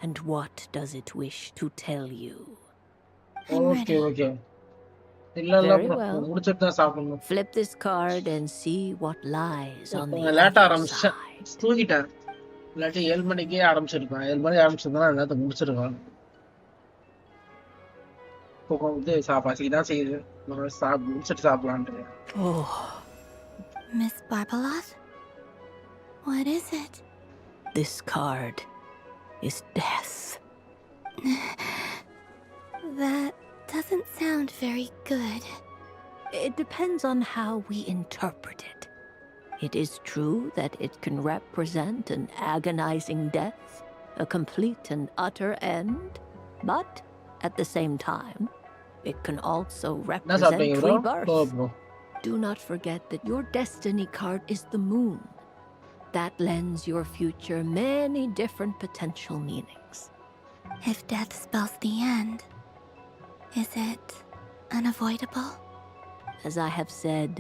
And what does it wish to tell you? Okay. Very well. Flip this card and see what lies on the other side. தூங்கிட்டேன் இல்லாட்டி 7 மணிக்கே ஆரம்பிச்சிருக்கேன் 7 மணி ஆரம்பிச்சிருந்தா நேரத்தை முடிச்சிருக்கேன் இப்போ வந்து பசிதான் செய்யுது முடிச்சிட்டு சாப்பிடலான்ட்டு Miss Barbalat? What is it? This card is death. That doesn't sound very good. It depends on how we interpret it. It is true that it can represent an agonizing death, a complete and utter end, but at the same time, it can also represent rebirth. Do not forget that your destiny card is the moon. That lends your future many different potential meanings. If death spells the end, is it unavoidable? As I have said,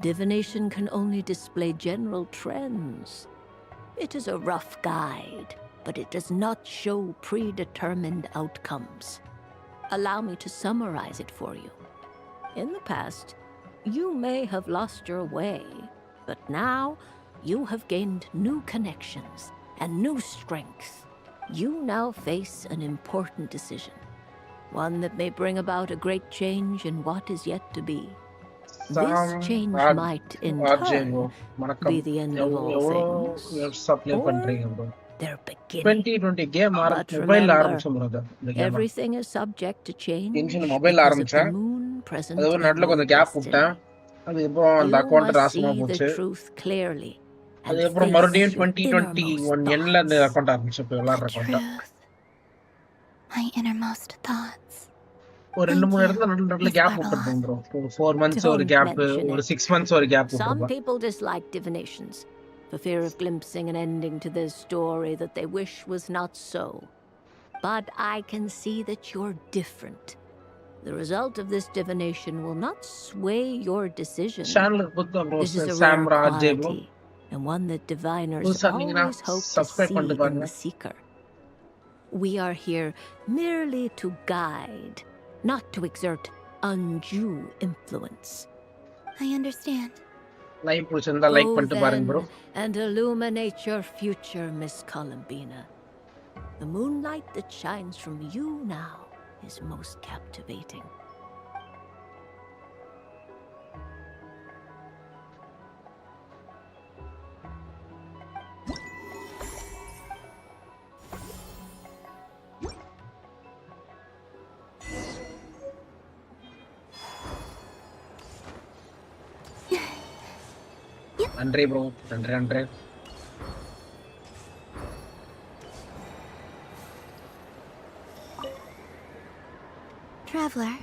divination can only display general trends. It is a rough guide, but it does not show predetermined outcomes. Allow me to summarize it for you. In the past, you may have lost your way, but now you have gained new connections and new strength. You now face an important decision, one that may bring about a great change in what is yet to be. This change might, in turn, be the end of all things, or their beginning. 2020 game But remember, everything is subject to change because of the moon present in your destiny. You must see the truth clearly and face your innermost thoughts. My innermost thoughts. ஒரு 2-3 இடத்துல நடுவுல gap விட்டுருப்போம் bro. ஒரு 4 months ஒரு gap, ஒரு 6 months ஒரு gap Some விட்டுருப்போம். people dislike divinations, for fear of glimpsing an ending to their story that they wish was not so. But I can see that you're different. The result of this divination will not sway your decision. This is a rare quality, and one that diviners always hope to see in the seeker. We are here merely to guide, not to exert undue influence. I understand. Live பிடிச்சிருந்தா like பண்ணிட்டு பாருங்க bro. And illuminate your future, Miss Columbina. The moonlight that shines from you now is most captivating. நன்றி bro, நன்றி. Traveler.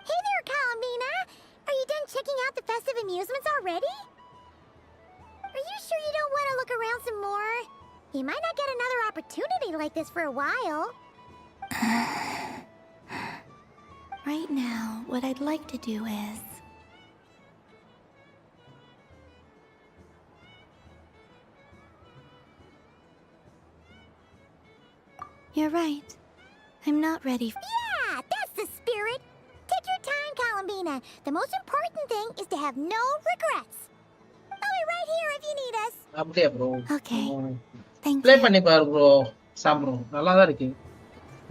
Hey there, Columbina! Are you done checking out the festive amusements already? Are you sure you don't want to look around some more? You might not get another opportunity like this for a while. Right now, what I'd like to do is... You're right. I'm not ready. Yeah, that's the spirit. Take your time, Columbina. The most important thing is to have no regrets. I'll be right here if you need us. அப்படியே bro. Okay. Thank play you. பண்ணி பாரு bro. சாப்பிடுறோம். நல்லா தான் இருக்கு.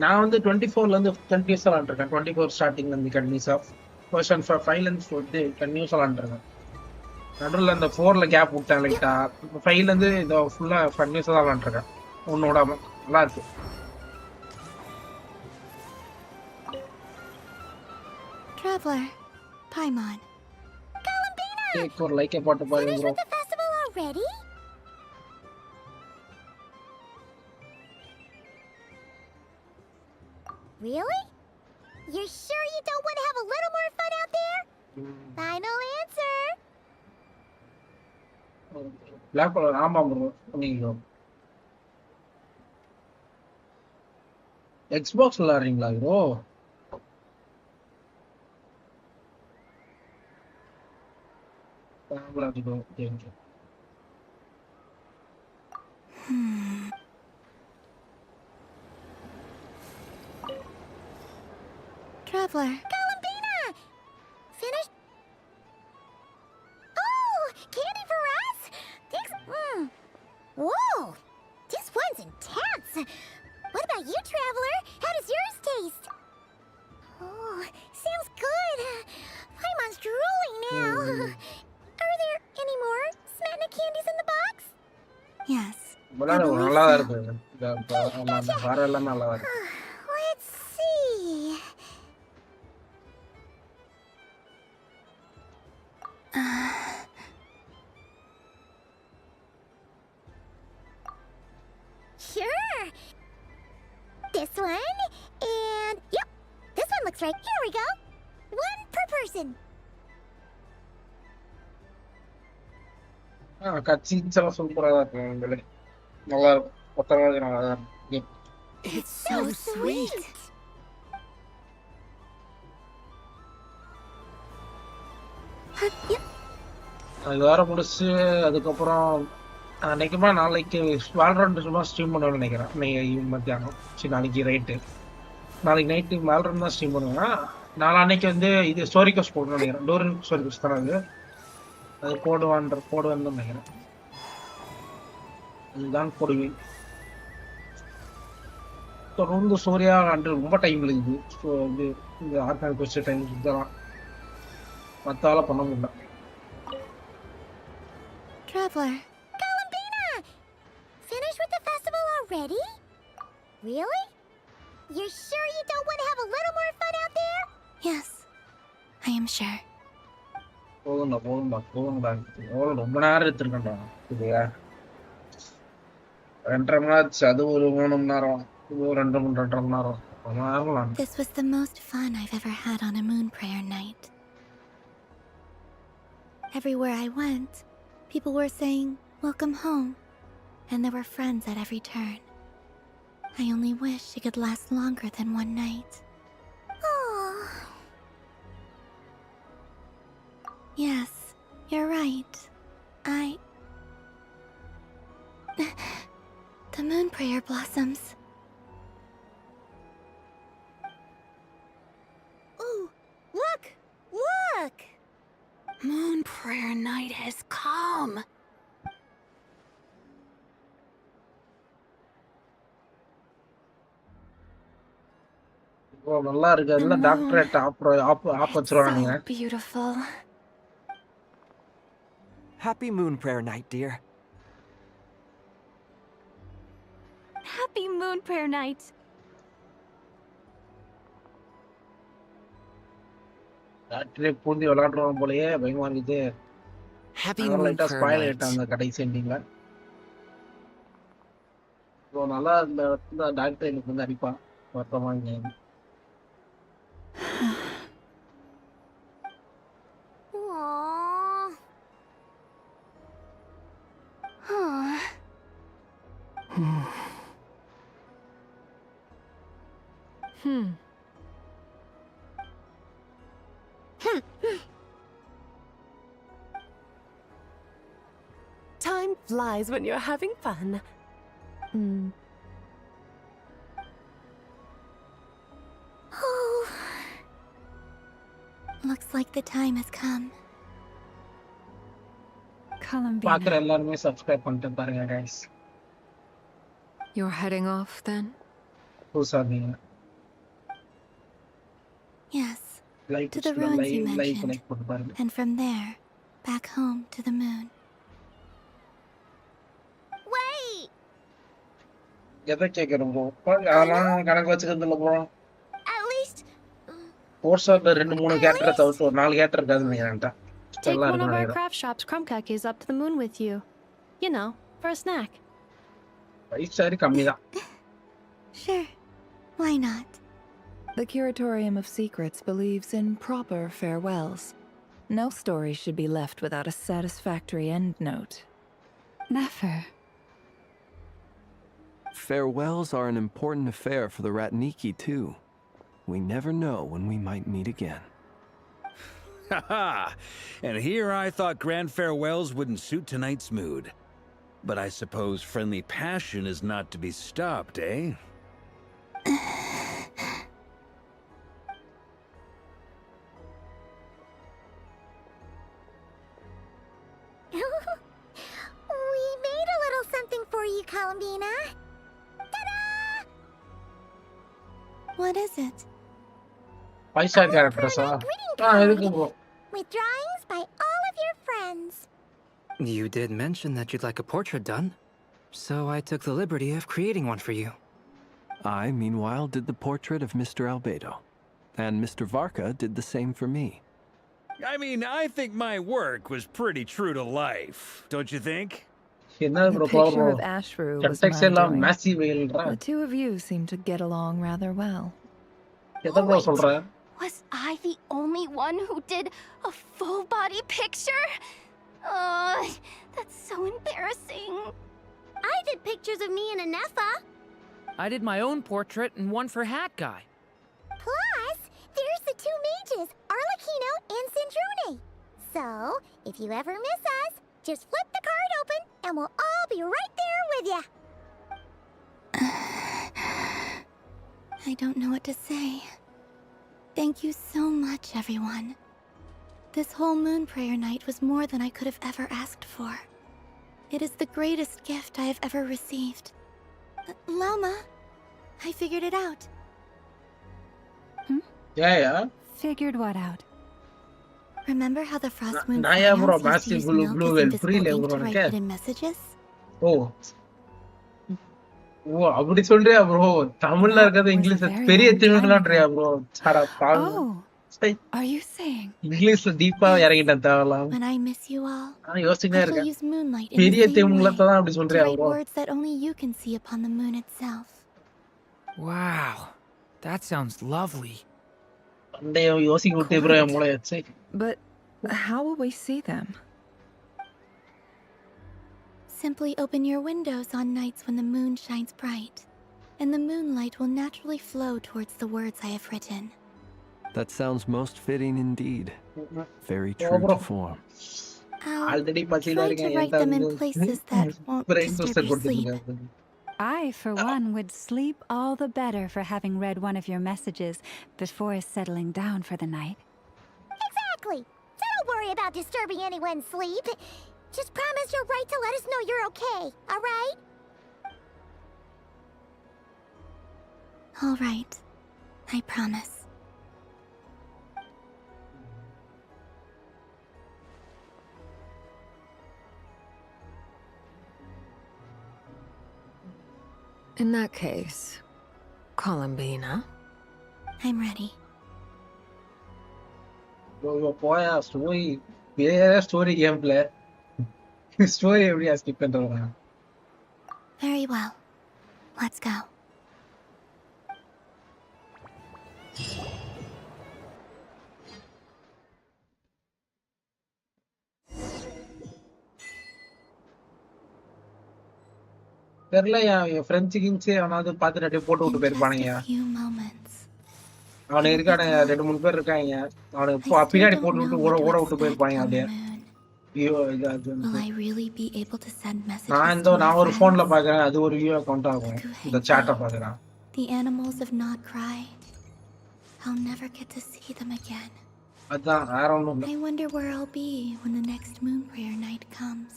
நான் வந்து 24ல இருந்து கண்டினியூஸா விளையாண்டுருக்கேன். 24 ஸ்டார்டிங்ல இருந்து கண்டினியூஸா. வெர்ஷன் 5ல இருந்து வந்து கண்டினியூஸா விளையாண்டுருக்கேன். நடுவில் இந்த 4ல கேப் விட்டேன் லைட்டா. 5ல இருந்து இதோ ஃபுல்லா கண்டினியூஸா தான் விளையாண்டுருக்கேன். ஒன்னு விடாம நல்லா இருக்கு. Traveler, Paimon. Columbina! ஒரு லைக்கை போட்டு பாருங்க Finished bro. with the festival already? Really? You're sure you don't want to have a little more fun out there? Final answer. Black colour ஆமா ப்ரோ. நீங்க எக்ஸ்பாக்ஸ் விளையாடுறீங்களா bro? Traveler. Columbina! Finished? Oh, candy for us? Thanks. Whoa, this one's intense. What about you, Traveler? How does yours taste? Oh, sounds good. Paimon's drooling now. Are there any more Smetna candies in the box? Yes. நல்லா தான் இருக்கு. வர எல்லாம் நல்லா தான் இருக்கு. Let's see. Sure. This one, and yep, this one looks right. Here we go. One per person. கட்சின்ஸ் எல்லாம் சூப்பரா தான் இருக்கு. நல்லா இருக்கும். மொத்தமாக நல்லா தான் இருக்கு. It's so sweet. அது வேற முடிச்சு அதுக்கப்புறம் அன்னைக்குமா நாளைக்கு வேல்ரண்ட் சும்மா ஸ்ட்ரீம் பண்ணுவேன்னு நினைக்கிறேன். இன்னைக்கு மத்தியானம் சரி நாளைக்கு ரைட்டு நாளைக்கு நைட்டு வேல்ரண்ட் தான் ஸ்ட்ரீம் பண்ணுவேன். நாளைக்கு வந்து இது ஸ்டோரி கோஸ் போடணும்னு நினைக்கிறேன். டோரன் ஸ்டோரி கோஸ் தானே அது போடுவேன்னு நினைக்கிறேன். அதுதான் போடுவேன். தொடர்ந்து சூர்யா அன்று ரொம்ப டைம் இருக்குது. ஸோ வந்து இந்த ஆர்கானிக் கோஸ்ட் டைம் சுத்தலாம் மற்றால பண்ண முடியல. Traveler. Columbina! Finished with the festival already? Really? You're sure you don't want to have a little more fun out there? Yes, I am sure. போதும்டா. ரொம்ப நேரம் எடுத்துருக்கேன்டா. இல்லையா 2.5 மணி நேரம். அது ஒரு 3 மணி நேரம். இது ஒரு 2.5 மணி நேரம். ரொம்ப நேரம். This was the most fun I've ever had on a moon prayer night. Everywhere I went, people were saying, "Welcome home," and there were friends at every turn. I only wish it could last longer than one night. Oh. Yes, you're right. The moon prayer blossoms. Ooh, look! Look! Moon prayer night has come. நல்லா இருக்கு. அதெல்லாம் doctorate app வச்சிருவாங்க. Beautiful. Happy moon prayer night, dear. Happy moon prayer night. டாக்டரே பூந்தி விளையாடுறோம் போலயே பயமா இருக்குது. Happy Moon Prayer Night. அந்த கடைசி எண்டிங்ல நல்லா இந்த டாக்டர் எனக்கு வந்து அடிப்பா வருத்தமா Aww. Huh. Time flies when you're having fun. Oh. Looks like the time has come. பாக்குற எல்லாரும் சப்ஸ்கிரைப் பண்ணிட்டு பாருங்க guys. You're heading off then? பூசாதீங்க. Yes. To the ruins you mentioned. And from there, back home to the moon. Wait! எதை கேக்குறோம் அதெல்லாம் கணக்கு வச்சுக்கிறதுல போறோம். At least போர்ஷன்ல 2-3 character தவிர்த்து ஒரு 4 கேரக்டர் இருக்காதுன்னு நினைக்கிறேன். Take one of our craft shop's crumb cookies up to the moon with you. You know, for a snack. சரி கம்மிதான். Sure. Why not? The Curatorium of Secrets believes in proper farewells. No story should be left without a satisfactory endnote. Never. Farewells are an important affair for the Ratniki, too. We never know when we might meet again. Haha! And here I thought grand farewells wouldn't suit tonight's mood. But I suppose friendly passion is not to be stopped, eh? We made a little something for you, Columbina. Ta-da! What is it? 5-star characters. With drawings by all of your friends. You did mention that you'd like a portrait done, so I took the liberty of creating one for you. I, meanwhile, did the portrait of Mr. Albedo, and Mr. Varka did the same for me. I mean, I think my work was pretty true to life, don't you think? The picture of Ashru was my doing. The two of you seem to get along rather well. Was I the only one who did a full body picture? That's so embarrassing. I did pictures of me and Anefa. I did my own portrait and one for Hat Guy. Plus, there's the two mages, Arlecchino and Sandrone. So, if you ever miss us, just flip the card open and we'll all be right there with you. I don't know what to say. Thank you so much, everyone. This whole moon prayer night was more than I could have ever asked for. It is the greatest gift I have ever received. Lama, I figured it out. Yeah. Figured what out? Remember how the frost moon used to use milk as invisible ink to write hidden messages? Oh. அப்படி சொல்றியா bro? தமிழ்ல இருக்கிறது இங்கிலீஷ்ல பெரிய திமிங்கலான்றியா bro? சாடா பாவி. Are you saying? இங்கிலீஷ்ல டீப்பா இறங்கிட்டேன் தேவலாம். When I miss you all, யோசிச்சுனே I இருக்கேன். use moonlight in பெரிய the same way திமிங்கலத்தை தான் அப்படி to சொல்றியா write bro? words that only you can see upon the moon itself. Wow, that sounds lovely. யோசிக்க விட்டு bro என் மூளை வச்சு. But how will we see them? Simply open your windows on nights when the moon shines bright, and the moonlight will naturally flow towards the words I have written. That sounds most fitting indeed. Very true to form. I'll try to write them in places that won't disturb your sleep. I, for one, would sleep all the better for having read one of your messages before settling down for the night. Exactly. So don't worry about disturbing anyone's sleep. Just promise you'll write to let us know you're okay, alright? Alright. I promise. In that case, Columbina. I'm ready. போயா story வேற story game play story எப்படியா skip பண்றவங்க? Very well. Let's go. தெரியல என் friends Kings அவனாவது பார்த்துட்டு அப்படியே போட்டு விட்டு In just போயிருப்பானுங்க. a few moments. அவனுக்கு இருக்கானுங்க 2-3 பேர் இருக்காங்க. அவனுக்கு பின்னாடி போட்டு விட்டு ஓட விட்டு போயிருப்பாங்க அப்படியே. ஐயோ இது அது Will I really be able to send messages நான் to my ஒரு friends? ஃபோன்ல பாக்குறேன், அது ஒரு வியூ அக்கவுண்ட் ஆகும். இந்த சாட்டை பாக்குறேன். The animals of Nod cry. I'll never get to see them again. அதான் வேற ஒண்ணும் இல்ல. I wonder where I'll be when the next moon prayer night comes.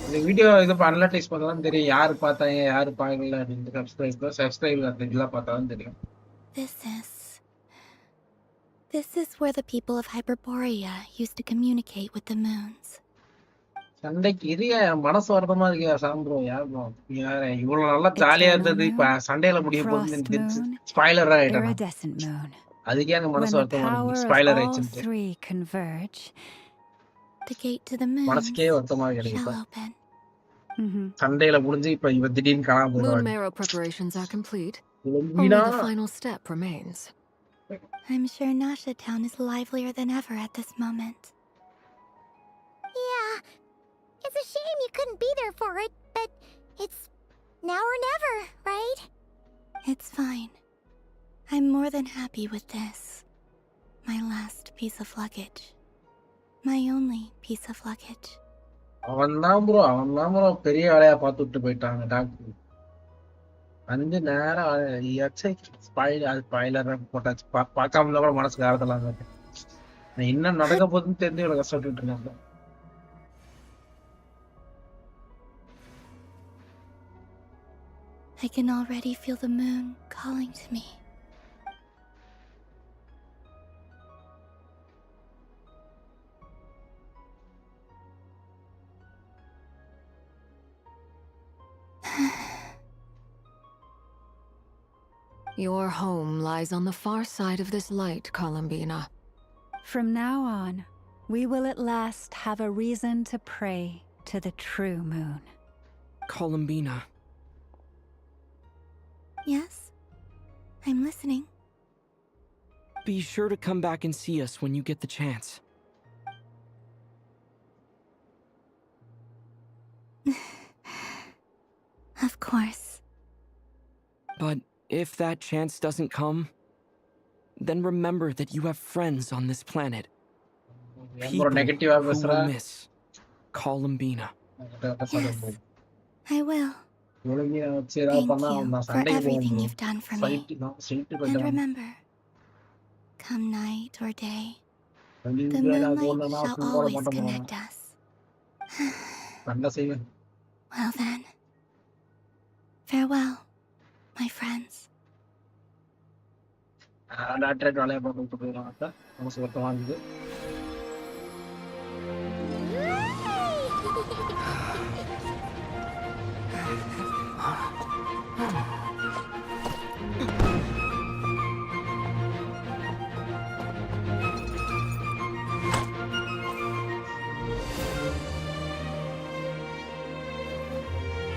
இந்த வீடியோ இது அனலைஸ் பண்ணா தான் தெரியும் யார் பார்த்தாங்க யார் பார்க்கல அப்படினு. சப்ஸ்கிரைப் அந்த இதெல்லாம் பார்த்தா தான் தெரியும். This is where the people of Hyperborea used to communicate with the moons. சண்டைக்கு இரிய மனசு வருத்தமா இருக்கியா சாம்ப்ரோ? யாரும் யார இவ்வளவு நல்லா ஜாலியா இருந்தது இப்ப சண்டையில முடிய போகுது. ஸ்பாயிலரா ஆயிட்டான். அதுக்கே எனக்கு மனசு வருத்தமா இருக்கு. ஸ்பாயிலர் ஆயிடுச்சு. The gate to the moon. மனசுக்கே வருத்தமா இருக்கு. சண்டையில முடிஞ்சு இப்ப இவ திடீர்னு காணாம போயிடுவாங்க. Moon marrow preparations are complete. Only the final step remains. I'm sure Nasha Town is livelier than ever at this moment. Yeah. It's a shame you couldn't be there for it, but it's now or never, right? It's fine. I'm more than happy with this. My last piece of luggage. My only piece of luggage. அவன் தான் bro பெரிய வேலையா பார்த்துட்டு போயிட்டாங்க doctor. அந்த நேரம் spoiler போட்டாச்சு. பார்க்காமல கூட மனசுக்கு ஆறுதலாம். என்ன நடக்க போகுதுன்னு தெரிஞ்சு இவ்வளவு கஷ்டப்பட்டு இருக்காங்க. I can already feel the moon calling to me. Your home lies on the far side of this light, Columbina. From now on, we will at last have a reason to pray to the true moon. Columbina. Yes? I'm listening. Be sure to come back and see us when you get the chance. Of course. But if that chance doesn't come, then remember that you have friends on this planet. People who will miss Columbina. Yes, I will. Thank you for everything you've done for me. And remember, come night or day, the moonlight shall always connect us. Well then, farewell, my friends.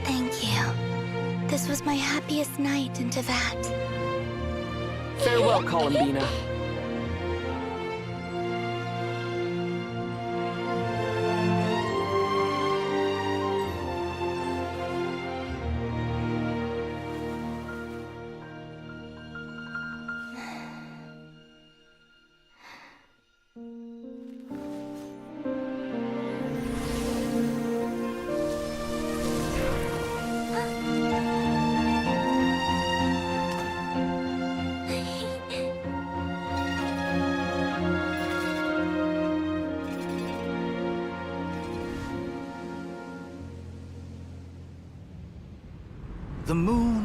Thank you. This was my happiest night in Teyvat. Farewell, Columbina. The moon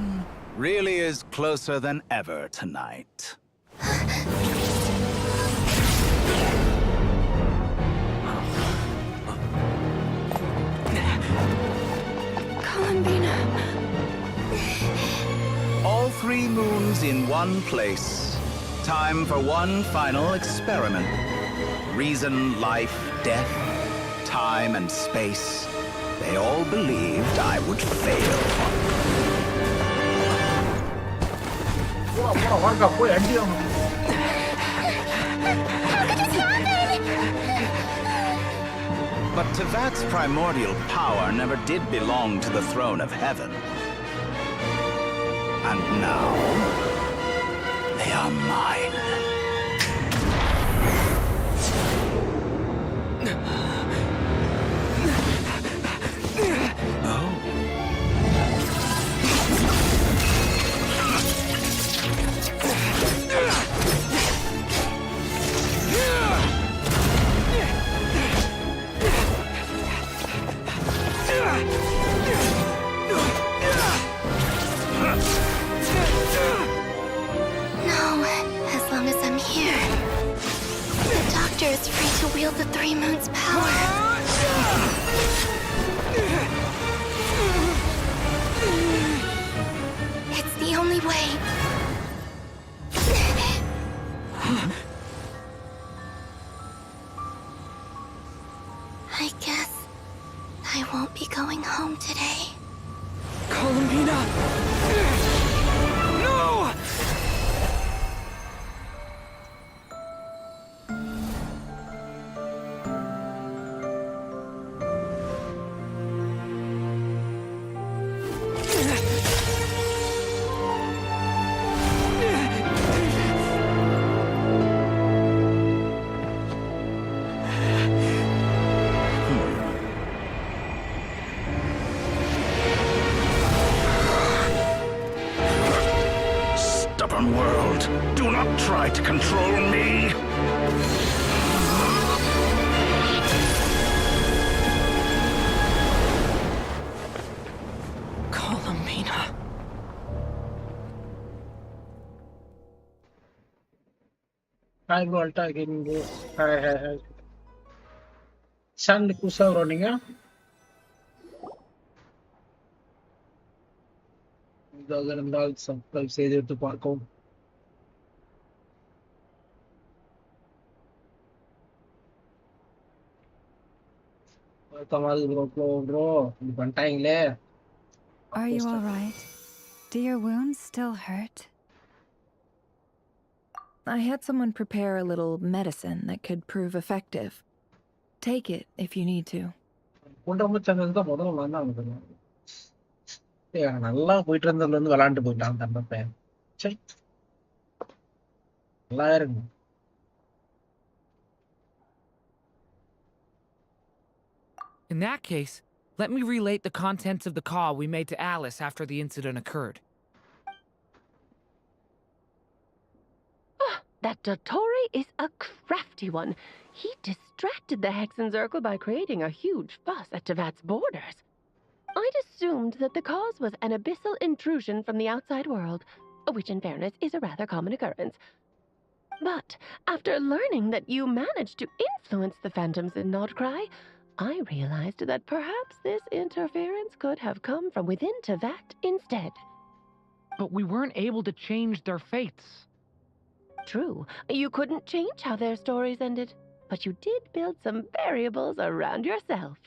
really is closer than ever tonight. Columbina. All 3 moons in one place. Time for one final experiment. Reason, life, death, time and space. They all believed I would fail. But Tevat's primordial power never did belong to the throne of heaven. And now, they are mine. Is free to wield the Three Moons' power. It's the only way. I guess I won't be going home today. Columbina! No! Stubborn world, do not try to control me! Columbina. Hi bro, Alta again bro. Hi. San Kusa running ah. இருந்தால் subscribe செய்து பார்க்கவும். bro இது பண்ணிட்டாங்களே. Are you all right? Do your wounds still hurt? I had someone prepare a little medicine that could prove effective. Take it if you need to. குண்டம்ப channel தான் முதல்ல நான் தான் அனுப்புறேன். நல்லா போயிட்டு இருந்ததுல இருந்து விளையாண்டு போயிட்டான் தண்டப்பேன். சரி நல்லா இருக்கு. In that case, let me relate the contents of the call we made to Alice after the incident occurred. That Dottore is a crafty one. He distracted the Hexen Circle by creating a huge fuss at Tevat's borders. I'd assumed that the cause was an abyssal intrusion from the outside world, which in fairness is a rather common occurrence. But after learning that you managed to influence the phantoms in Nodcry, I realized that perhaps this interference could have come from within Tevat instead. But we weren't able to change their fates. True, you couldn't change how their stories ended, but you did build some variables around yourself.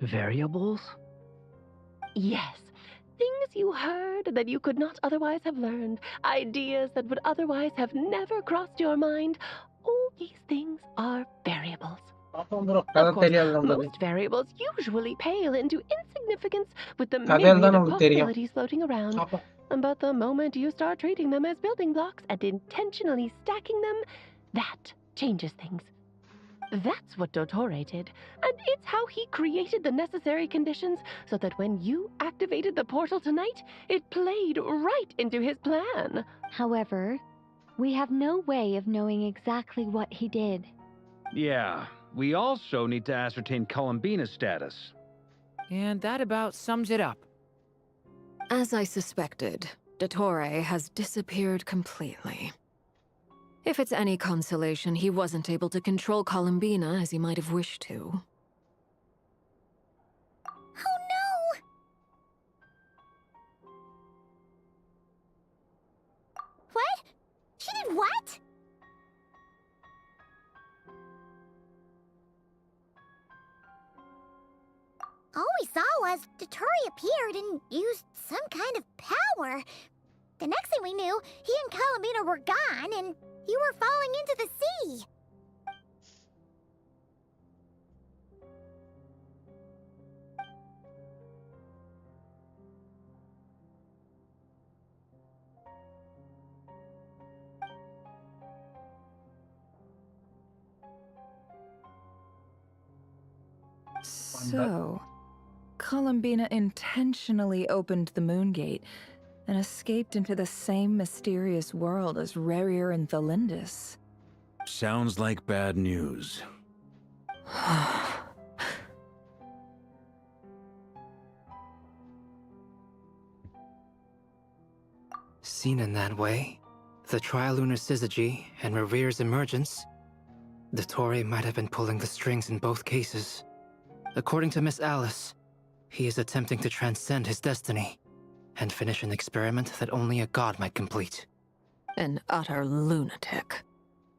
Variables? Yes. Things you heard that you could not otherwise have learned. Ideas that would otherwise have never crossed your mind. All these things are variables. Of course, most variables usually pale into insignificance with the myriad of possibilities floating around. But the moment you start treating them as building blocks and intentionally stacking them, that changes things. That's what Dottore did, and it's how he created the necessary conditions so that when you activated the portal tonight, it played right into his plan. However, we have no way of knowing exactly what he did. Yeah, we also need to ascertain Columbina's status. And that about sums it up. As I suspected, Dottore has disappeared completely. If it's any consolation, he wasn't able to control Columbina as he might have wished to. Oh no! What? She did what? Dottore appeared and used some kind of power. The next thing we knew, he and Columbina were gone, and you were falling into the sea. So, Columbina intentionally opened the Moon Gate and escaped into the same mysterious world as Rerir and Thalindis. Sounds like bad news. Seen in that way, the trilunar syzygy and Rerir's emergence, Dottore might have been pulling the strings in both cases. According to Miss Alice, he is attempting to transcend his destiny and finish an experiment that only a god might complete. An utter lunatic.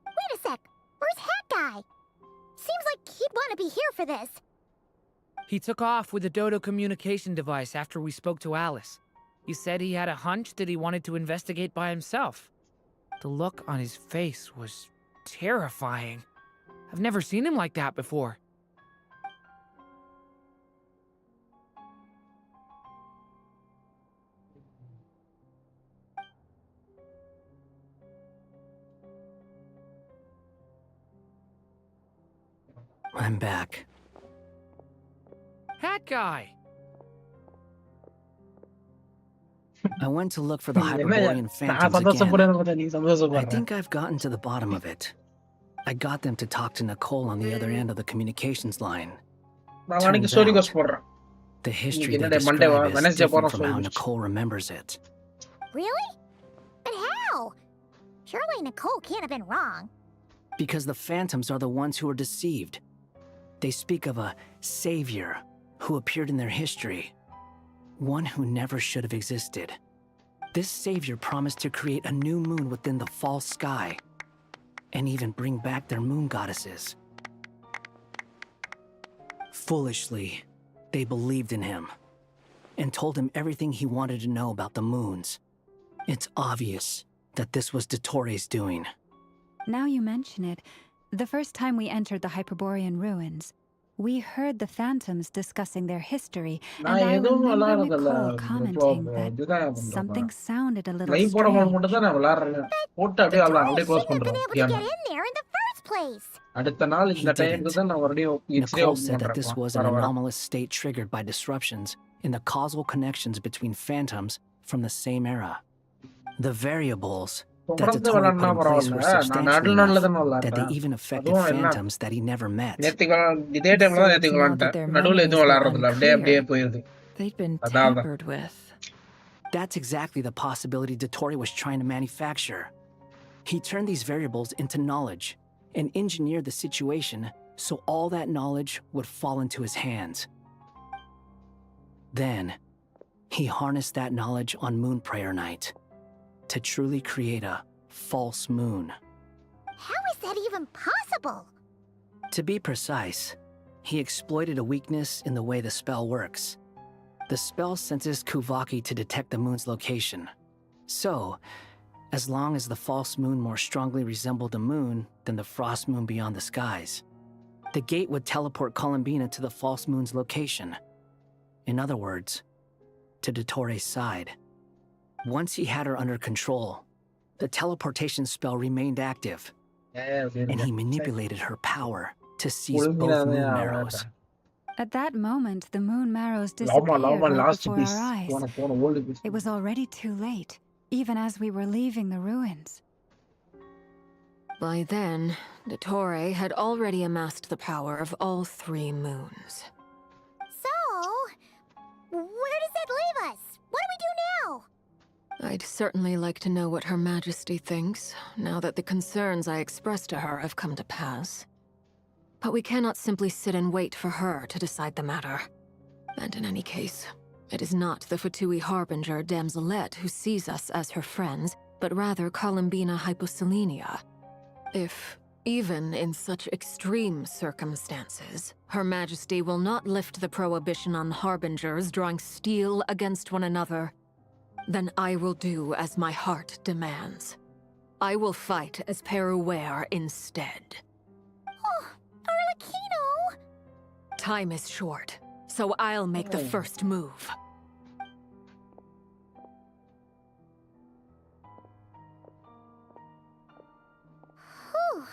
Wait a sec. Where's Hat Guy? Seems like he'd want to be here for this. He took off with the Dodo communication device after we spoke to Alice. He said he had a hunch that he wanted to investigate by himself. The look on his face was terrifying. I've never seen him like that before. I'm back. Hat Guy! I went to look for the Hyperborean phantoms again. I think I've gotten to the bottom of it. I got them to talk to Nicole on the other end of the communications line. Turns out, the history they describe is different from how Nicole remembers it. Really? But how? Surely Nicole can't have been wrong. Because the phantoms are the ones who are deceived. They speak of a savior who appeared in their history. One who never should have existed. This savior promised to create a new moon within the false sky, and even bring back their moon goddesses. Foolishly, they believed in him, and told him everything he wanted to know about the moons. It's obvious that this was Dottore's doing. Now you mention it, the first time we entered the Hyperborean ruins, we heard the phantoms discussing their history, and I remember Nicole commenting that something sounded a little strange. Shouldn't have been able to get in there in the first place. He didn't. Nicole said that this was an anomalous state triggered by disruptions in the causal connections between phantoms from the same era. The variables that Dottore put in place were substantial enough that they even affected phantoms that he never met. They'd been tampered with. That's exactly the possibility Dottore was trying to manufacture. He turned these variables into knowledge and engineered the situation so all that knowledge would fall into his hands. Then, he harnessed that knowledge on Moon Prayer Night to truly create a false moon. How is that even possible? To be precise, he exploited a weakness in the way the spell works. The spell senses Kuvaki to detect the moon's location. So, as long as the false moon more strongly resembled the moon than the frost moon beyond the skies, the gate would teleport Columbina to the false moon's location. In other words, to Dottore's side. Once he had her under control, the teleportation spell remained active, and he manipulated her power to seize both moon marrows. At that moment, the moon marrows disappeared right before our eyes. It was already too late, even as we were leaving the ruins. By then, Dottore had already amassed the power of all 3 moons. So, where does that leave us? What do we do now? I'd certainly like to know what Her Majesty thinks, now that the concerns I expressed to her have come to pass. But we cannot simply sit and wait for her to decide the matter. And in any case, it is not the Fatui Harbinger Damselette who sees us as her friends, but rather Columbina Hyposelenia. If Even in such extreme circumstances, Her Majesty will not lift the prohibition on harbingers drawing steel against one another. Then I will do as my heart demands. I will fight as Peruware instead. Oh, Arlecchino! Time is short, so I'll make the first move. Whew.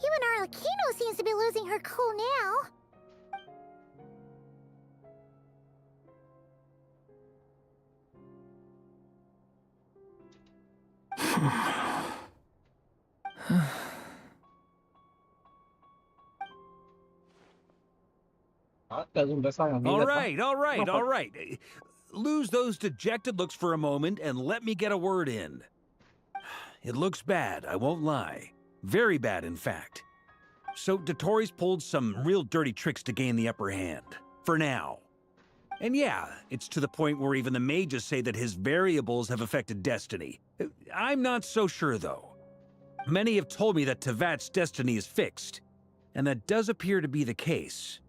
Even Arlecchino seems to be losing her cool now. All right. Lose those dejected looks for a moment and let me get a word in. It looks bad, I won't lie. Very bad, in fact. So Dotori's pulled some real dirty tricks to gain the upper hand. For now. And yeah, it's to the point where even the mages say that his variables have affected destiny. I'm not so sure, though. Many have told me that Tevat's destiny is fixed, and that does appear to be the case.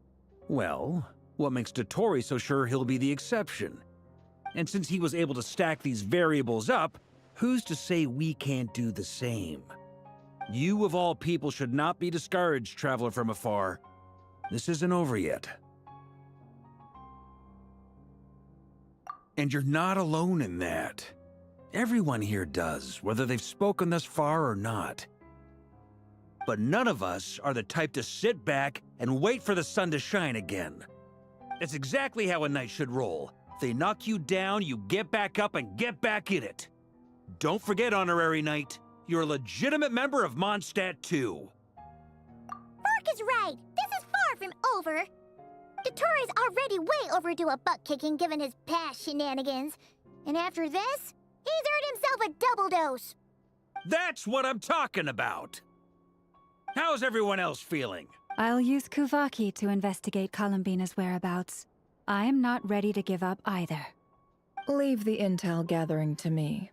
Well, what makes Dotori so sure he'll be the exception? And since he was able to stack these variables up, who's to say we can't do the same? You of all people should not be discouraged, traveler from afar. This isn't over yet. And you're not alone in that. Everyone here does, whether they've spoken thus far or not. But none of us are the type to sit back and wait for the sun to shine again. That's exactly how a knight should roll. If they knock you down, you get back up and get back in it. Don't forget, Honorary Knight, you're a legitimate member of Mondstadt too. Mark is right. This is far from over. Dotori's already way overdue a butt-kicking given his past shenanigans. And after this, he's earned himself a double dose. That's what I'm talking about. How's everyone else feeling? I'll use Kuvaki to investigate Columbina's whereabouts. I am not ready to give up either. Leave the intel gathering to me.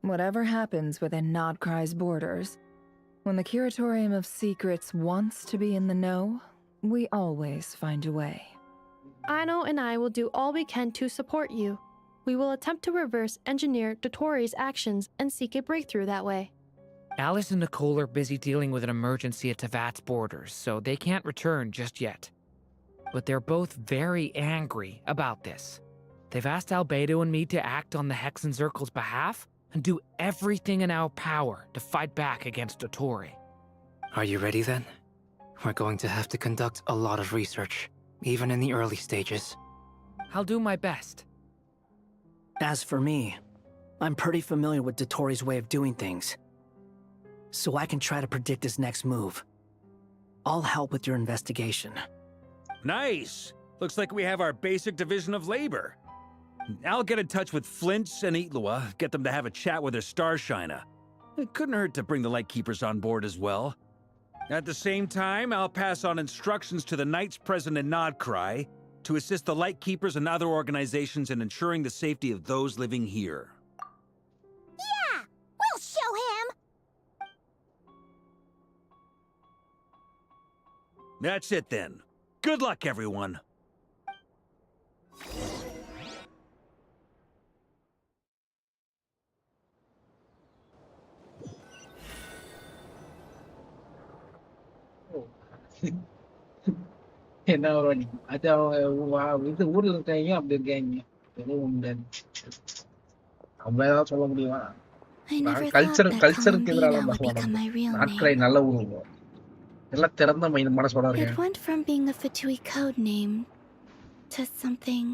Whatever happens within Nodcry's borders, when the Curatorium of Secrets wants to be in the know, we always find a way. Aino and I will do all we can to support you. We will attempt to reverse engineer Dotori's actions and seek a breakthrough that way. Alice and Nicole are busy dealing with an emergency at Tevat's borders, so they can't return just yet. But they're both very angry about this. They've asked Albedo and me to act on the Hexen Circle's behalf and do everything in our power to fight back against Dotori. Are you ready then? We're going to have to conduct a lot of research, even in the early stages. I'll do my best. As for me, I'm pretty familiar with Dotori's way of doing things, so I can try to predict his next move. I'll help with your investigation. Nice! Looks like we have our basic division of labor. I'll get in touch with Flints and Itlua, get them to have a chat with their Starshiner. It couldn't hurt to bring the Lightkeepers on board as well. At the same time, I'll pass on instructions to the knights present in Nodcry to assist the Lightkeepers and other organizations in ensuring the safety of those living here. Yeah! We'll show him! That's it then. Good luck, everyone. என்ன ஒரு வழி அது இது ஊர்ல இருக்காங்க அப்படி இருக்காங்க எதுவும் முடியாது நம்ம ஏதாவது சொல்ல முடியுமா கல்ச்சருக்கு எதிராக நாட்களை நல்ல ஊர் எல்லாம் திறந்த மனசோட It இருக்கேன் went from being a Fatui code name to something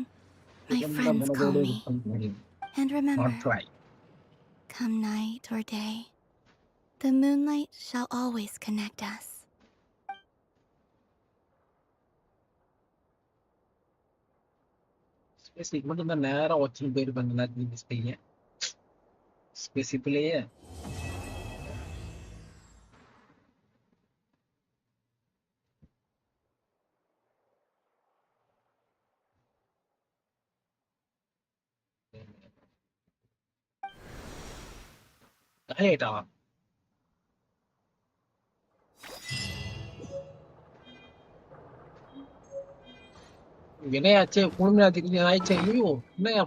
my friends call me. And remember, come night or day, the moonlight shall always connect us. ஸ்பேசிக் மட்டும் தான் நேரம் வச்சுன்னு போயிருப்பாங்க எல்லாத்தையும் மிஸ் பையன் ஸ்பேசிப்லேயே ஆயிட்டா வினையாச்சே குழுமினா திடீர்னு ஆயிடுச்சு. ஐயோ என்னையா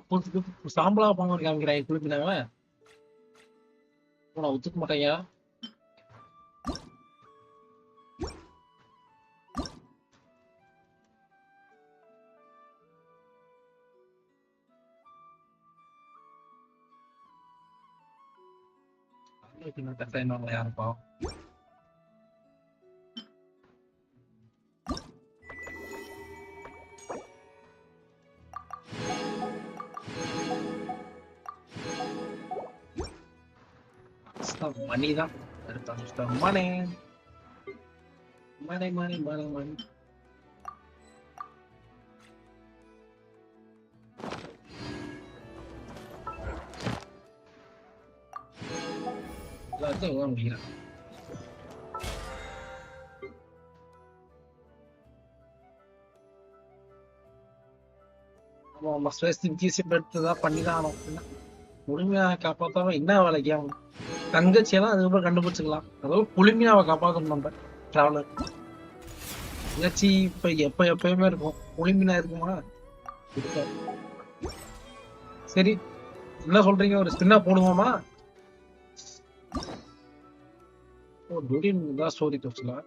சாம்பலா பண்ண காமிக்கிறாங்க குழுமினாவை. நான் ஒத்துக்க மாட்டேயா. யாருப்பா மணி தான் மணி மணி மணி மணி மணி. எல்லாத்தையும் முடிகிறேன். ஆமா எடுத்துதான் பண்ணிதான் ஆகணும். முழுமையா காப்பாத்தாம என்ன வேலைக்கு ஆகும். தங்கச்சியெல்லாம் அதுக்கப்புறம் கண்டுபிடிச்சுக்கலாம். அதாவது புளிமையாவை காப்பாற்றணும் நம்ம டிராவலர். தங்கச்சி இப்ப எப்பயுமே இருக்கும். புளிமினா இருக்குமா? சரி என்ன சொல்றீங்க? ஒரு ஸ்பின்னா போடுவோமா? தான் story தோச்சலாம்.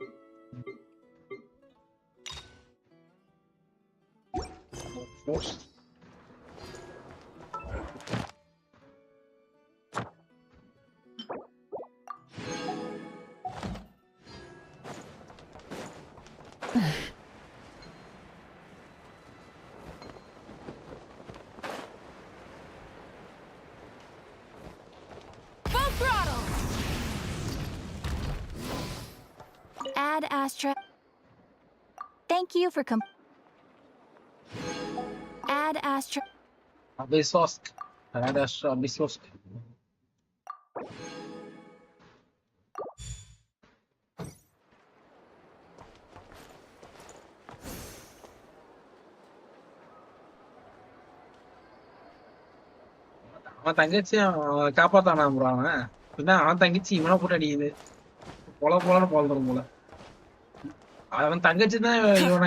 Add Astra. Thank you for Add Astra. Abyssosk. Add Astra Abyssosk. அவன் தங்கச்சி காப்பாத்தானா ப்ரோ? அவன் பின்ன அவன் தங்கச்சி இவனை போட்டு அடிக்குது. போலன்னு போல்றோம் போல. அவன் தங்கச்சி தான்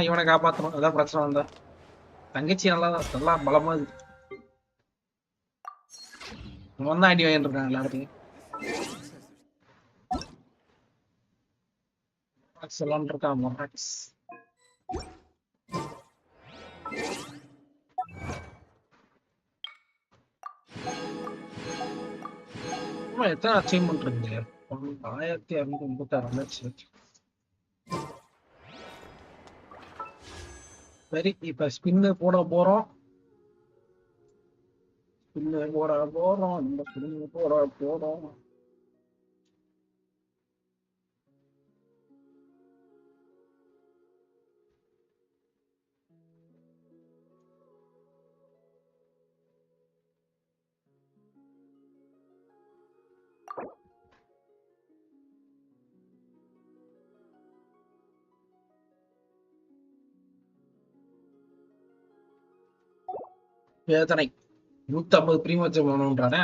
இவனை காப்பாத்தணும். அதான் பிரச்சனை. வந்தா தங்கச்சி நல்லா பலமா இருக்கு. இவன் தான் அடி வாங்கிட்டு இருக்கான் எல்லாத்தையும். இருக்கான் மொராக்ஸ். எத்தனை அச்சீவ்மெண்ட் இருக்கு? 1656. சரி இப்ப ஸ்பின்னு போட போறோம். வேதனை 150 பிரீமியம் வேணும்ன்றானே.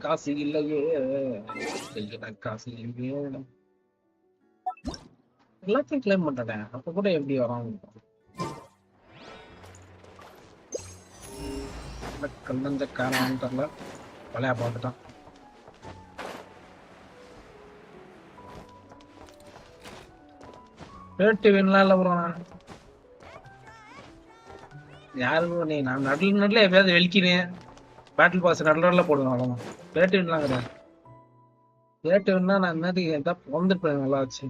காசு இல்லையே. காசு இல்லையே. எல்லாத்தையும் கிளைம் பண்றேன். அப்ப கூட எப்படி வரும்? கல்லஞ்சக்காரன் தெரியல. பழைய பார்த்துட்டான். ரேட்டு வேணும்லாம் இல்லை ப்ரோ. யாரும் நீ நான் நடுல எப்பயாவது வெளிக்கிறேன். பேட்டில் பாஸ் நடுல போடுவேன். அவ்வளோதான். ரேட்டு வேணும்லாம் கிடையாது. ரேட்டு வேணும்னா நான் என்னது எதாவது வந்துருப்பேன். நல்லா ஆச்சு.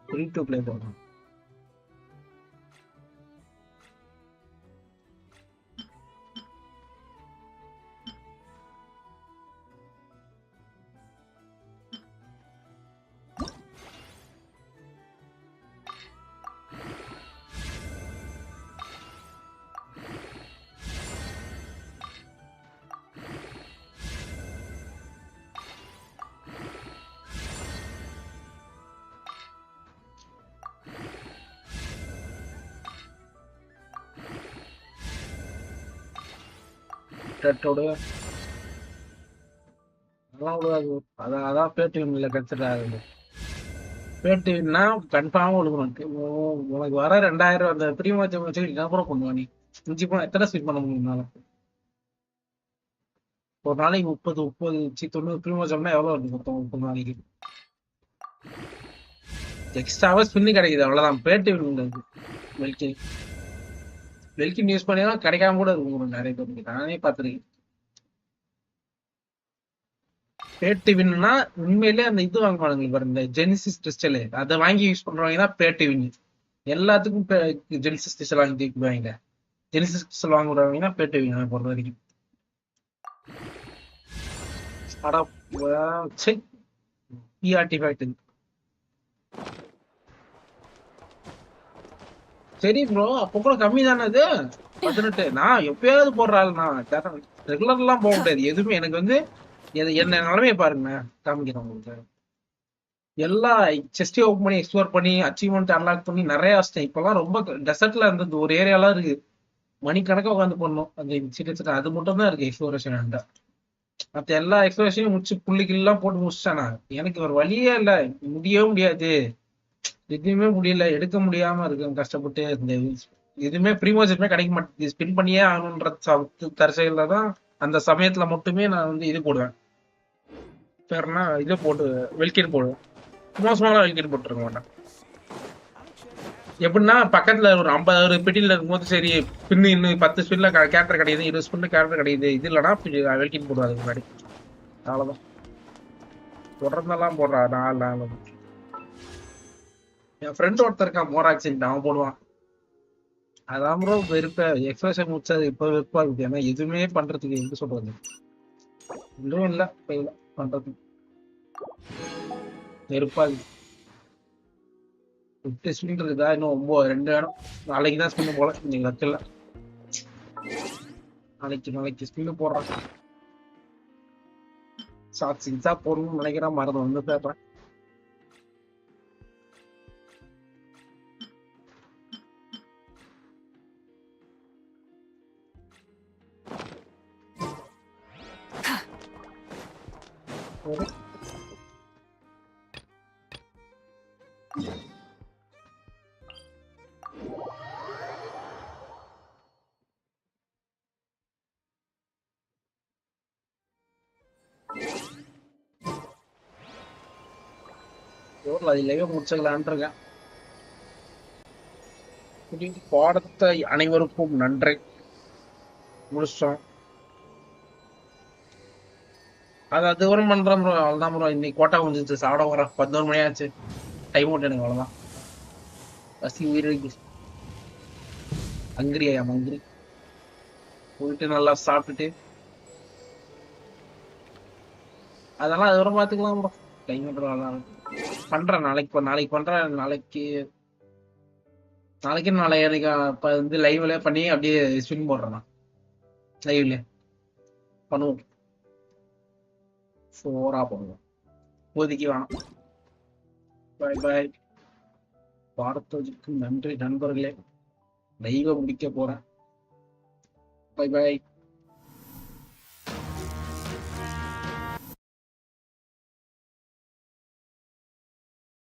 ஃப்ரீ டு ப்ளே போடுறேன். அதெல்லாம் விழுவாது. அதான் பேட்டிவின்ல கன்சிடர் பேட்டிவின்னா கன்ஃபார்மா விழுகணும். உனக்கு வர 2000 அந்த ப்ரீமியம் வச்சு என்ன கூட பண்ணுவா நீ? இஞ்சி போனா எத்தனை ஸ்பீட் பண்ண முடியும்னாலும் ஒரு நாளைக்கு 90 ப்ரீமியம் எவ்வளவு வருது மொத்தம் 30 நாளைக்கு? எக்ஸ்ட்ராவா ஸ்பின்னு கிடைக்குது அவ்வளவுதான். பேட்டிவின் வெல்கின் யூஸ் பண்ணி கிடைக்காம கூட இருக்கும் நிறைய பேருக்கு. நானே பார்த்துருக்கேன். பேட்டிவின்னா உண்மையிலே அந்த இது வாங்குவானுங்க பாரு, இந்த ஜெனிசிஸ் கிறிஸ்டல் அதை வாங்கி யூஸ் பண்றவங்க தான் பேட்டிவின். எல்லாத்துக்கும் ஜெனிசிஸ் கிறிஸ்டல் வாங்கி தூக்குவாங்க. ஜெனிசிஸ் கிறிஸ்டல் வாங்குறவங்க தான் பேட்டிவின் பொறுத்த வரைக்கும். சரி ப்ரோ, அப்ப கூட கம்மி தானே அது 18. நான் எப்பயாவது போடுறாள், நான் ரெகுலர்லாம் போக முடியாது எதுவுமே. எனக்கு வந்து என்ன நிலைமையை பாருங்க காமிக்கிறேன் உங்களுக்கு. எல்லா செஸ்டே ஓப்பன் பண்ணி எக்ஸ்ப்ளோர் பண்ணி அச்சீவ்மெண்ட் அன்லாக் பண்ணி நிறைய வச்சிட்டேன். இப்பெல்லாம் ரொம்ப டெசர்ட்ல இருந்தது ஒரு ஏரியாலாம் இருக்கு, மணிக்கணக்காக உட்காந்து பண்ணணும் அந்த சின்ன அது மட்டும் தான் இருக்கு எக்ஸ்ப்ளோரேஷன். மற்ற எல்லா எக்ஸ்ப்ளோரேஷனையும் முடிச்சு புள்ளிக்கெல்லாம் போட்டு முடிச்சிட்டேன். எனக்கு ஒரு வழியே இல்லை, முடியவே முடியாது, எதுவுமே முடியல, எடுக்க முடியாம இருக்கேன் கஷ்டப்பட்டு. இந்த எதுவுமே ப்ரீமோஜனுமே கிடைக்க மாட்டேங்குது, ஸ்பின் பண்ணியே ஆகணுன்ற தற்செயல தான் அந்த சமயத்துல மட்டுமே நான் வந்து இது போடுவேன். பேருனா இது போட்டு வெல்கின் போடுவேன். மோசமான வெல்கின் போட்டுருக்க மாட்டேன். எப்படின்னா பக்கத்துல ஒரு 50 பெட்டியில இருக்கும்போது சரி ஸ்பின் இன்னும் 10 ஸ்பின்ல கேரக்டர் கிடையாது, 20 ஸ்பின்ல கேரக்டர் கிடையாது, இது இல்லைன்னா வெல்கின் போடுவேன் அதுக்கு முன்னாடி. அவ்வளவுதான். தொடர்ந்தெல்லாம் போடுறா 4 நாள். என் ஃப்ரெண்ட் ஒருத்தர் இருக்கான் மோராக்சின், அவன் போடுவான். அதான் ப்ரோ வெறுப்ப எக்ஸ்பிரஷன் முடிச்சது இப்போ வெறுப்பா இருக்கு. ஏன்னா எதுவுமே பண்றதுக்கு எப்படி சொல்றது இன்னும் இல்லை பண்றதுக்கு வெறுப்பா இருக்கு. 8 ஸ்பின் இருக்குதா, இன்னும் 2 வேணும். நாளைக்கு தான் ஸ்பின் போல, நீங்க வைக்கல. நாளைக்கு ஸ்பின் போடுறான். சாட்சிங்ஸா போடணும்னு நினைக்கிறேன், மறந்து வந்து பேசுறேன். அதிலேயே முடிச்சுக்கலான் இருக்கேன். பாடத்தை அனைவருக்கும் நன்றி. முடிச்சோம். அது வரும் பண்றேன் ப்ரோ, அவ்வளோதான் ப்ரோ. இன்னைக்கு கோட்டா முடிஞ்சிச்சு, சாப்பிட வர 11 மணி ஆச்சு. டைம் அவுட் எனக்கு, அவ்வளோதான். பசி உயிருக்கு. மங்கிரி போயிட்டு நல்லா சாப்பிட்டுட்டு அதெல்லாம் அது வரும் பார்த்துக்கலாம் ப்ரோ. டைம் அவுட் பண்றேன் நாளைக்கு பண்றேன். நாளைக்கு இப்போ வந்து லைவ்ல பண்ணி அப்படியே ஸ்பின் போடுறேன். நான் லைவ்ல பண்ணுவோம், சோரா பண்ணுவோம். இப்போதைக்கு வேணாம். பாய் பாய். பார்த்ததுக்கு நன்றி நண்பர்களே. லைவ முடிக்க போறேன். பாய் பாய்.